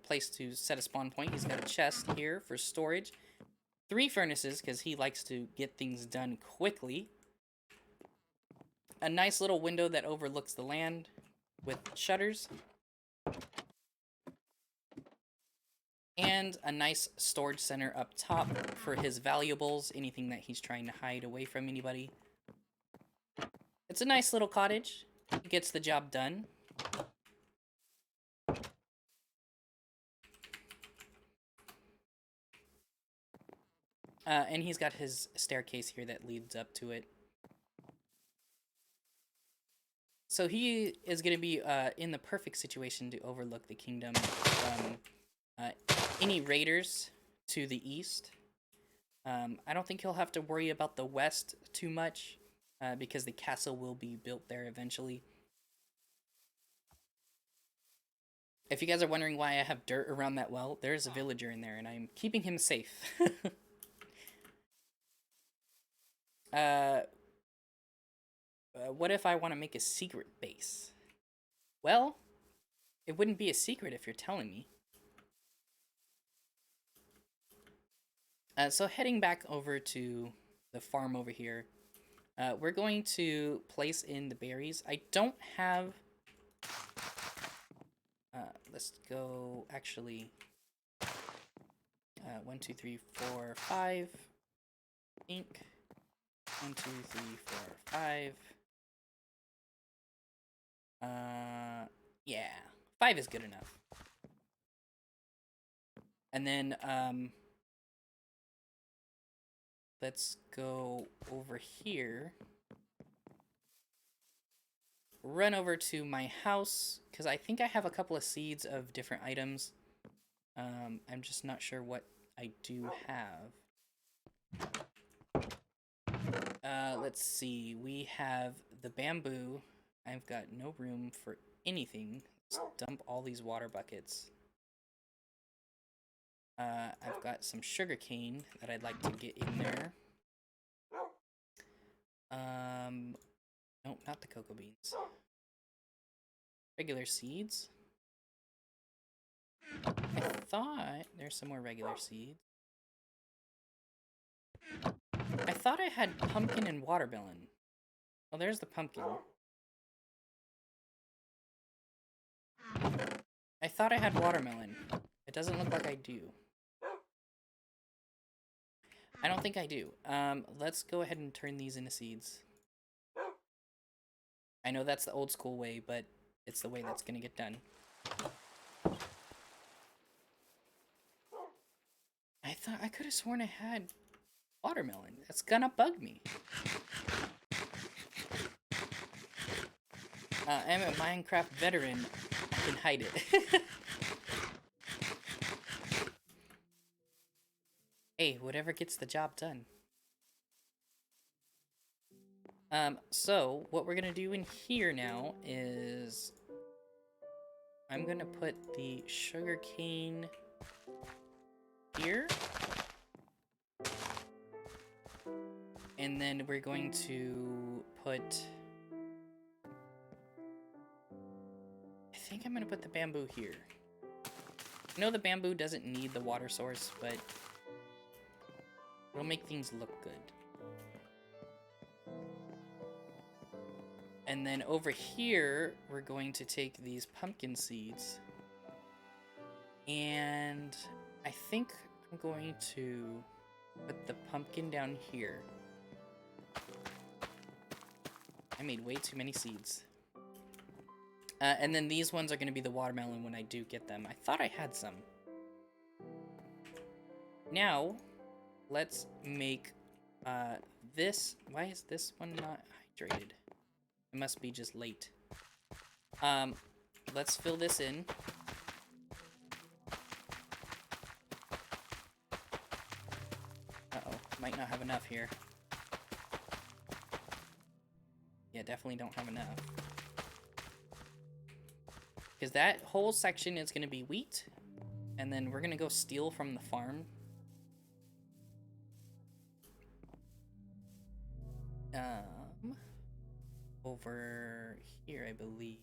A: place to set a spawn point. He's got a chest here for storage. 3 furnaces, because he likes to get things done quickly. A nice little window that overlooks the land with shutters. And a nice storage center up top for his valuables, anything that he's trying to hide away from anybody. It's a nice little cottage. It gets the job done. And he's got his staircase here that leads up to it. So he is going to be in the perfect situation to overlook the kingdom from any raiders to the east. I don't think he'll have to worry about the west too much because the castle will be built there eventually. If you guys are wondering why I have dirt around that well, there's a villager in there and I'm keeping him safe. What if I want to make a secret base? Well, it wouldn't be a secret if you're telling me. So heading back over to the farm over here, we're going to place in the berries. I don't have... let's go, actually... 1, 2, 3, 4, 5. Ink. 1, 2, 3, 4, 5. Yeah. 5 is good enough. And then, let's go over here. Run over to my house, because I think I have a couple of seeds of different items. I'm just not sure what I do have. Let's see. We have the bamboo. I've got no room for anything. Let's dump all these water buckets. I've got some sugar cane that I'd like to get in there. Nope, not the cocoa beans. Regular seeds. I thought there's some more regular seeds. I thought I had pumpkin and watermelon. Oh, there's the pumpkin. I thought I had watermelon. It doesn't look like I do. I don't think I do. Let's go ahead and turn these into seeds. I know that's the old school way, but it's the way that's gonna get done. I thought I could have sworn I had watermelon. That's gonna bug me. I'm a Minecraft veteran. I can hide it. Hey, whatever gets the job done. So what we're gonna do in here now is I'm gonna put the sugar cane here. And then we're going to put... I think I'm gonna put the bamboo here. I know the bamboo doesn't need the water source, but it'll make things look good. And then over here, we're going to take these pumpkin seeds. And I think I'm going to put the pumpkin down here. I made way too many seeds. And then these ones are going to be the watermelon when I do get them. I thought I had some. Now, let's make this... Why is this one not hydrated? It must be just late. Let's fill this in. Uh-oh, might not have enough here. Yeah, definitely don't have enough. Because that whole section is going to be wheat. And then we're going to go steal from the farm. Over here, I believe.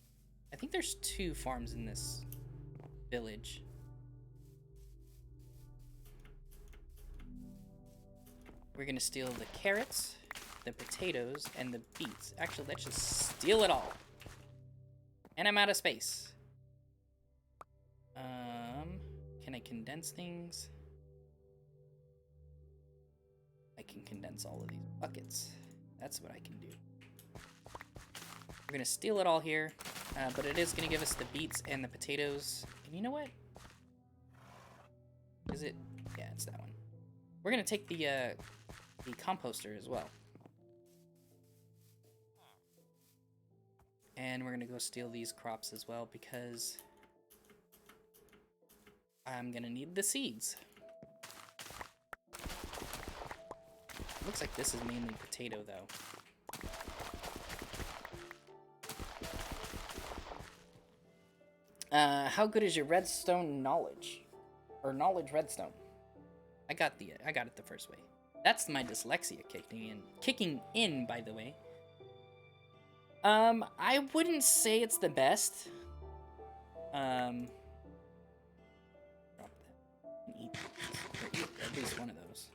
A: I think there's 2 farms in this village. We're going to steal the carrots, the potatoes, and the beets. Actually, let's just steal it all. And I'm out of space. Can I condense things? I can condense all of these buckets. That's what I can do. We're gonna steal it all here, but it is gonna give us the beets and the potatoes. And you know what? Is it? Yeah, it's that one. We're gonna take the composter as well. And we're gonna go steal these crops as well because I'm gonna need the seeds. Looks like this is mainly potato though. How good is your redstone knowledge? Or knowledge redstone? I got it the first way. That's my dyslexia kicking in, by the way. I wouldn't say it's the best. Drop that. Eat at least one of those.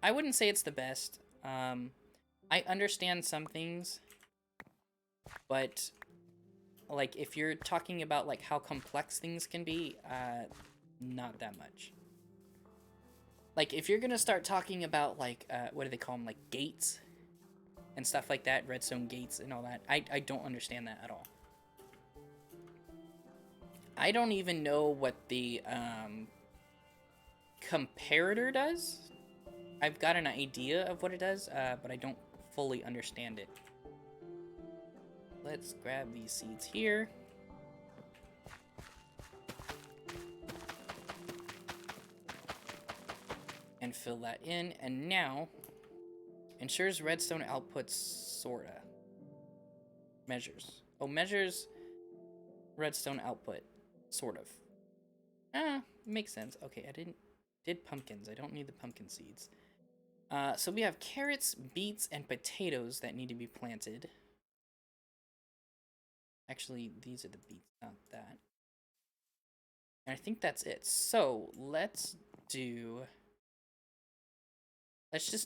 A: I wouldn't say it's the best. I understand some things, but like if you're talking about like how complex things can be, not that much. Like if you're gonna start talking about like what do they call them, like gates and stuff like that, redstone gates and all that, I don't understand that at all. I don't even know what the comparator does. I've got an idea of what it does, but I don't fully understand it. Let's grab these seeds here. And fill that in. And now, ensures redstone output sorta. Measures. Oh, measures redstone output. Sort of. Makes sense. Okay, did pumpkins. I don't need the pumpkin seeds. So we have carrots, beets, and potatoes that need to be planted. Actually, these are the beets, not that. And I think that's it. So let's just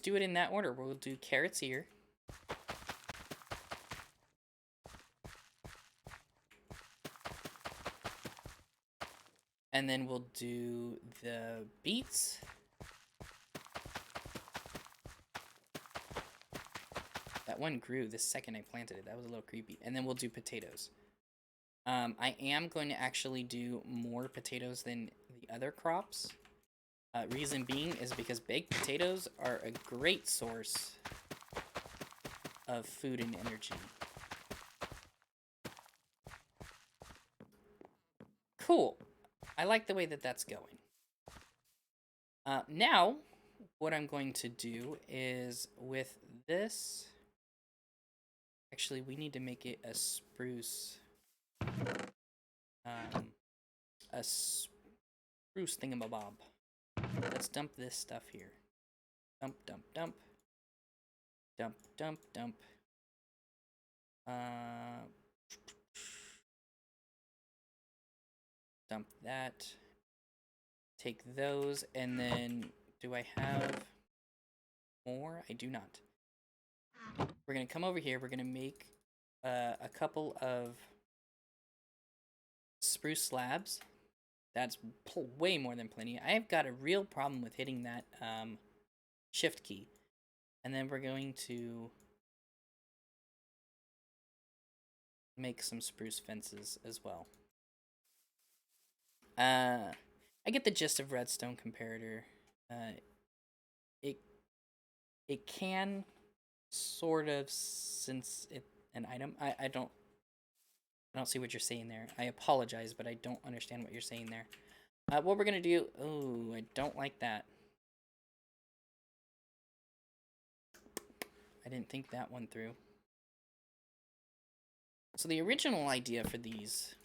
A: do it in that order. We'll do carrots here. And then we'll do the beets. That one grew the second I planted it. That was a little creepy. And then we'll do potatoes. I am going to actually do more potatoes than the other crops. Reason being is because baked potatoes are a great source of food and energy. Cool. I like the way that that's going. Now, what I'm going to do is with this... Actually, we need to make it a spruce... a spruce thingamabob. Let's dump this stuff here. Dump, dump, dump. Dump, dump, dump. Dump that. Take those, and then do I have more? I do not. We're gonna come over here. We're gonna make a couple of spruce slabs. That's way more than plenty. I have got a real problem with hitting that shift key. And then we're going to make some spruce fences as well. I get the gist of redstone comparator. It can sort of, since it's an item. I don't see what you're saying there. I apologize, but I don't understand what you're saying there. What we're gonna do... Oh, I don't like that. I didn't think that one through. So the original idea for these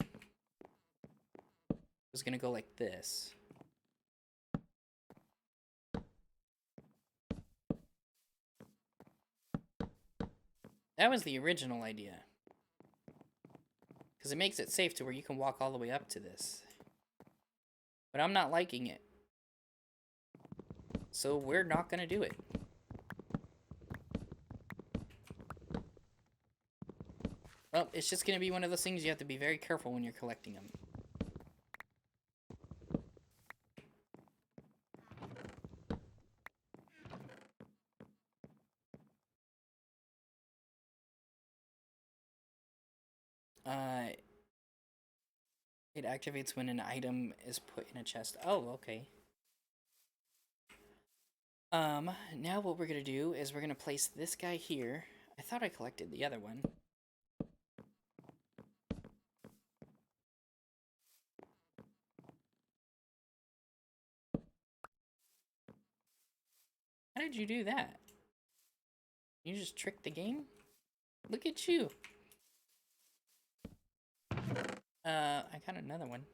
A: was gonna go like this. That was the original idea. Because it makes it safe to where you can walk all the way up to this. But I'm not liking it. So we're not gonna do it. Well, it's just gonna be one of those things you have to be very careful when you're collecting them. It activates when an item is put in a chest. Oh, okay. Now what we're gonna do is we're gonna place this guy here. I thought I collected the other one. How did you do that? You just tricked the game? Look at you. I got another one.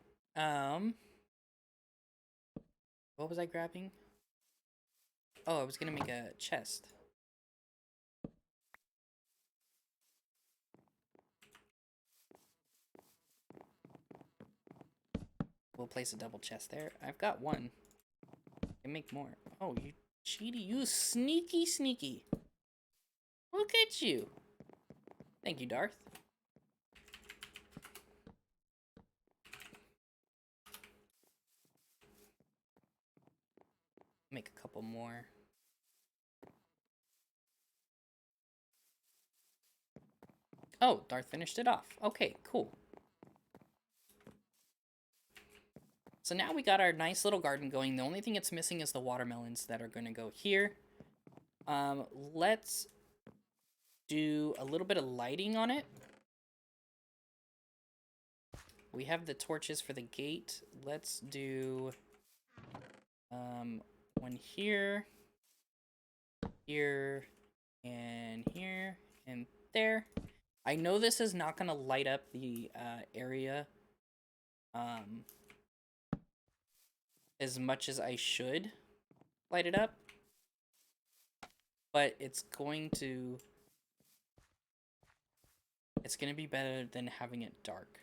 A: What was I grabbing? Oh, I was gonna make a chest. We'll place a double chest there. I've got one. I can make more. Oh, you cheaty, you sneaky. Look at you. Thank you, Darth. Make a couple more. Oh, Darth finished it off. Okay, cool. So now we got our nice little garden going. The only thing it's missing is the watermelons that are going to go here. Let's do a little bit of lighting on it. We have the torches for the gate. Let's do one here, here, and here, and there. I know this is not going to light up the area as much as I should light it up, but it's going to be better than having it dark.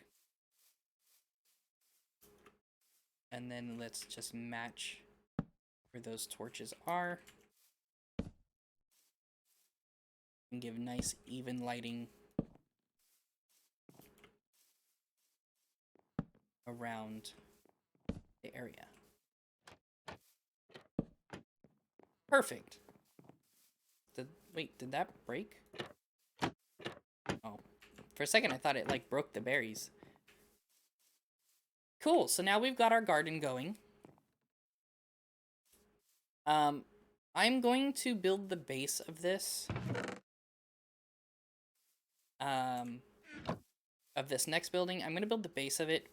A: And then let's just match where those torches are and give nice even lighting around the area. Perfect. Wait, did that break? Oh, for a second I thought it like broke the berries. Cool, so now we've got our garden going. I'm going to build the base of this. Of this next building. I'm going to build the base of it,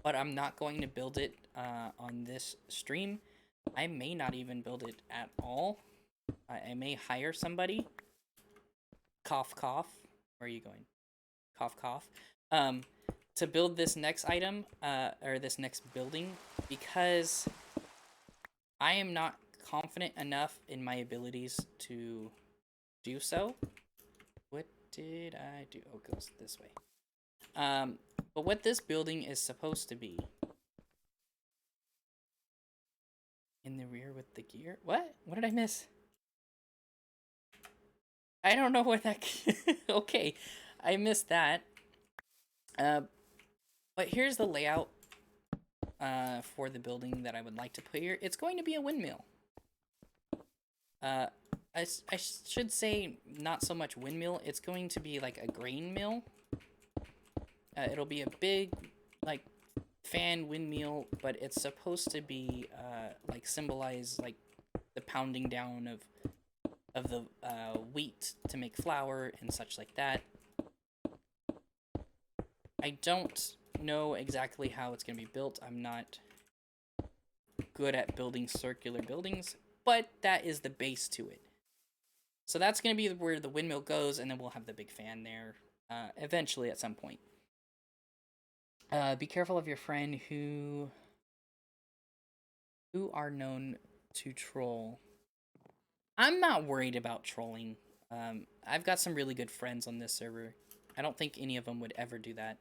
A: but I'm not going to build it on this stream. I may not even build it at all. I may hire somebody. Cough, cough. Where are you going? Cough, cough. To build this next item, or this next building, because I am not confident enough in my abilities to do so. What did I do? Oh, it goes this way. But what this building is supposed to be... In the rear with the gear? What? What did I miss? I don't know what that... Okay, I missed that. But here's the layout for the building that I would like to put here. It's going to be a windmill. I should say not so much windmill. It's going to be like a grain mill. It'll be a big, like, fan windmill, but it's supposed to be, like, symbolize, like, the pounding down of of the wheat to make flour and such like that. I don't know exactly how it's going to be built. I'm not good at building circular buildings, but that is the base to it. So that's going to be where the windmill goes, and then we'll have the big fan there eventually at some point. Be careful of your friend who are known to troll. I'm not worried about trolling. I've got some really good friends on this server. I don't think any of them would ever do that.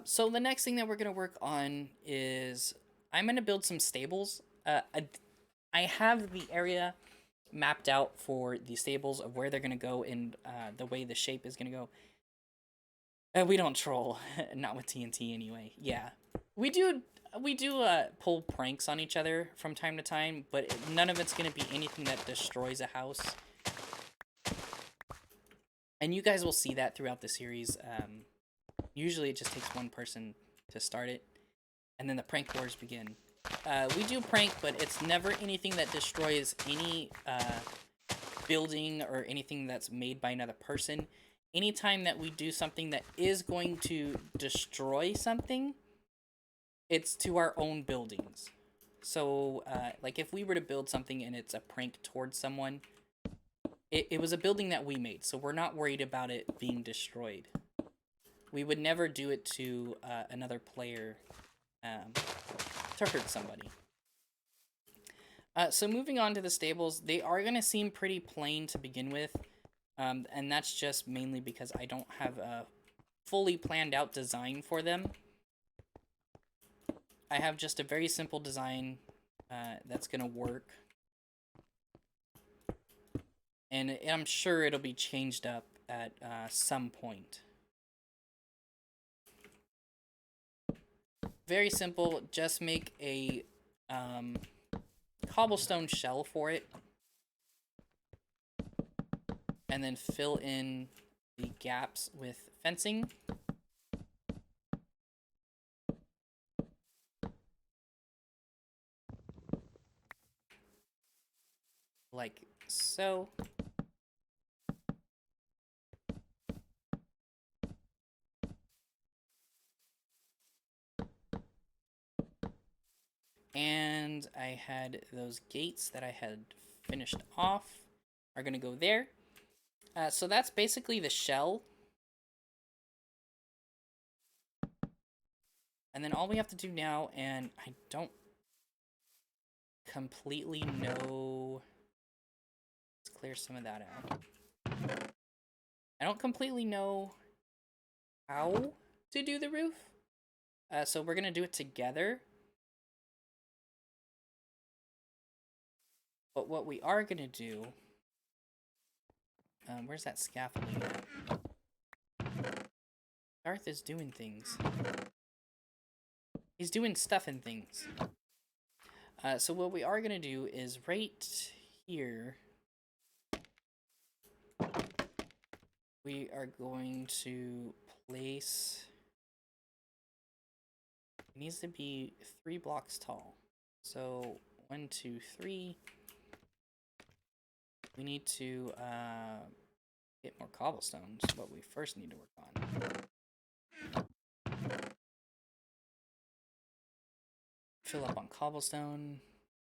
A: So the next thing that we're going to work on is I'm going to build some stables. I have the area mapped out for the stables of where they're going to go and the way the shape is going to go. We don't troll, not with TNT anyway. Yeah, we do pull pranks on each other from time to time, but none of it's going to be anything that destroys a house. And you guys will see that throughout the series. Usually it just takes one person to start it, and then the prank wars begin. We do prank, but it's never anything that destroys any building or anything that's made by another person. Anytime that we do something that is going to destroy something, it's to our own buildings. So, like if we were to build something and it's a prank towards someone, it was a building that we made, so we're not worried about it being destroyed. We would never do it to another player to hurt somebody. So moving on to the stables, they are going to seem pretty plain to begin with, and that's just mainly because I don't have a fully planned out design for them. I have just a very simple design that's going to work, and I'm sure it'll be changed up at some point. Very simple, just make a cobblestone shell for it, and then fill in the gaps with fencing. Like so. And I had those gates that I had finished off are going to go there. So that's basically the shell. And then all we have to do now, and I don't completely know... Let's clear some of that out. I don't completely know how to do the roof. So we're going to do it together. But what we are going to do... where's that scaffolding at? Darth is doing things. He's doing stuff and things. So what we are going to do is right here... we are going to place... It needs to be 3 blocks tall. So 1, 2, 3... We need to get more cobblestones, what we first need to work on. Fill up on cobblestone.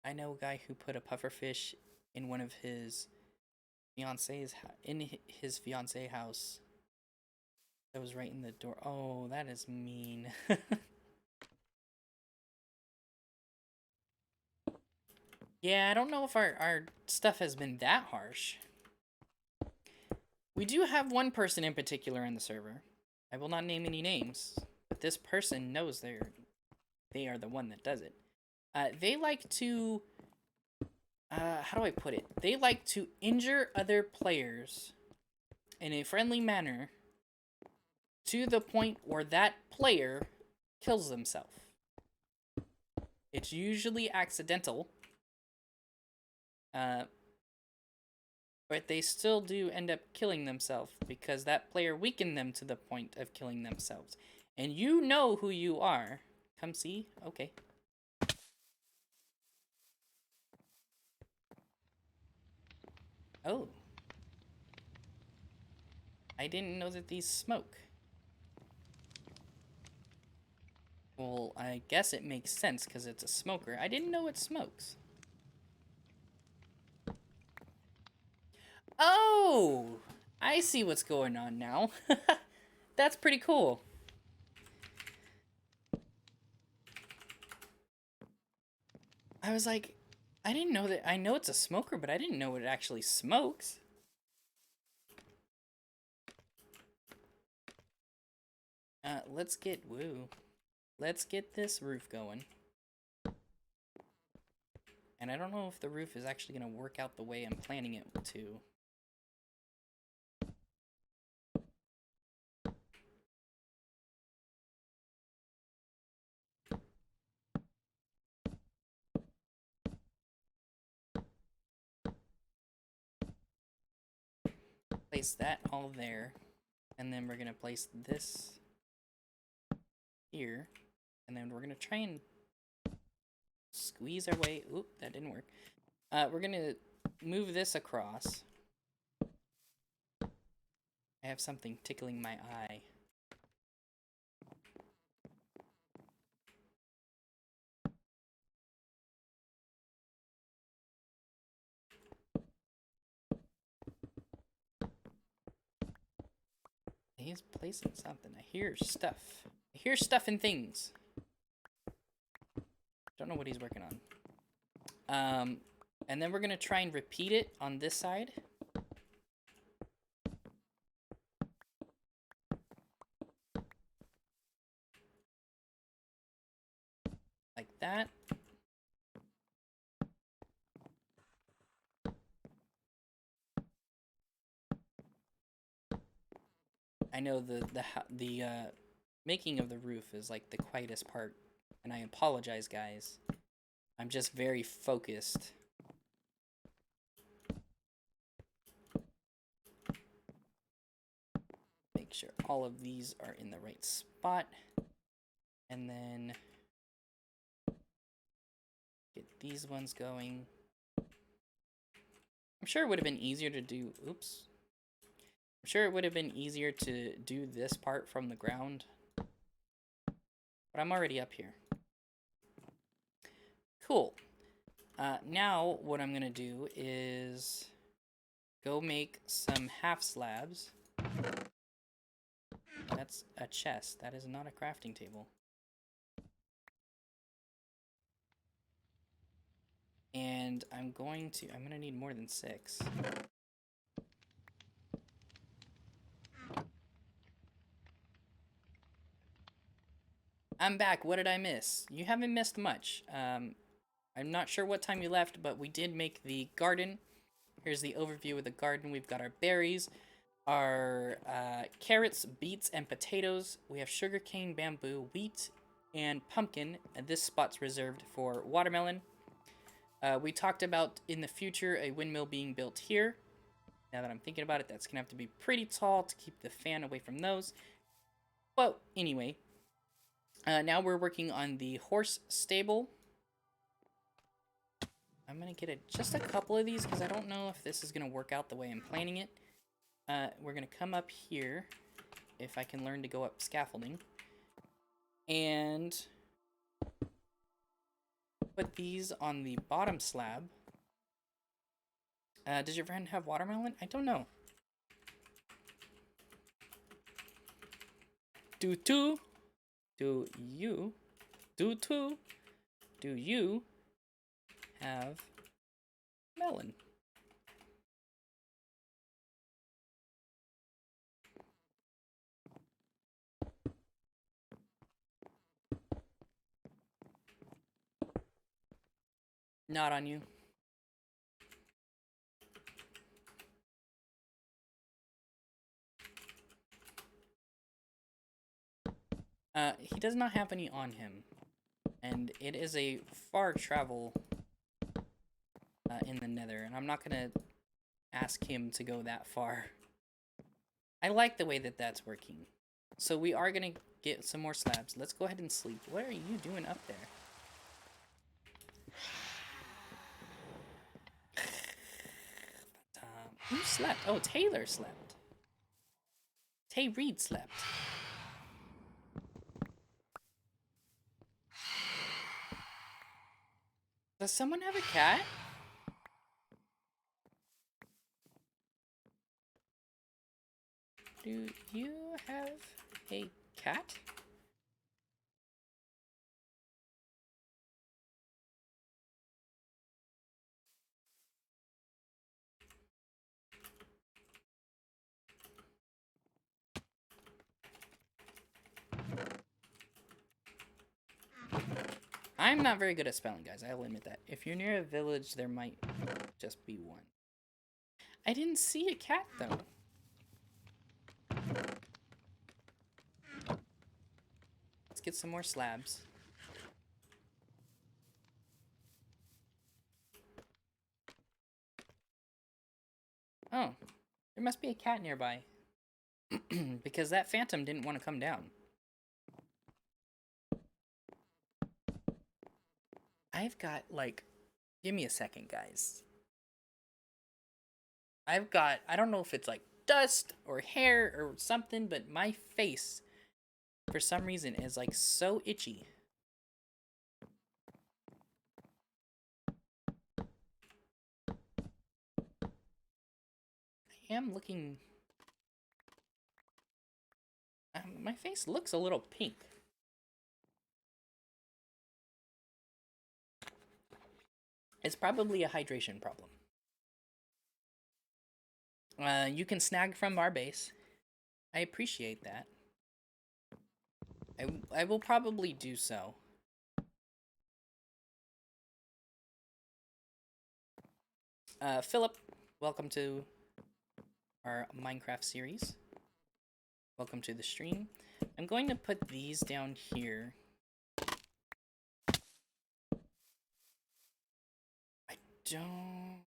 A: I know a guy who put a pufferfish in one of his fiance's fiancé house. That was right in the door. Oh, that is mean. Yeah, I don't know if our stuff has been that harsh. We do have one person in particular in the server. I will not name any names, but this person knows they are the one that does it. They like to... how do I put it? They like to injure other players in a friendly manner to the point where that player kills themselves. It's usually accidental. But they still do end up killing themselves because that player weakened them to the point of killing themselves. And you know who you are. Come see? Okay. Oh. I didn't know that these smoke. Well, I guess it makes sense because it's a smoker. I didn't know it smokes. Oh! I see what's going on now. That's pretty cool. I was like, I didn't know that. I know it's a smoker, but I didn't know it actually smokes. Let's get, woo. Let's get this roof going. And I don't know if the roof is actually going to work out the way I'm planning it to. Place that all there. And then we're going to place this here. And then we're going to try and squeeze our way. Oop, that didn't work. We're going to move this across. I have something tickling my eye. He's placing something. I hear stuff. I hear stuff and things. Don't know what he's working on. And then we're going to try and repeat it on this side. Like that. I know the making of the roof is like the quietest part, and I apologize, guys. I'm just very focused. Make sure all of these are in the right spot, and then get these ones going. I'm sure it would have been easier to do, oops. I'm sure it would have been easier to do this part from the ground, but I'm already up here. Cool. Now what I'm gonna do is go make some half slabs. That's a chest. That is not a crafting table. And I'm gonna need more than 6. I'm back. What did I miss? You haven't missed much. I'm not sure what time you left, but we did make the garden. Here's the overview of the garden. We've got our berries, our carrots, beets, and potatoes. We have sugarcane, bamboo, wheat, and pumpkin. And this spot's reserved for watermelon. We talked about, in the future, a windmill being built here. Now that I'm thinking about it, that's going to have to be pretty tall to keep the fan away from those. Well, anyway. Now we're working on the horse stable. I'm going to get just a couple of these because I don't know if this is going to work out the way I'm planning it. We're going to come up here, if I can learn to go up scaffolding. And put these on the bottom slab. Does your friend have watermelon? I don't know. Do you have melon? Not on you. He does not have any on him. And it is a far travel in the nether, and I'm not gonna ask him to go that far. I like the way that that's working. So we are gonna get some more slabs. Let's go ahead and sleep. What are you doing up there? Who slept? Oh, Taylor slept. Tay Reed slept. Does someone have a cat? Do you have a cat? I'm not very good at spelling, guys. I'll admit that. If you're near a village, there might just be one. I didn't see a cat, though. Let's get some more slabs. Oh, there must be a cat nearby. Because that phantom didn't want to come down. I've got, like... Give me a second, guys. I've got... I don't know if it's, like, dust or hair or something, but my face, for some reason, is, like, so itchy. I am looking... my face looks a little pink. It's probably a hydration problem. You can snag from our base. I appreciate that. I will probably do so. Philip, welcome to our Minecraft series. Welcome to the stream. I'm going to put these down here. I don't...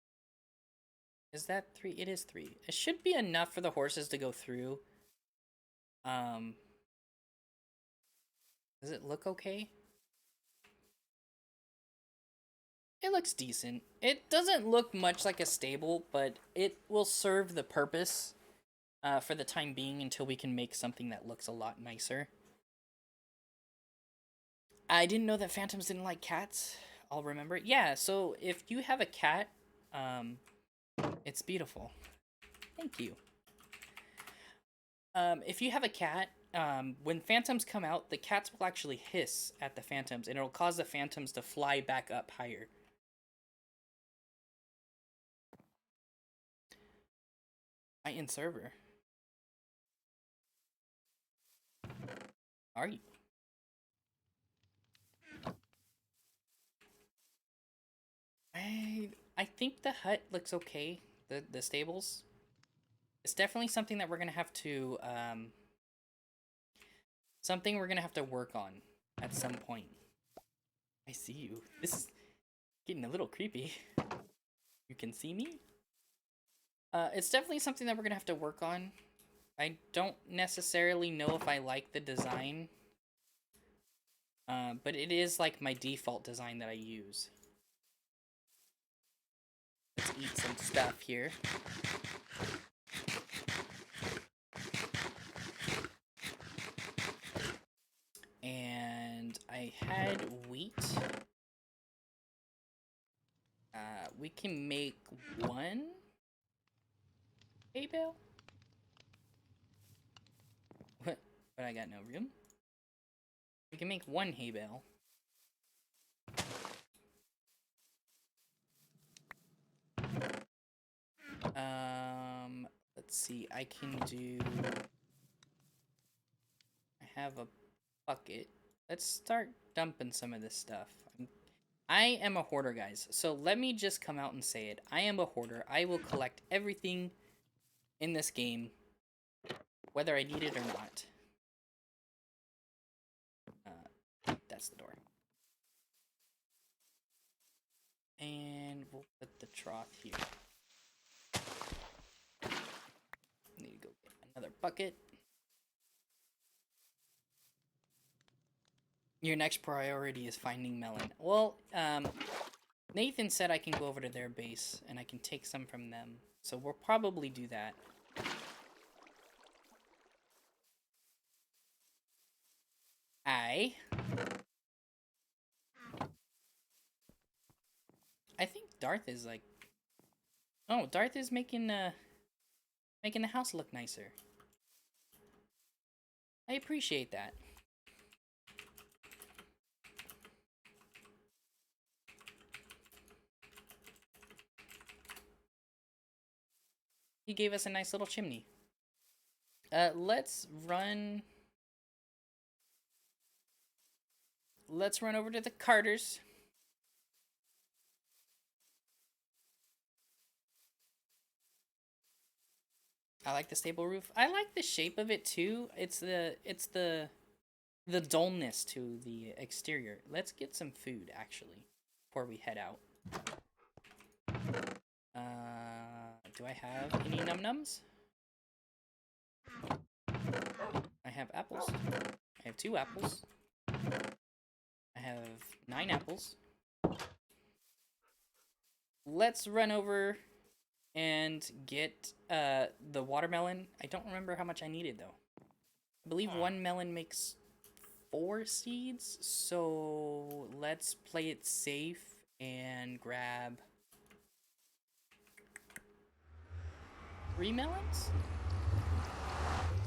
A: Is that 3? It is 3. It should be enough for the horses to go through. Does it look okay? It looks decent. It doesn't look much like a stable, but it will serve the purpose for the time being until we can make something that looks a lot nicer. I didn't know that phantoms didn't like cats. I'll remember it. Yeah, so if you have a cat, it's beautiful. Thank you. If you have a cat, when phantoms come out, the cats will actually hiss at the phantoms, and it'll cause the phantoms to fly back up higher. I in server. Are you? I think the hut looks okay. The stables. It's definitely something that we're gonna have to something we're gonna have to work on at some point. I see you. This is getting a little creepy. You can see me? It's definitely something that we're gonna have to work on. I don't necessarily know if I like the design. But it is like my default design that I use. Let's eat some stuff here. And I had wheat. We can make 1 hay bale? What? But I got no room? We can make 1 hay bale. Let's see, I can do... I have a bucket. Let's start dumping some of this stuff. I am a hoarder, guys. So let me just come out and say it. I am a hoarder. I will collect everything in this game, whether I need it or not. That's the door. And we'll put the trough here. Need to go get another bucket. Your next priority is finding melon. Well, Nathan said I can go over to their base and I can take some from them. So we'll probably do that. I think Darth is like... Oh, Darth is making the house look nicer. I appreciate that. He gave us a nice little chimney. Let's run over to the Carters. I like the stable roof. I like the shape of it too. It's the dullness to the exterior. Let's get some food actually before we head out. Do I have any num-nums? I have apples. I have 2 apples. I have 9 apples. Let's run over and get the watermelon. I don't remember how much I needed though. I believe 1 melon makes 4 seeds, so let's play it safe and grab 3 melons?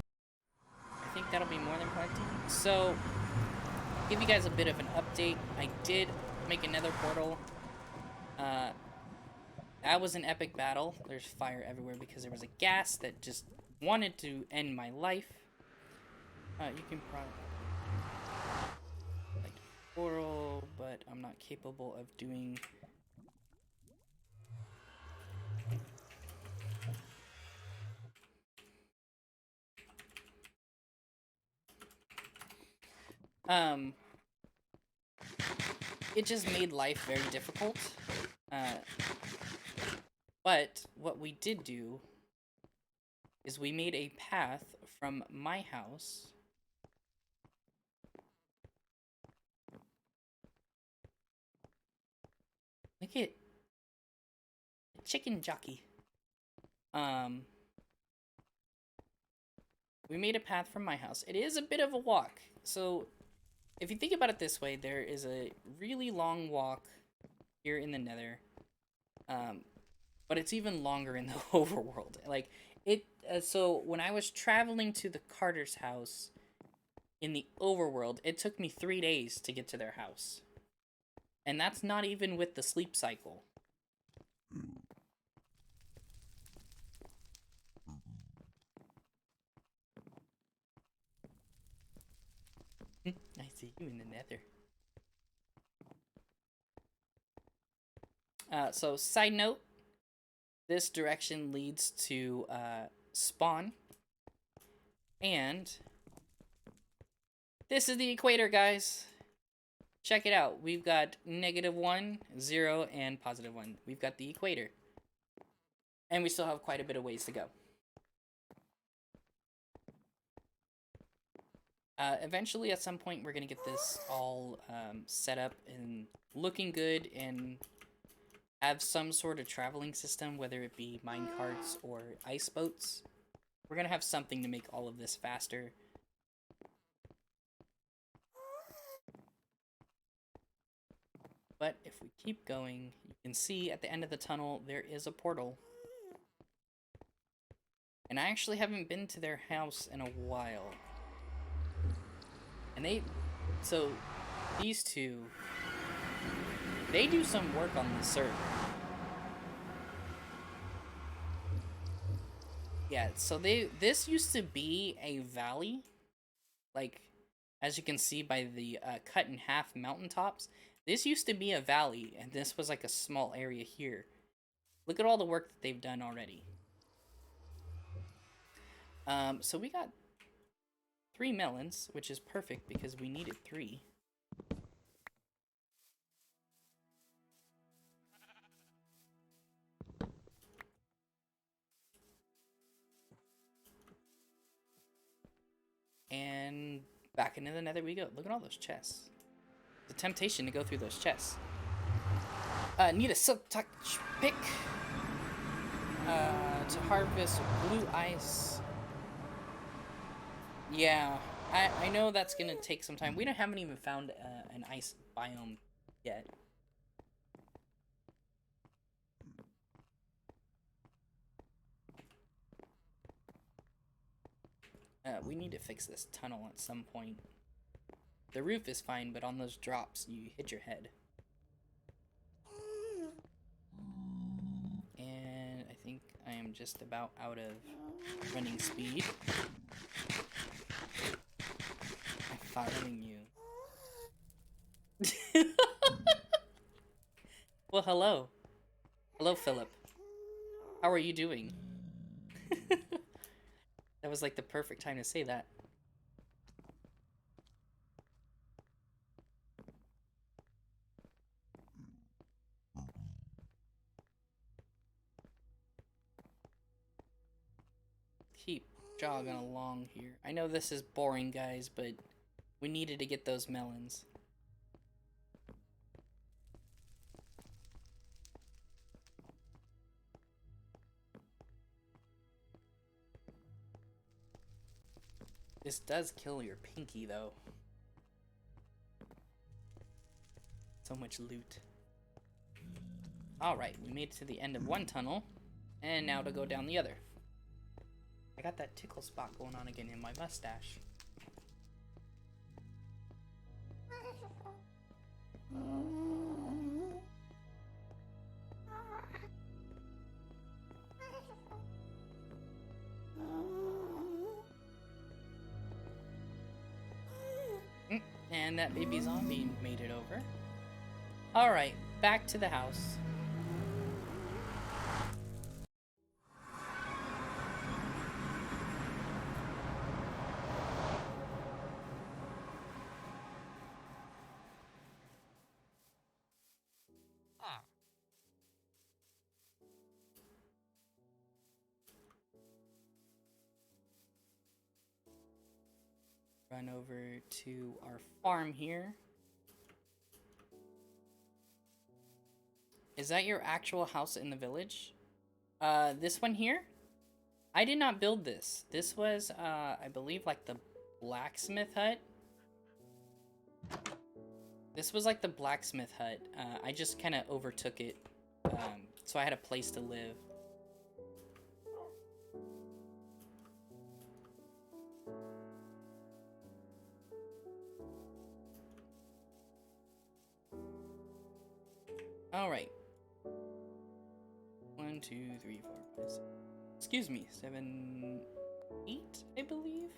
A: I think that'll be more than plenty. So, give you guys a bit of an update. I did make another portal. That was an epic battle. There's fire everywhere because there was a gas that just wanted to end my life. You can probably like portal, but I'm not capable of doing. It just made life very difficult. But what we did do is we made a path from my house look at chicken jockey. We made a path from my house. It is a bit of a walk. So if you think about it this way, there is a really long walk here in the Nether. But it's even longer in the overworld. Like it so when I was traveling to the Carter's house in the overworld, it took me 3 days to get to their house. And that's not even with the sleep cycle. I see you in the Nether. So side note, this direction leads to spawn. And this is the equator, guys. Check it out. We've got -1, 0, and +1. We've got the equator. And we still have quite a bit of ways to go. Eventually, at some point, we're going to get this all set up and looking good and have some sort of traveling system, whether it be mine carts or ice boats. We're going to have something to make all of this faster. But if we keep going, you can see at the end of the tunnel, there is a portal. And I actually haven't been to their house in a while. And so these two, they do some work on the server. Yeah, so this used to be a valley, like, as you can see by the cut in half mountaintops. This used to be a valley, and this was like a small area here. Look at all the work that they've done already. So we got 3 melons, which is perfect because we needed 3. And back into the Nether we go. Look at all those chests. The temptation to go through those chests. Need a silk touch pick to harvest blue ice. Yeah, I know that's gonna take some time. We haven't even found an ice biome yet. We need to fix this tunnel at some point. The roof is fine, but on those drops, you hit your head. And I think I am just about out of running speed. I'm following you. Well, hello. Hello, Philip. How are you doing? That was like the perfect time to say that. Keep jogging along here. I know this is boring, guys, but we needed to get those melons. This does kill your pinky, though. So much loot. Alright, we made it to the end of one tunnel, and now to go down the other. I got that tickle spot going on again in my mustache. And that baby zombie made it over. Alright, back to the house. Run over to our farm here. Is that your actual house in the village? This one here? I did not build this. This was, I believe, like the blacksmith hut. This was like the blacksmith hut. I just kind of overtook it, so I had a place to live. Alright. 1, 2, 3, 4, 5, 6. Excuse me, 7, 8, I believe?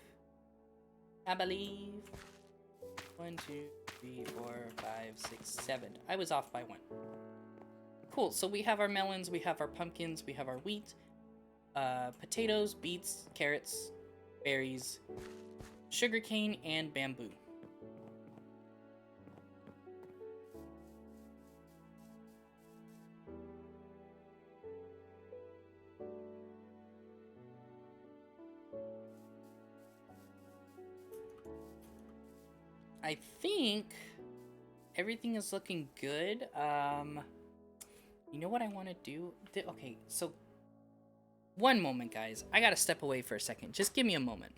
A: I believe. 1, 2, 3, 4, 5, 6, 7. I was off by 1. Cool, so we have our melons, we have our pumpkins, we have our wheat, potatoes, beets, carrots, berries, sugarcane, and bamboo. I think everything is looking good. You know what I want to do? Okay, so one moment, guys. I gotta step away for a second. Just give me a moment.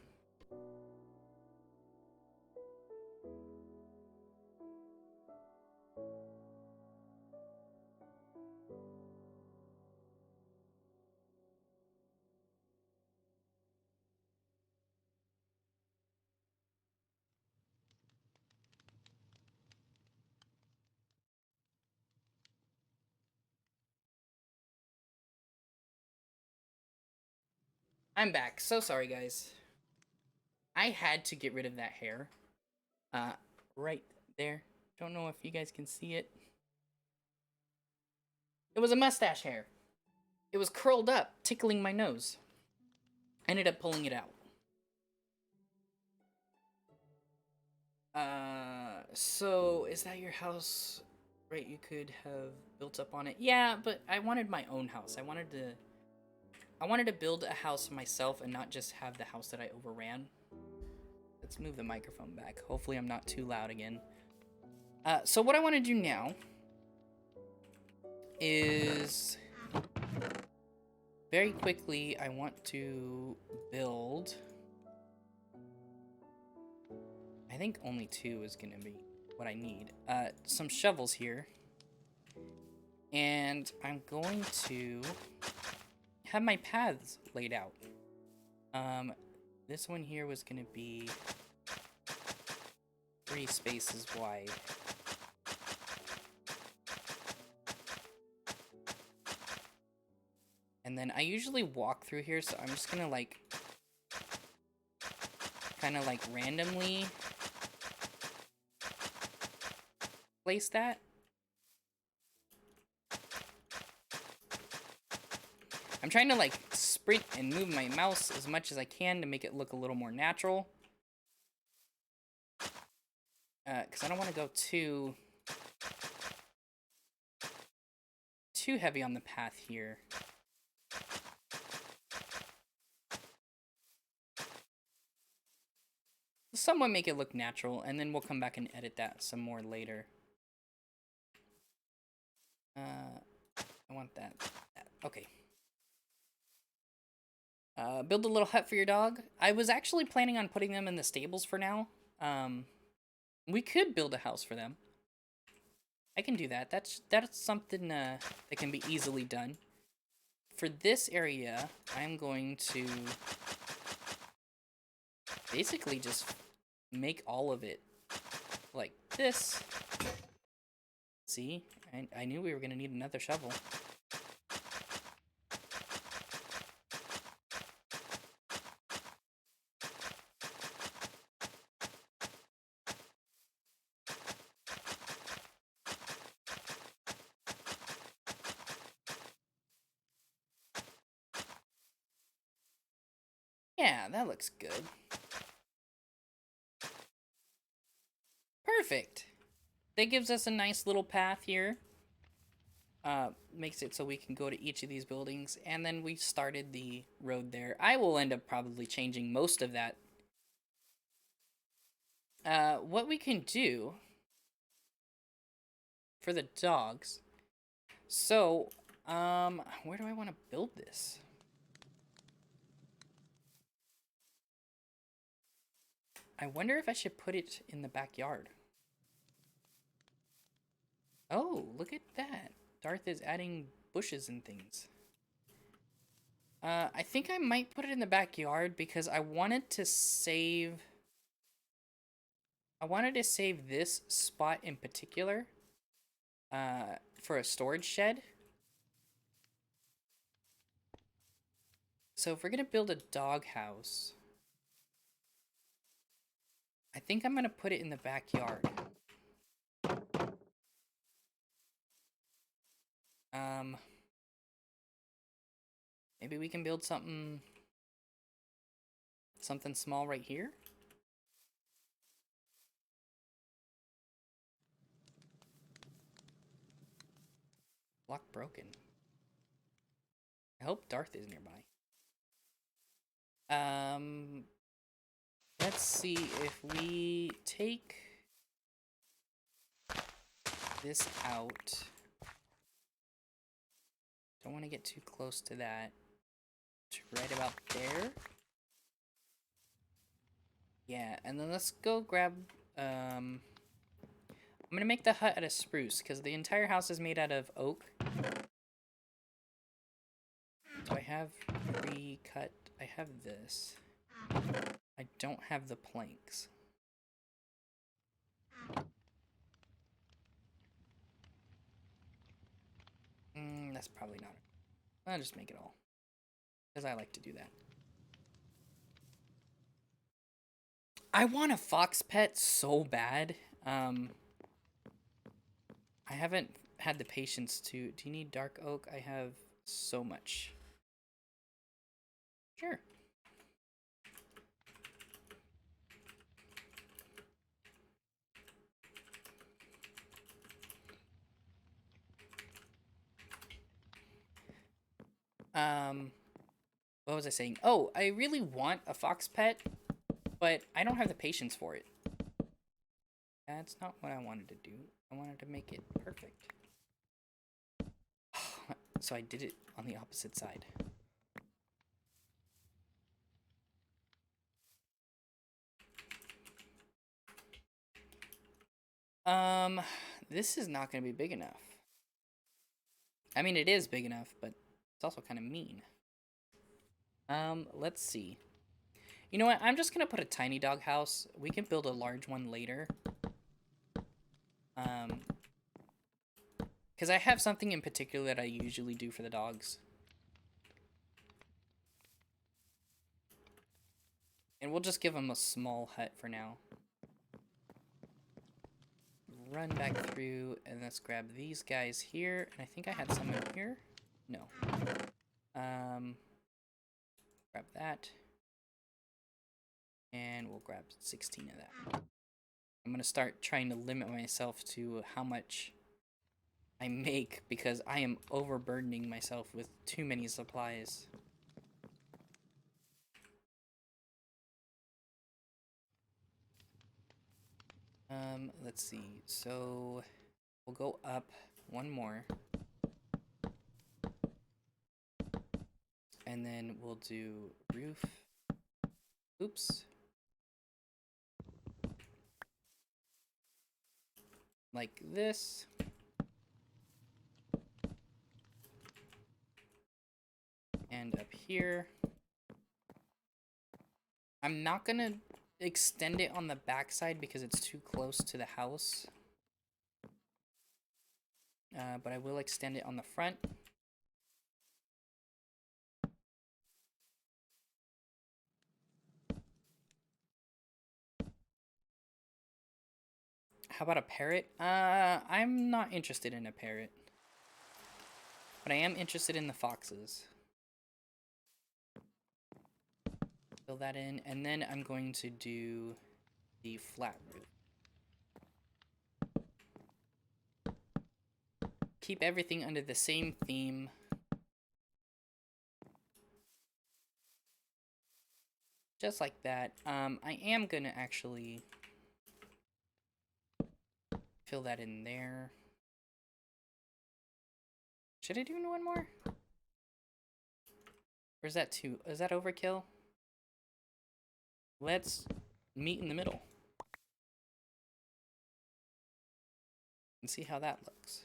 A: I'm back. So sorry, guys. I had to get rid of that hair. Right there. Don't know if you guys can see it. It was a mustache hair. It was curled up, tickling my nose. I ended up pulling it out. So is that your house? Right, you could have built up on it. Yeah, but I wanted my own house. I wanted to build a house myself and not just have the house that I overran. Let's move the microphone back. Hopefully I'm not too loud again. So what I want to do now is very quickly I want to build. I think only 2 is gonna be what I need. Some shovels here. And I'm going to have my paths laid out. This one here was gonna be 3 spaces wide. And then I usually walk through here, so I'm just gonna like kind of like randomly place that. I'm trying to like sprint and move my mouse as much as I can to make it look a little more natural. Because I don't want to go too heavy on the path here. Somewhat make it look natural, and then we'll come back and edit that some more later. I want that. Okay. Build a little hut for your dog. I was actually planning on putting them in the stables for now. We could build a house for them. I can do that. That's something that can be easily done. For this area, I'm going to basically just make all of it like this. See? I knew we were going to need another shovel. Yeah, that looks good. Perfect. That gives us a nice little path here. Makes it so we can go to each of these buildings, and then we started the road there. I will end up probably changing most of that. What we can do for the dogs. So, where do I want to build this? I wonder if I should put it in the backyard. Oh, look at that. Darth is adding bushes and things. I think I might put it in the backyard because I wanted to save this spot in particular for a storage shed. So if we're gonna build a dog house, I think I'm gonna put it in the backyard. Maybe we can build something small right here. Block broken. I hope Darth is nearby. Let's see if we take this out. Don't want to get too close to that. Right about there. Yeah, and then let's go grab, I'm gonna make the hut out of spruce, because the entire house is made out of oak. So I have pre-cut, I have this. I don't have the planks. That's probably not it. I'll just make it all. Because I like to do that. I want a fox pet so bad. I haven't had the patience to... Do you need dark oak? I have so much. Sure. What was I saying? Oh, I really want a fox pet, but I don't have the patience for it. That's not what I wanted to do. I wanted to make it perfect. so I did it on the opposite side. This is not going to be big enough. I mean, it is big enough, but it's also kind of mean. Let's see. You know what? I'm just going to put a tiny dog house. We can build a large one later. Because I have something in particular that I usually do for the dogs. And we'll just give them a small hut for now. Run back through, and let's grab these guys here. And I think I had some in here. No. Grab that. And we'll grab 16 of that. I'm going to start trying to limit myself to how much I make, because I am overburdening myself with too many supplies. Let's see. So we'll go up one more. And then we'll do roof. Oops. Like this. And up here. I'm not gonna extend it on the backside because it's too close to the house. But I will extend it on the front. How about a parrot? I'm not interested in a parrot. But I am interested in the foxes. Fill that in, and then I'm going to do the flat roof. Keep everything under the same theme. Just like that. I am gonna actually fill that in there. Should I do one more? Or is that too? Is that overkill? Let's meet in the middle. And see how that looks.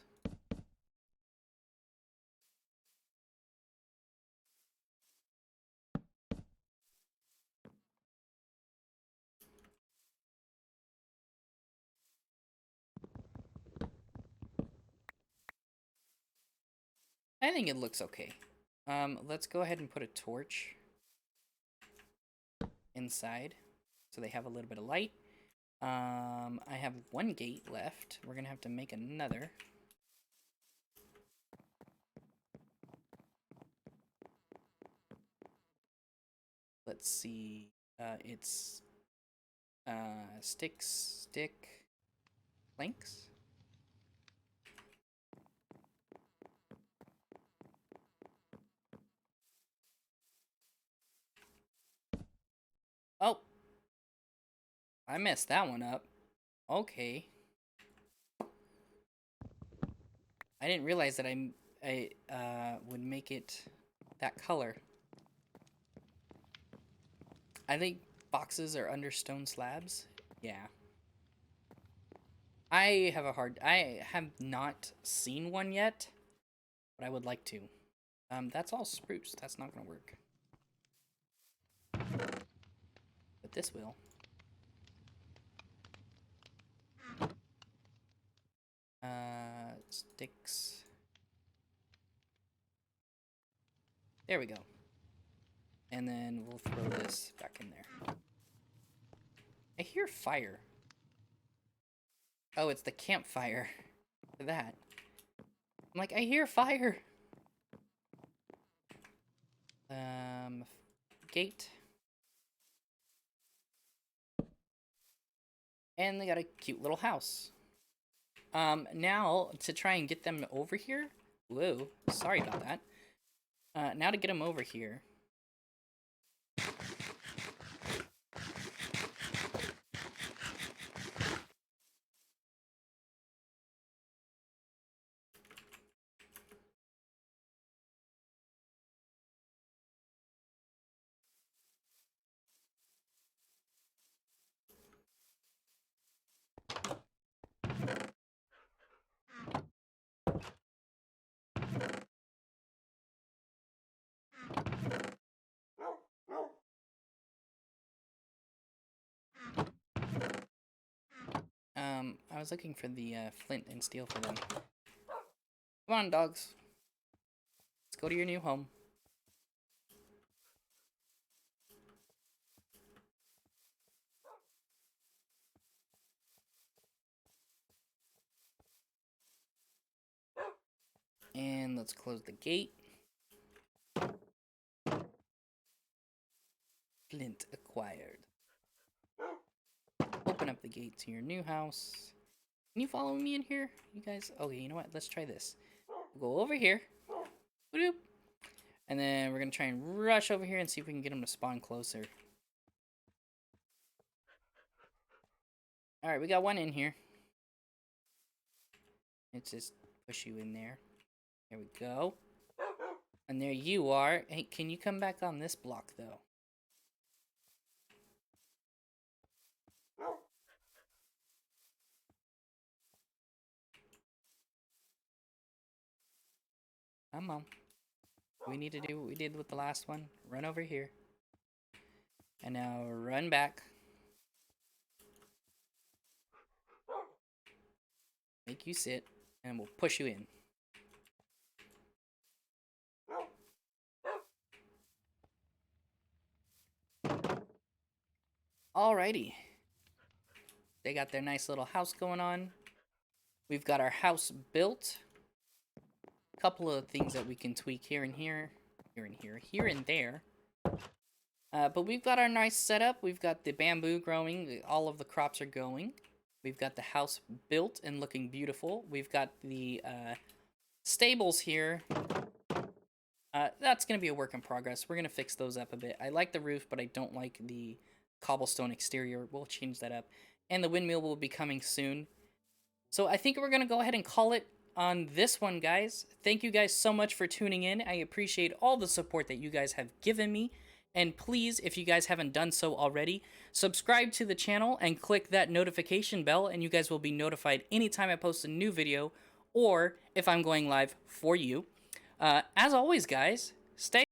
A: I think it looks okay. Let's go ahead and put a torch inside so they have a little bit of light. I have one gate left. We're gonna have to make another. Let's see. It's stick, planks. Oh, I messed that one up. Okay. I didn't realize that I would make it that color. I think boxes are under stone slabs. Yeah. I have not seen one yet, but I would like to. That's all spruce. That's not gonna work. But this will. Sticks. There we go. And then we'll throw this back in there. I hear fire. Oh, it's the campfire. For that. I'm like, I hear fire. Gate. And they got a cute little house. Now, to try and get them over here. Whoa, sorry about that. Now to get them over here. I was looking for the flint and steel for them. Come on, dogs. Let's go to your new home. And let's close the gate. Flint acquired. Open up the gate to your new house. Can you follow me in here, you guys? Okay, you know what? Let's try this. We'll go over here. Boop. And then we're going to try and rush over here and see if we can get them to spawn closer. Alright, we got one in here. Let's just push you in there. There we go. And there you are. Hey, can you come back on this block, though? Come on. We need to do what we did with the last one. Run over here. And now run back. Make you sit. And we'll push you in. Alrighty. They got their nice little house going on. We've got our house built. A couple of things that we can tweak here and here. Here and here. Here and there. But we've got our nice setup. We've got the bamboo growing. All of the crops are going. We've got the house built and looking beautiful. We've got the stables here. That's going to be a work in progress. We're going to fix those up a bit. I like the roof, but I don't like the cobblestone exterior. We'll change that up. And the windmill will be coming soon. So I think we're going to go ahead and call it on this one, guys. Thank you guys so much for tuning in. I appreciate all the support that you guys have given me. And please, if you guys haven't done so already, subscribe to the channel and click that notification bell, and you guys will be notified anytime I post a new video or if I'm going live for you. As always, guys, stay